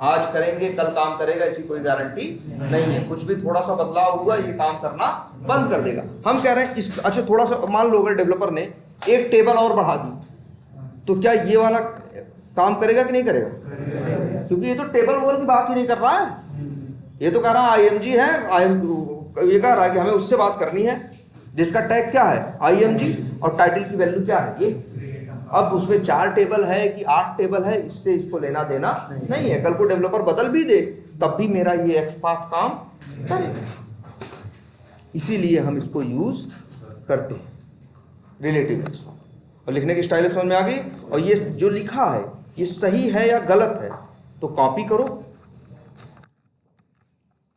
आज करेंगे कल काम करेगा ऐसी कोई गारंटी नहीं है, कुछ भी थोड़ा सा बदलाव हुआ ये काम करना बंद कर देगा। हम कह रहे हैं इस, अच्छा थोड़ा सा मान लो अगर डेवलपर ने एक टेबल और बढ़ा दी तो क्या ये वाला काम करेगा कि नहीं करेगा, क्योंकि ये तो टेबल वोबल की बात ही नहीं कर रहा है, ये तो कह रहा है IMG है, ये कह रहा है कि हमें उससे बात करनी है जिसका टैग क्या है, IMG, और टाइटल की वैल्यू क्या है ये। अब उसमें 4 टेबल है कि 8 टेबल है, इससे इसको लेना देना नहीं है। कल को डेवलपर बदल भी दे तब भी मेरा ये एक्सपाथ काम करेगा। इसीलिए हम इसको यूज करते हैं, रिलेटिव एक्सपाथ। और लिखने की स्टाइल समझ में आ गई। और ये जो लिखा है ये सही है या गलत है तो कॉपी करो,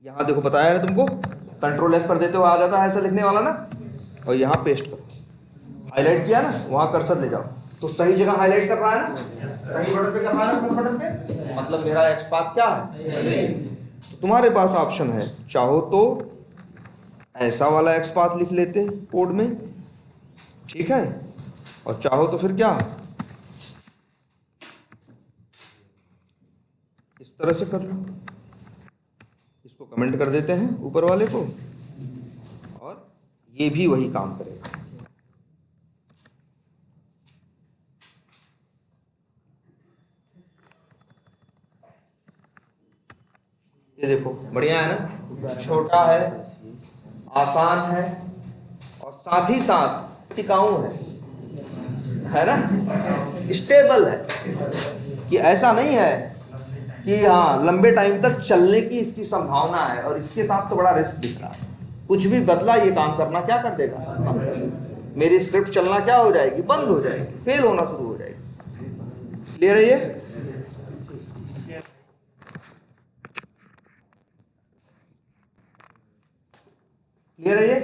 यहां देखो बताया है तुमको, Ctrl+F कर देते हो आ जाता है ऐसा लिखने वाला ना, और यहां पेस्ट करो, हाईलाइट किया ना, वहां कर्सर ले जाओ तो सही जगह हाईलाइट कर रहा है ना, सही बटन पे कर रहा है ना, बटन पे, मतलब मेरा एक्सपाथ क्या है। तो तुम्हारे पास ऑप्शन है, चाहो तो ऐसा वाला एक्सपाथ लिख लेते कोड में, ठीक है, और चाहो तो फिर क्या इस तरह से कर लो। इसको कमेंट कर देते हैं ऊपर वाले को, और ये भी वही काम करेगा। ये देखो बढ़िया है ना, छोटा है, आसान है और साथ ही साथ टिकाऊ है ना, स्टेबल है। कि ऐसा नहीं है कि हाँ लंबे टाइम तक चलने की इसकी संभावना है और इसके साथ तो बड़ा रिस्क दिख रहा है। कुछ भी बदला ये काम करना क्या कर देगा, बंद कर देगा। मेरी स्क्रिप्ट चलना क्या हो जाएगी, बंद हो जाएगी, फेल होना शुरू हो जाएगी। क्लियर है ये? क्लियर है ये?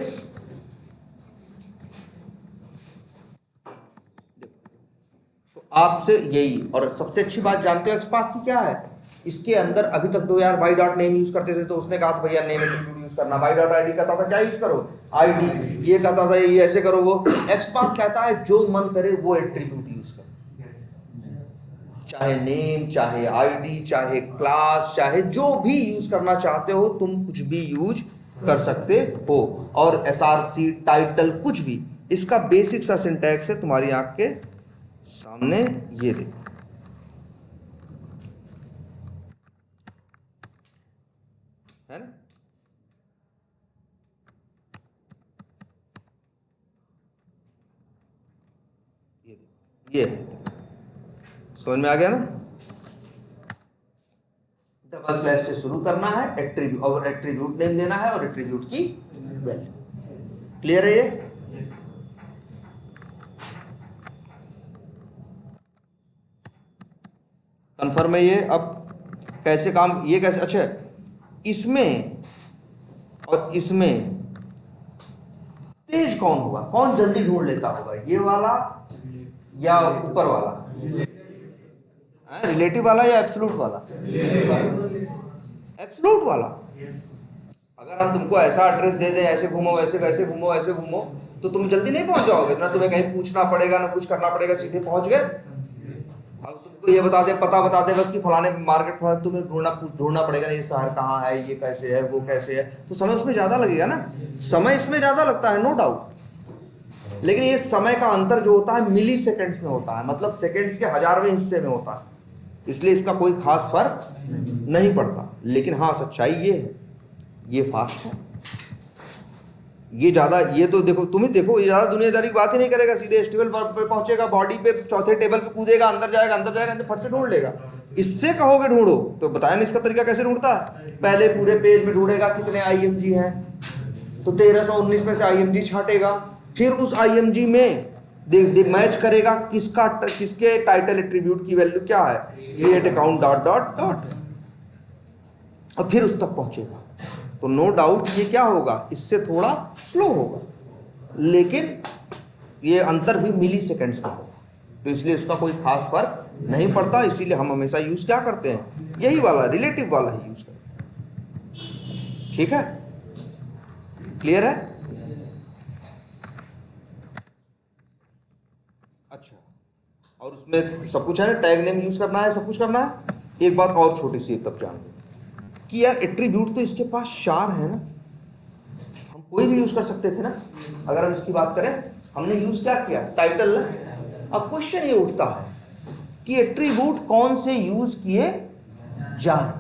तो आपसे यही, और सबसे अच्छी बात जानते हो एक्सपाथ की क्या है, इसके अंदर अभी तक तो यार बाई डॉट नेम यूज करते थे, तो उसने कहा था भैया नेम एट्रीब्यूट यूज करना, बाई डॉट आईडी कहता था क्या यूज करो, आईडी, ये कहता था ये ऐसे करो, वो एक्सपाथ कहता है जो मन करे वो एट्रीब्यूट यूज करो, चाहे नेम, चाहे आईडी, चाहे क्लास, चाहे जो भी यूज करना चाहते हो तुम कुछ भी यूज कर सकते हो। और एसआरसी टाइटल कुछ भी, इसका बेसिक सा सिंटैक्स है तुम्हारी आंख के सामने, ये देखो है ना। ये देखो, ये है, समझ में आ गया ना। डबल स्लैश से शुरू करना है, एट्रीब्यूट और एट्रीब्यूट नेम देना है और एट्रीब्यूट की वैल्यू। क्लियर है ये? कंफर्म है ये? अब कैसे काम, ये कैसे, अच्छा इसमें और इसमें तेज कौन होगा, कौन जल्दी ढूंढ लेता होगा, ये वाला या ऊपर वाला, रिलेटिव वाला या एब्सोल्यूट वाला? एब्सोल्यूट वाला। अगर हम तुमको ऐसा एड्रेस दे दें, ऐसे घूमो, ऐसे कैसे घूमो, ऐसे घूमो, तो तुम जल्दी नहीं पहुंच जाओगे ना, तुम्हें कहीं पूछना पड़ेगा ना कुछ करना पड़ेगा, सीधे पहुंच गए। अब तुमको ये बता दे, पता बता दे बस कि फलाने मार्केट पर, तुम्हें ढूंढना पड़ेगा ये शहर कहाँ है, ये कैसे है, वो कैसे है, तो समय उसमें ज्यादा लगेगा ना, समय इसमें ज्यादा लगता है नो डाउट। लेकिन ये समय का अंतर जो होता है मिली सेकेंड्स में होता है, मतलब सेकेंड्स के 1000वें हिस्से में होता है, इसलिए इसका कोई खास फर्क नहीं पड़ता। लेकिन हाँ सच्चाई ये है, ये फास्ट है, ये ज्यादा, ये तो देखो तुम ही देखो, ये ज्यादा दुनियादारी की बात ही नहीं करेगा, सीधे टेबल पर पहुंचेगा, बॉडी पे चौथे टेबल पे कूदेगा, अंदर जाएगा फट से ढूंढ लेगा। इससे कहोगे ढूंढो तो बताया नहीं इसका तरीका कैसे ढूंढता है। पहले पूरे पेज में ढूंढेगा कितने आईएमजी हैं, तो 1319 में से आईएमजी छांटेगा, फिर उस आईएमजी में देख मैच करेगा किसके टाइटल एट्रीब्यूट की वैल्यू क्या है, create account dot dot dot, और फिर उस तक पहुंचेगा। तो नो डाउट ये क्या होगा, इससे थोड़ा स्लो होगा, लेकिन ये अंतर भी मिली सेकेंड्स में होगा, तो इसलिए उसका कोई खास फर्क नहीं पड़ता। इसीलिए हम हमेशा यूज क्या करते हैं, यही वाला रिलेटिव वाला ही यूज करते हैं। ठीक है, क्लियर है? अच्छा, और उसमें सब कुछ है ना, टैग नेम यूज करना है, सब कुछ करना है। एक बात और छोटी सी तब जान लो कि यार एट्रीब्यूट तो इसके पास 4 है ना, हम कोई भी यूज कर सकते थे ना। अगर हम इसकी बात करें, हमने यूज क्या किया, टाइटल। अब क्वेश्चन ये उठता है कि एट्रीब्यूट कौन से यूज किए जाए,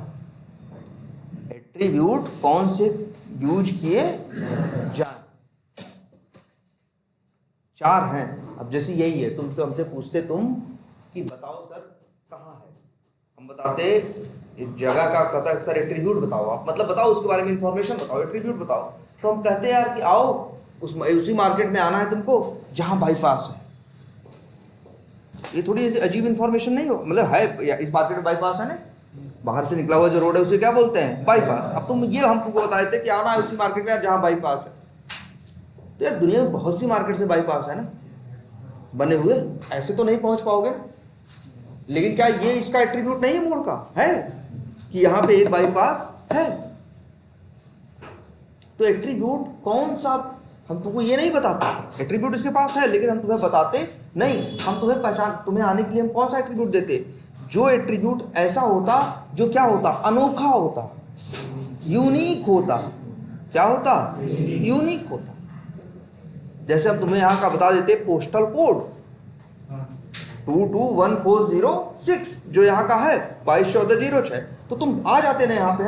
एट्रीब्यूट कौन से यूज किए जाए। 4 हैं। अब जैसे यही है, तुमसे हमसे पूछते तुम कि बताओ सर कहाँ है, हम बताते एक जगह का, कहता है सर एट्रीब्यूट बताओ आप, मतलब बताओ उसके बारे में इंफॉर्मेशन बताओ, एट्रीब्यूट बताओ। तो हम कहते हैं यार कि आओ उसी मार्केट में आना है तुमको जहां बाईपास है। ये थोड़ी अजीब इंफॉर्मेशन नहीं हो, मतलब है इस मार्केट में बाईपास है ना, बाहर से निकला हुआ जो रोड है उसे क्या बोलते हैं, बाईपास। अब तुम ये हम तुमको बता देते कि आना है उसी मार्केट में यार जहाँ बाईपास है। तो यार दुनिया में बहुत सी मार्केट से बाईपास है ना बने हुए, ऐसे तो नहीं पहुंच पाओगे। लेकिन क्या ये इसका एट्रीब्यूट नहीं है, मोड़ का है कि यहाँ पे एक बाईपास है। तो एट्रीब्यूट कौन सा, हम तुमको ये नहीं बताते एट्रीब्यूट इसके पास है, लेकिन हम तुम्हें बताते नहीं, हम तुम्हें आने के लिए हम कौन सा एट्रीब्यूट देते, जो एट्रीब्यूट ऐसा होता जो क्या होता, अनोखा होता, यूनिक होता। क्या होता, यूनिक होता। जैसे हम तुम्हें यहाँ का बता देते पोस्टल कोड 221406 जो यहाँ का है 221406, तो तुम आ जाते ना यहाँ पे,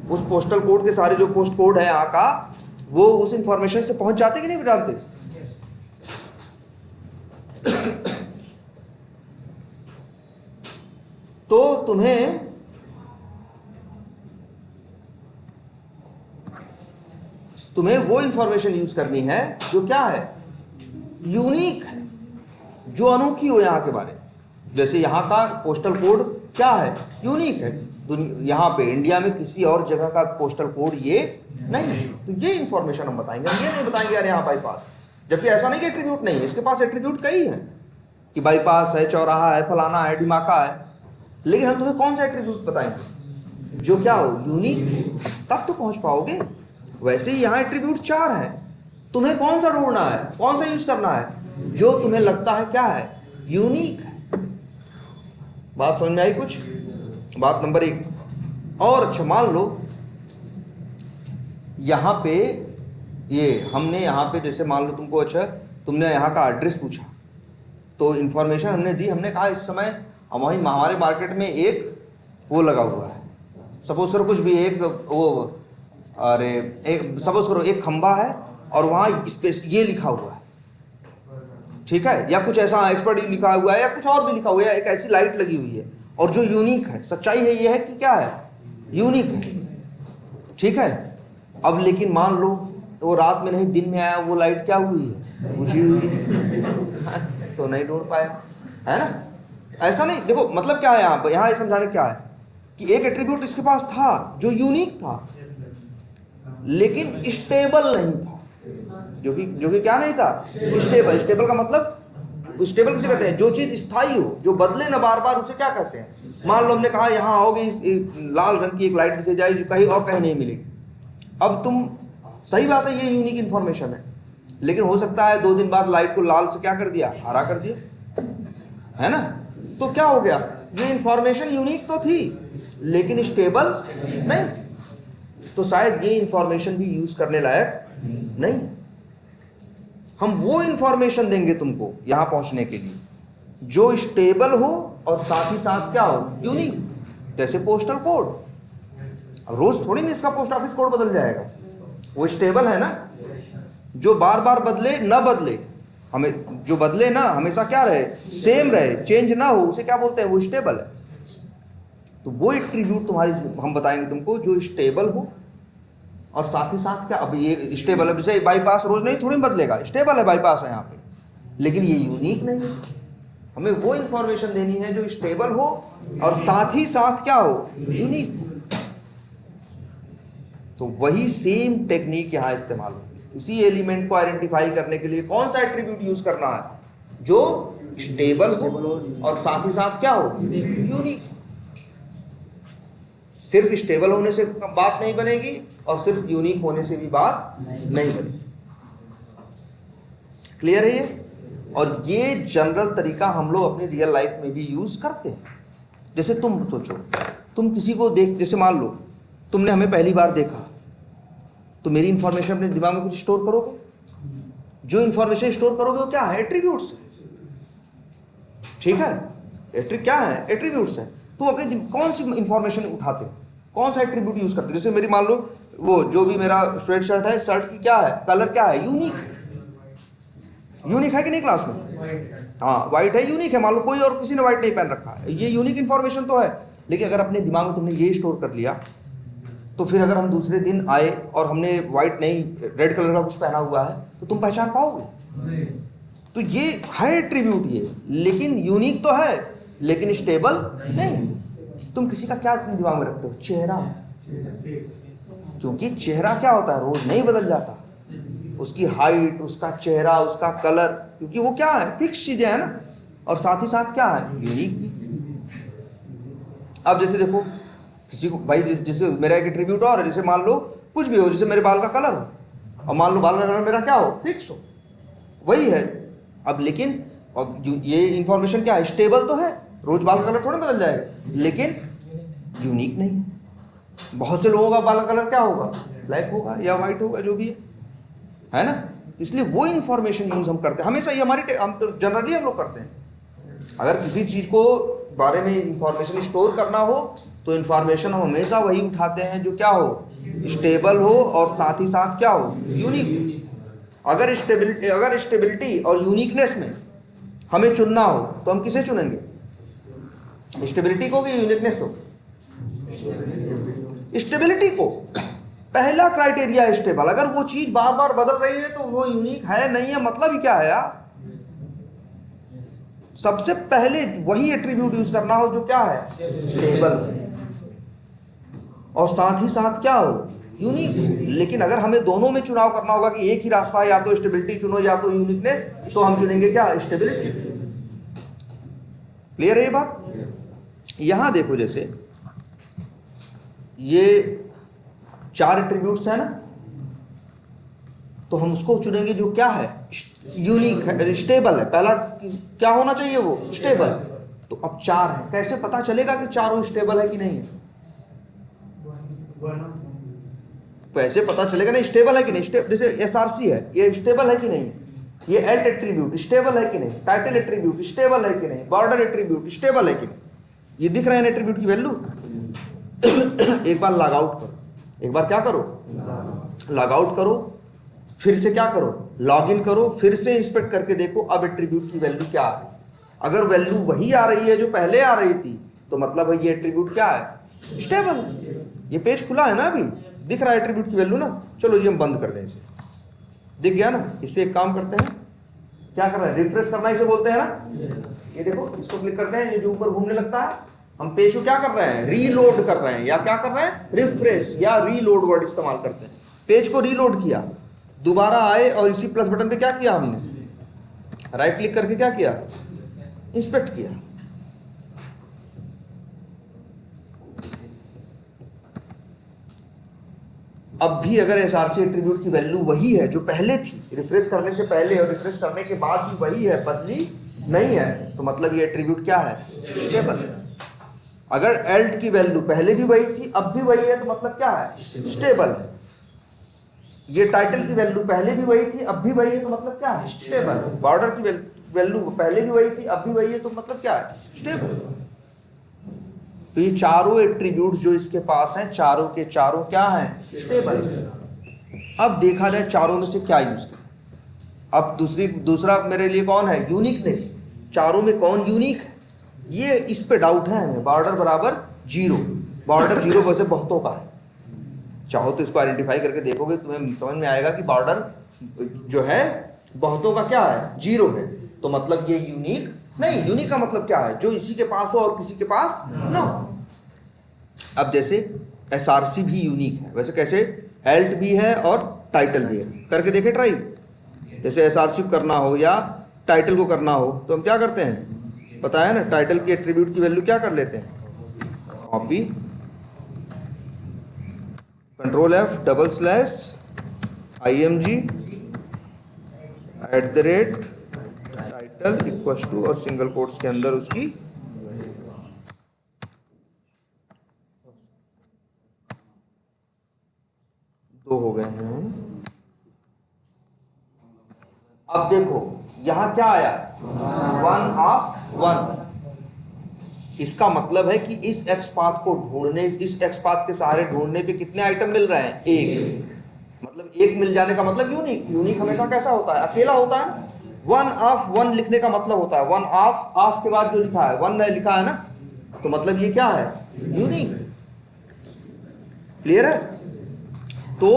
उस पोस्टल कोड के सारे जो पोस्ट कोड है यहाँ का, वो उस इंफॉर्मेशन से पहुंच जाते कि नहीं जानते? तो तुम्हें वो इंफॉर्मेशन यूज करनी है जो क्या है, यूनिक है, जो अनोखी हो यहाँ के बारे में। जैसे यहाँ का पोस्टल कोड क्या है, यूनिक है। यहाँ पे इंडिया में किसी और जगह का पोस्टल कोड ये नहीं है, तो ये इंफॉर्मेशन हम बताएंगे। ये नहीं बताएंगे यार यहाँ बाईपास, जबकि ऐसा नहीं कि एट्रीब्यूट नहीं है, इसके पास एट्रीब्यूट कई है कि बाईपास है, चौराहा है, फलाना है, डिमाका है, लेकिन हम तुम्हें कौन सा एट्रीब्यूट बताएंगे जो क्या हो, यूनिक, तब तो पहुंच पाओगे। वैसे ही यहाँ एट्रीब्यूट 4 है, तुम्हें कौन सा ढूंढना है, कौन सा यूज करना है जो तुम्हें लगता है क्या है, यूनिक है। बात समझ में आई कुछ? बात नंबर 1। और अच्छा मान लो यहाँ पे ये हमने यहाँ पे जैसे मान लो तुमको, अच्छा तुमने यहाँ का एड्रेस पूछा, तो इन्फॉर्मेशन हमने दी, हमने कहा इस समय वहीं हमारे मार्केट में एक वो लगा हुआ है, सपोज करो कुछ भी एक वो, अरे एक सपोज करो एक खंबा है और वहाँ इस पे ये लिखा हुआ है, ठीक है, या कुछ ऐसा एक्सपर्ट लिखा हुआ है, या कुछ और भी लिखा हुआ है, एक ऐसी लाइट लगी हुई है और जो यूनिक है। सच्चाई है ये है कि क्या है, यूनिक है, ठीक है। अब लेकिन मान लो वो रात में नहीं दिन में आया, वो लाइट क्या हुई है, बुझी हुई है, तो नहीं ढूंढ पाया, है ना। ऐसा नहीं, देखो मतलब क्या है यहाँ समझाने क्या है कि एक एट्रीब्यूट इसके पास था जो यूनिक था लेकिन स्टेबल नहीं था, जो कि क्या नहीं था, स्टेबल। स्टेबल का मतलब, स्टेबल किसे कहते हैं, जो चीज स्थायी हो, जो बदले ना बार बार, उसे क्या कहते हैं। मान लो हमने कहा यहाँ आओगे, लाल रंग की एक लाइट दिखाई जाएगी जो कहीं और कहीं नहीं मिलेगी। अब तुम, सही बात है ये यूनिक इन्फॉर्मेशन है, लेकिन हो सकता है 2 दिन बाद लाइट को लाल से क्या कर दिया, हरा कर दिया, है ना। तो क्या हो गया, ये इंफॉर्मेशन यूनिक तो थी लेकिन स्टेबल नहीं, तो शायद ये इंफॉर्मेशन भी यूज करने लायक नहीं। हम वो इंफॉर्मेशन देंगे तुमको यहां पहुंचने के लिए जो स्टेबल हो और साथ ही साथ क्या हो, यूनिक। जैसे पोस्टल कोड, रोज थोड़ी नहीं इसका पोस्ट ऑफिस कोड बदल जाएगा, वो स्टेबल है ना, जो बार बार बदले ना बदले, हमें जो बदले ना हमेशा क्या रहे, सेम रहे, चेंज ना हो, उसे क्या बोलते हैं, वो स्टेबल है। तो वो एट्रीब्यूट तुम्हारी हम बताएंगे तुमको जो स्टेबल हो और साथ ही साथ क्या, अब ये स्टेबल है, जैसे बाईपास रोज नहीं थोड़ी बदलेगा, स्टेबल है, बाईपास है यहाँ पे, लेकिन ये यूनिक नहीं है। हमें वो इंफॉर्मेशन देनी है जो स्टेबल हो और साथ ही साथ क्या हो, यूनिक। तो वही सेम टेक्निक यहाँ इस्तेमाल हो। इसी एलिमेंट को आइडेंटिफाई करने के लिए कौन सा एट्रीब्यूट यूज करना है, जो स्टेबल हो और साथ ही साथ क्या हो, यूनिक। सिर्फ स्टेबल होने से बात नहीं बनेगी और सिर्फ यूनिक होने से भी बात नहीं बनेगी। क्लियर है ये? और ये जनरल तरीका हम लोग अपनी रियल लाइफ में भी यूज करते हैं। जैसे तुम सोचो, तुम किसी को देख, जैसे मान लो तुमने हमें पहली बार देखा, तो मेरी इंफॉर्मेशन अपने दिमाग में कुछ स्टोर करोगे, जो इंफॉर्मेशन स्टोर करोगे वो क्या है, एट्रीब्यूट्स, ठीक है। क्या है, एट्रीब्यूट्स है। तुम अपने कौन सी इंफॉर्मेशन उठाते हो, कौन सा एट्रीब्यूट यूज करते हो। जैसे मेरी मान लो वो जो भी मेरा स्वेट शर्ट है, शर्ट की क्या है, कलर क्या है, यूनिक है। यूनिक है कि नहीं क्लास में, हाँ व्हाइट है, यूनिक है। मान लो कोई और किसी ने व्हाइट नहीं पहन रखा है, ये यूनिक इन्फॉर्मेशन तो है। लेकिन अगर अपने दिमाग में तुमने ये स्टोर कर लिया, तो फिर अगर हम दूसरे दिन आए और हमने व्हाइट नहीं रेड कलर का कुछ पहना हुआ है, तो तुम पहचान पाओगे। तो ये है एट्रीब्यूट ये, लेकिन यूनिक तो है लेकिन स्टेबल नहीं। तुम किसी का क्या अपने दिमाग में रखते हो, चेहरा, क्योंकि चेहरा क्या होता है, रोज नहीं बदल जाता। उसकी हाइट, उसका चेहरा, उसका कलर, क्योंकि वो क्या है, फिक्स चीजें है ना, और साथ ही साथ क्या है, यूनिक भी। अब जैसे देखो किसी को भाई, जैसे मेरा एक एट्रीब्यूट और है, जैसे मान लो कुछ भी हो, जैसे मेरे बाल का कलर हो, और मान लो बाल का कलर मेरा क्या हो, फिक्स हो, वही है। अब लेकिन अब ये इंफॉर्मेशन क्या है, स्टेबल तो है, रोज बाल का कलर थोड़ा बदल जाएगा, लेकिन यूनिक नहीं है। बहुत से लोगों का बाल का कलर क्या होगा, ब्लैक होगा या वाइट होगा, जो भी है ना। इसलिए वो इंफॉर्मेशन यूज हम करते हैं हमेशा, ये हमारी जनरली हम लोग करते हैं। अगर किसी चीज को बारे में इंफॉर्मेशन स्टोर करना हो तो इंफॉर्मेशन हम हमेशा वही उठाते हैं जो क्या हो, स्टेबल हो और साथ ही साथ क्या हो, यूनिक। अगर स्टेबिलिटी और यूनिकनेस में हमें चुनना हो तो हम किसे चुनेंगे, स्टेबिलिटी को कि यूनिकनेस को? स्टेबिलिटी को। पहला क्राइटेरिया है स्टेबल। अगर वो चीज बार बार बदल रही है तो वो यूनिक है नहीं है, मतलब ही क्या है यार। सबसे पहले वही एट्रीब्यूट यूज करना हो जो क्या है, स्टेबल, और साथ ही साथ क्या हो, यूनिक। लेकिन अगर हमें दोनों में चुनाव करना होगा कि एक ही रास्ता है, या तो स्टेबिलिटी चुनो या तो यूनिकनेस, तो हम चुनेंगे क्या, स्टेबिलिटी। क्लियर है ये बात? यहां देखो, जैसे ये 4 एट्रीब्यूट्स है ना, तो हम उसको चुनेंगे जो क्या है, यूनिक है, स्टेबल है। पहला क्या होना चाहिए, वो स्टेबल। तो अब 4 है, कैसे पता चलेगा कि चारों स्टेबल है कि नहीं है? कैसे पता चलेगा नहीं स्टेबल है कि नहीं? जैसे एसआरसी है, ये स्टेबल है कि नहीं? ये एल्ट एट्रीब्यूट स्टेबल है कि नहीं? टाइटल एट्रीब्यूट स्टेबल है कि नहीं? बॉर्डर एट्रीब्यूट स्टेबल है कि नहीं? ये दिख रहे हैं एट्रीब्यूट की वैल्यू। एक बार लॉग आउट करो, एक बार क्या करो, लॉग आउट करो, फिर से क्या करो, लॉग इन करो, फिर से इंस्पेक्ट करके देखो अब एट्रीब्यूट की वैल्यू क्या आ रही है। अगर वैल्यू वही आ रही है जो पहले आ रही थी, तो मतलब है ये एट्रीब्यूट क्या है, स्टेबल। ये पेज खुला है ना, अभी दिख रहा है एट्रीब्यूट की वैल्यू ना। चलो ये हम बंद कर दें, इसे दिख गया ना। इसे एक काम करते हैं, क्या कर रहे हैं, रिफ्रेश करना इसे बोलते हैं ना। ये देखो, इसको क्लिक करते हैं, ये जो ऊपर घूमने लगता है, हम पेज को क्या कर रहे हैं, रीलोड कर रहे हैं, या क्या कर रहे हैं, रिफ्रेश या रीलोड वर्ड इस्तेमाल करते हैं। पेज को रीलोड किया, दोबारा आए और इसी प्लस बटन पे क्या किया हमने, राइट क्लिक करके क्या किया, इंस्पेक्ट किया। अब भी अगर एसआरसी एट्रीब्यूट की वैल्यू वही है जो पहले थी, रिफ्रेश करने से पहले और रिफ्रेश करने के बाद भी वही है, बदली नहीं है, तो मतलब ये एट्रीब्यूट क्या है, स्टेबल। अगर एल्ट की वैल्यू पहले भी वही थी अब भी वही है, तो मतलब क्या है, स्टेबल है। ये टाइटल की वैल्यू पहले भी वही थी अब भी वही है, तो मतलब क्या है, स्टेबल। बॉर्डर की वैल्यू पहले भी वही थी अब भी वही है, तो मतलब क्या है, स्टेबल। तो ये चारों एट्रीब्यूट्स जो इसके पास हैं, चारों के चारों क्या हैं, स्टेबल। अब देखा जाए चारों में से क्या यूज करें। अब दूसरा मेरे लिए कौन है, यूनिकनेस। चारों में कौन यूनिक है, ये इस पे डाउट है हमें। बॉर्डर बराबर 0, बॉर्डर 0 वैसे बहुतों का है। चाहो तो इसको आइडेंटिफाई करके देखोगे, तुम्हें समझ में आएगा कि बॉर्डर जो है बहुतों का क्या है, 0 है। तो मतलब ये यूनिक नहीं। यूनिक का मतलब क्या है, जो इसी के पास हो और किसी के पास ना हो। अब जैसे एसआरसी भी यूनिक है, वैसे कैसे एल्ट भी है और टाइटल भी है। करके देखे ट्राई। जैसे एसआरसी को करना हो या टाइटल को करना हो तो हम क्या करते हैं, पता है ना, टाइटल की एट्रीब्यूट की वैल्यू क्या कर लेते हैं, copy, control F /img @title equals to और सिंगल कोट्स के अंदर उसकी दो हो गए हैं। अब देखो यहां क्या आया, 1 of 1। इसका मतलब है कि इस एक्स पाथ को ढूंढने, इस एक्स पाथ के सहारे ढूंढने पे कितने आइटम मिल रहे हैं, एक। मतलब एक मिल जाने का मतलब यूनिक। यूनिक हमेशा कैसा होता है, अकेला होता है। 1 of 1 लिखने का मतलब होता है 1 ऑफ के बाद जो लिखा है 1 लिखा है ना, तो मतलब ये क्या है, यूनिक। क्लियर है? तो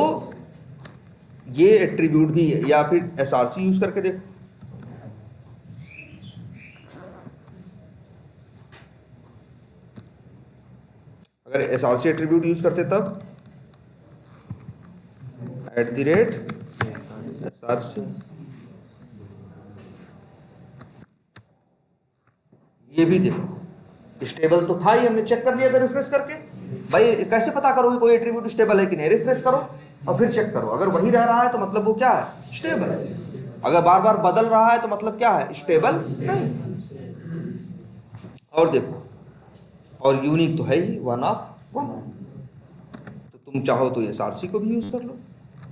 ये एट्रीब्यूट भी है, या फिर एसआरसी यूज करके देखो। अगर एसआरसी एट्रीब्यूट यूज करते तब @SRC, ये भी देखो स्टेबल तो था ही, हमने चेक कर लिया था रिफ्रेश करके। भाई कैसे पता करोगे कोई एट्रीब्यूट स्टेबल है कि नहीं, रिफ्रेश करो और फिर चेक करो। अगर वही रह रहा है तो मतलब वो क्या है, स्टेबल। अगर बार बार बदल रहा है तो मतलब क्या है, स्टेबल नहीं। और देखो, और यूनिक तो है ही 1 of 1। तो तुम चाहो तो एसआरसी को भी यूज कर लो,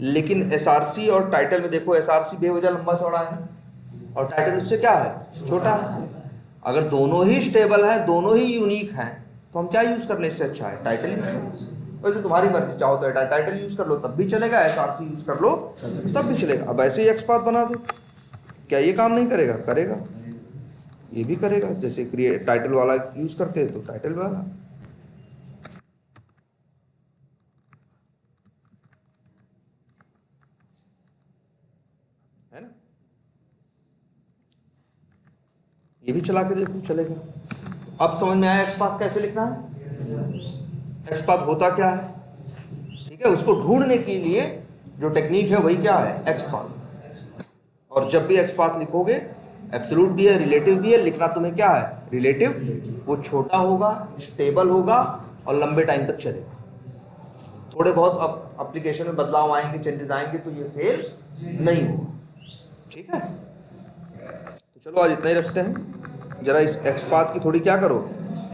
लेकिन एसआरसी और टाइटल में देखो, एसआरसी बेवजह लंबा चौड़ा है और टाइटल उससे क्या है, छोटा है। अगर दोनों ही स्टेबल है, दोनों ही यूनिक हैं, तो तो हम क्या यूज़ कर लें, इससे अच्छा है टाइटल यूज़ कर लो। वैसे तुम्हारी मर्जी, चाहो तो टाइटल यूज़ कर लो तब भी चलेगा, एसआरसी यूज़ कर लो तब भी चलेगा। अब ऐसे ही एक्सपाथ बना दो, क्या ये काम नहीं करेगा? करेगा, ये भी करेगा। जैसे क्रिएट टाइटल वाला यूज़ करते हैं तो टाइटल वाला, है ना, ये भी चला के देखो चलेगा। अब समझ में आया एक्सपाथ कैसे लिखना है, एक्सपाथ होता क्या है, ठीक है। उसको ढूंढने के लिए जो टेक्निक है वही क्या है, एक्सपाथ। और जब भी एक्सपाथ लिखोगे, एब्सोल्यूट भी है रिलेटिव भी है, लिखना तुम्हें क्या है, रिलेटिव। वो छोटा होगा, स्टेबल होगा और लंबे टाइम तक चलेगा। थोड़े बहुत अब एप्लीकेशन में बदलाव आएंगे, चेंजेस आएंगे तो ये फेल नहीं होगा, ठीक है। तो चलो आज इतना ही रखते हैं। जरा इस एक्सपाथ की थोड़ी क्या करो,